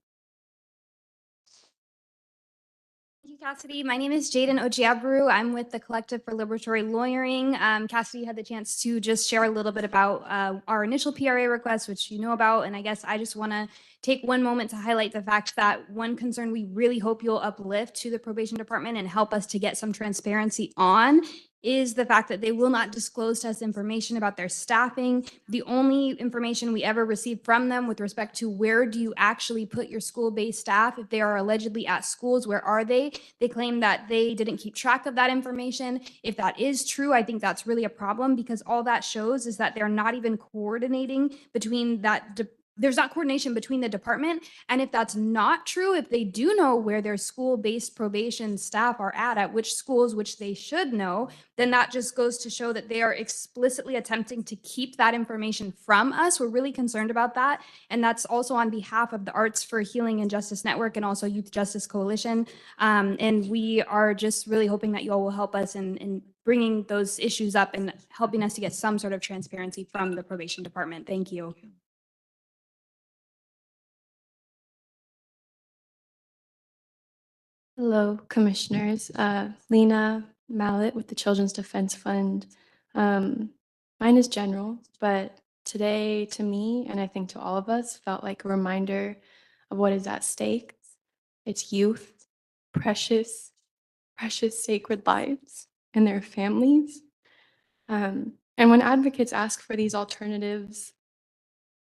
Thank you, Cassidy. My name is Jaden Ojiabru. I'm with the Collective for Liberatory Lawyering. Cassidy had the chance to just share a little bit about our initial PRA request, which you know about, and I guess I just want to take one moment to highlight the fact that one concern we really hope you'll uplift to the probation department and help us to get some transparency on is the fact that they will not disclose to us information about their staffing. The only information we ever received from them with respect to where do you actually put your school-based staff, if they are allegedly at schools, where are they? They claim that they didn't keep track of that information. If that is true, I think that's really a problem, because all that shows is that they're not even coordinating between there's not coordination between the department. And if that's not true, if they do know where their school-based probation staff are at which schools, which they should know, then that just goes to show that they are explicitly attempting to keep that information from us. We're really concerned about that. And that's also on behalf of the Arts for Healing and Justice Network and also Youth Justice Coalition. And we are just really hoping that you all will help us in bringing those issues up and helping us to get some sort of transparency from the probation department. Thank you. Hello, Commissioners. Lena Mallet with the Children's Defense Fund. Mine is general, but Today, to me, and I think to all of us, felt like a reminder of what is at stake. It's youth, precious, precious sacred lives and their families. And when advocates ask for these alternatives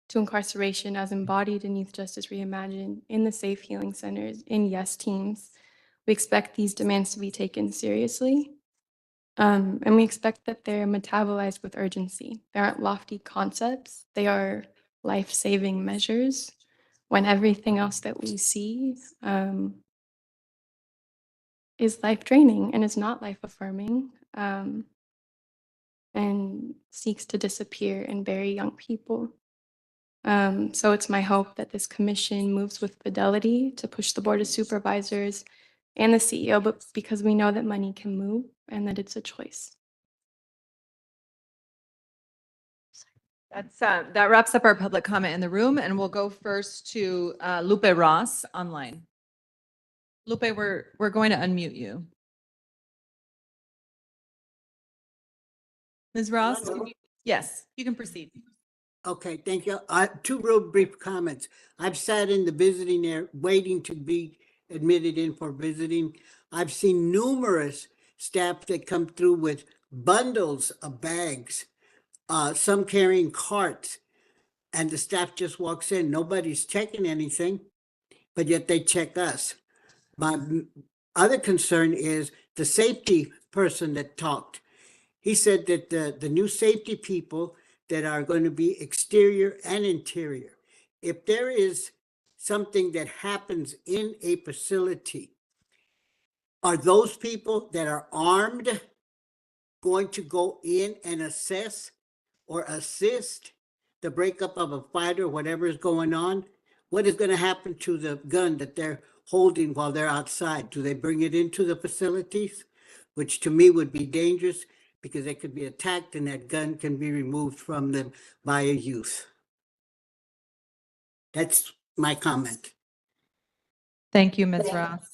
to incarceration as embodied in Youth Justice Reimagined, in the Safe Healing Centers, in YES teams, we expect these demands to be taken seriously. And we expect that they're metabolized with urgency. They aren't lofty concepts, they are life-saving measures when everything else that we see is life-draining and is not life-affirming, and seeks to disappear and bury young people. So it's my hope that this commission moves with fidelity to push the Board of Supervisors and the CEO, but because we know that money can move and that it's a choice. That wraps up our public comment in the room, and we'll go first to Lupe Ross online. Lupe, we're going to unmute you. Ms. Ross? Hello? Yes, you can proceed. Okay, thank you. Two real brief comments. I've sat in the visiting there waiting to be admitted in for visiting. I've seen numerous staff that come through with bundles of bags, some carrying carts, and the staff just walks in. Nobody's checking anything, but yet they check us. My other concern is the safety person that talked. He said that the new safety people that are going to be exterior and interior, if there is something that happens in a facility, are those people that are armed going to go in and assess or assist the breakup of a fight or whatever is going on? What is going to happen to the gun that they're holding while they're outside? Do they bring it into the facilities? Which to me would be dangerous because they could be attacked and that gun can be removed from them by a youth. That's my comment. Thank you, Ms. Ross.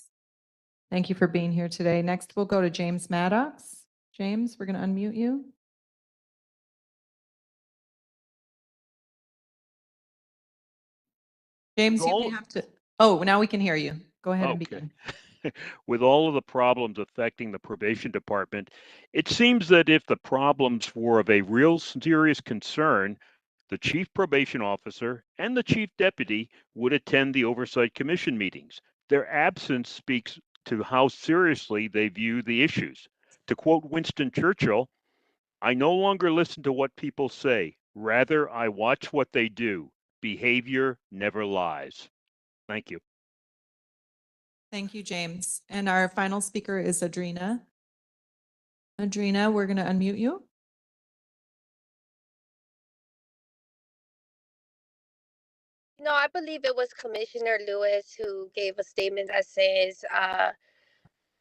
Thank you for being here today. Next, we'll go to James Maddox. James, we're going to unmute you. James, you may have to, oh, now we can hear you. Go ahead and begin. With all of the problems affecting the probation department, it seems that if the problems were of a real serious concern, the chief probation officer and the chief deputy would attend the oversight commission meetings. Their absence speaks to how seriously they view the issues. To quote Winston Churchill, "I no longer listen to what people say. Rather, I watch what they do. Behavior never lies." Thank you. Thank you, James. And our final speaker is Adrina. Adrina, we're going to unmute you. No, I believe it was Commissioner Lewis who gave a statement that says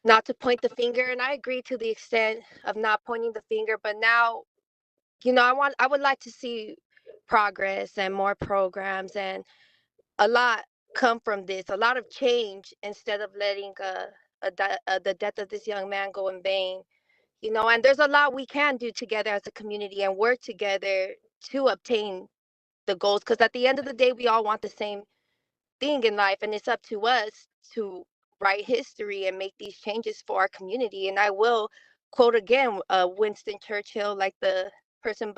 not to point the finger, and I agree to the extent of not pointing the finger. But now, I would like to see progress and more programs and a lot come from this, a lot of change instead of letting the death of this young man go in vain. And there's a lot we can do together as a community and work together to obtain the goals, because at the end of the day, we all want the same thing in life, and it's up to us to write history and make these changes for our community. And I will quote again Winston Churchill, like the person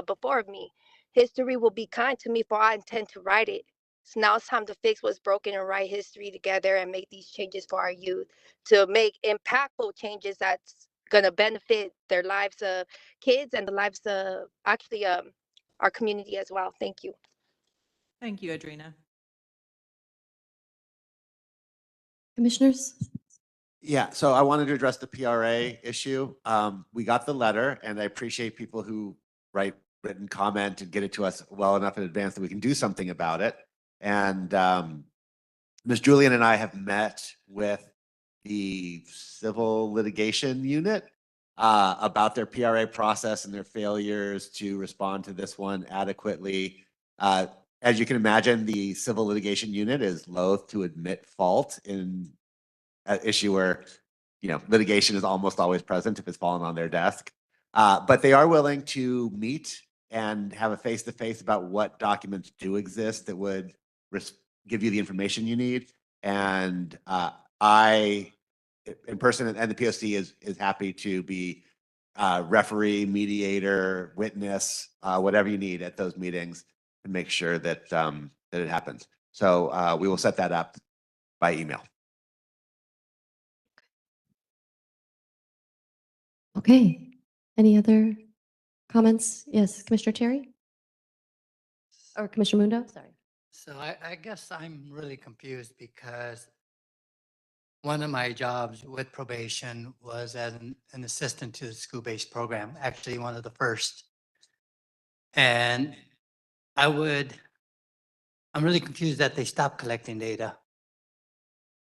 before me: history will be kind to me, for I intend to write it. So now it's time to fix what's broken and write history together and make these changes for our youth, to make impactful changes that's going to benefit their lives of kids and the lives of actually our community as well. Thank you. Thank you, Adrina. Commissioners? Yeah, so I wanted to address the PRA issue. We got the letter, and I appreciate people who write written comment and get it to us well enough in advance that we can do something about it. And Ms. Julian and I have met with the civil litigation unit about their PRA process and their failures to respond to this one adequately. As you can imagine, the civil litigation unit is loath to admit fault in an issue where, litigation is almost always present if it's fallen on their desk. But they are willing to meet and have a face-to-face about what documents do exist that would give you the information you need. And I, in person, and the POC is happy to be referee, mediator, witness, whatever you need at those meetings and make sure that that it happens. So we will set that up by email. Okay. Any other comments? Yes, Commissioner Terry? Or Commissioner Mundo? Sorry. So I guess I'm really confused because one of my jobs with probation was as an assistant to the school-based program, actually one of the first. And I'm really confused that they stopped collecting data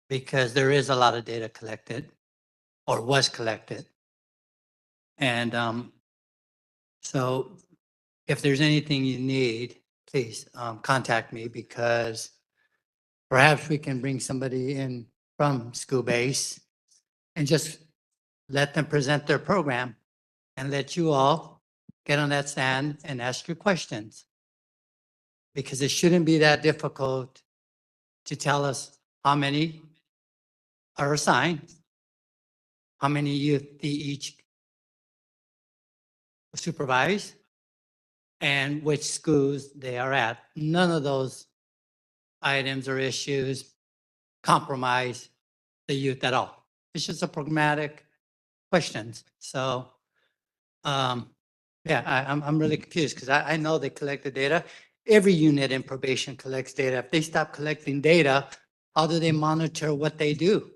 because there is a lot of data collected or was collected. And so if there's anything you need, please contact me because perhaps we can bring somebody in from school base and just let them present their program and let you all get on that stand and ask your questions. Because it shouldn't be that difficult to tell us how many are assigned, how many youth they each supervise, and which schools they are at. None of those items or issues compromise the youth at all. It's just a pragmatic questions. So, yeah, I'm really confused because I know they collect the data. Every unit in probation collects data. If they stop collecting data, how do they monitor what they do?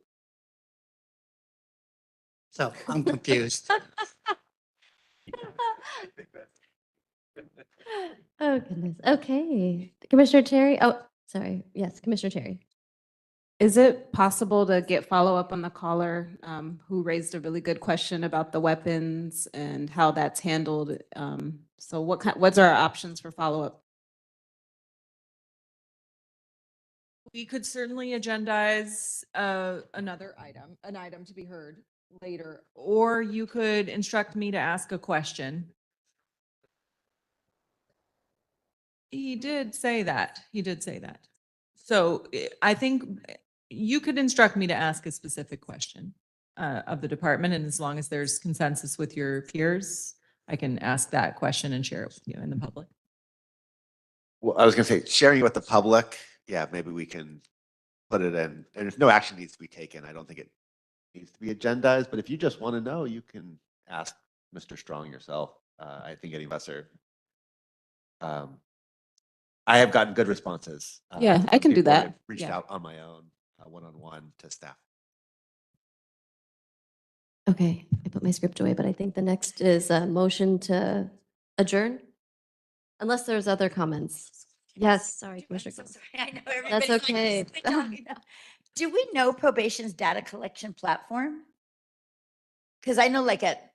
So I'm confused. Oh, goodness. Okay. Commissioner Terry? Oh, sorry. Yes, Commissioner Terry. Is it possible to get follow-up on the caller who raised a really good question about the weapons and how that's handled? So what's our options for follow-up? We could certainly agendize another item, an item to be heard later, or you could instruct me to ask a question. He did say that. He did say that. So I think you could instruct me to ask a specific question of the department, and as long as there's consensus with your peers, I can ask that question and share it with you in the public. Well, I was going to say, sharing it with the public, yeah, maybe we can put it in, and if no action needs to be taken, I don't think it needs to be agendized, but if you just want to know, you can ask Mr. Strong yourself. I think any of us are, I have gotten good responses. Yeah, I can do people when that. I've reached Yeah. out on my own, one-on-one to staff. Okay, I put my script away, but I think the next is a motion to adjourn. Unless there's other comments. Yes, sorry, Commissioner. I'm sorry, I know That's everybody's like, okay. "Just quit talking now." Do we know probation's data collection platform? Because I know like at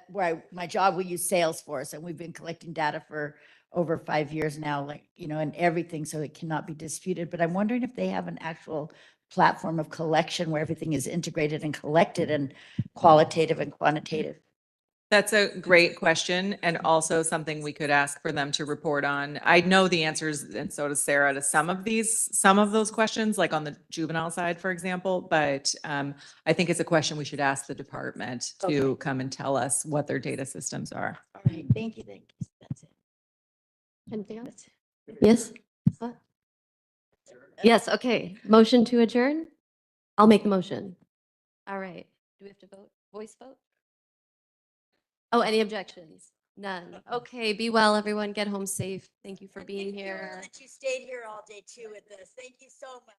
where my job, we use Salesforce and we've been collecting data for over 5 years now, like, you know, and everything, so it cannot be disputed. But I'm wondering if they have an actual platform of collection where everything is integrated and collected and qualitative and quantitative. That's a great question, and also something we could ask for them to report on. I know the answers, and so does Sarah, to some of those questions, like on the juvenile side, for example, but I think it's a question we should ask the department to come and tell us what their data systems are. All right, thank you, That's it. Anything else? Yes? What? Yes, okay. Motion to adjourn? I'll make the motion. All right. Do we have to vote? Voice vote? Oh, any objections? None. Okay, be well, everyone. Get home safe. Thank you for being here. That you stayed here all day too with us. Thank you so much.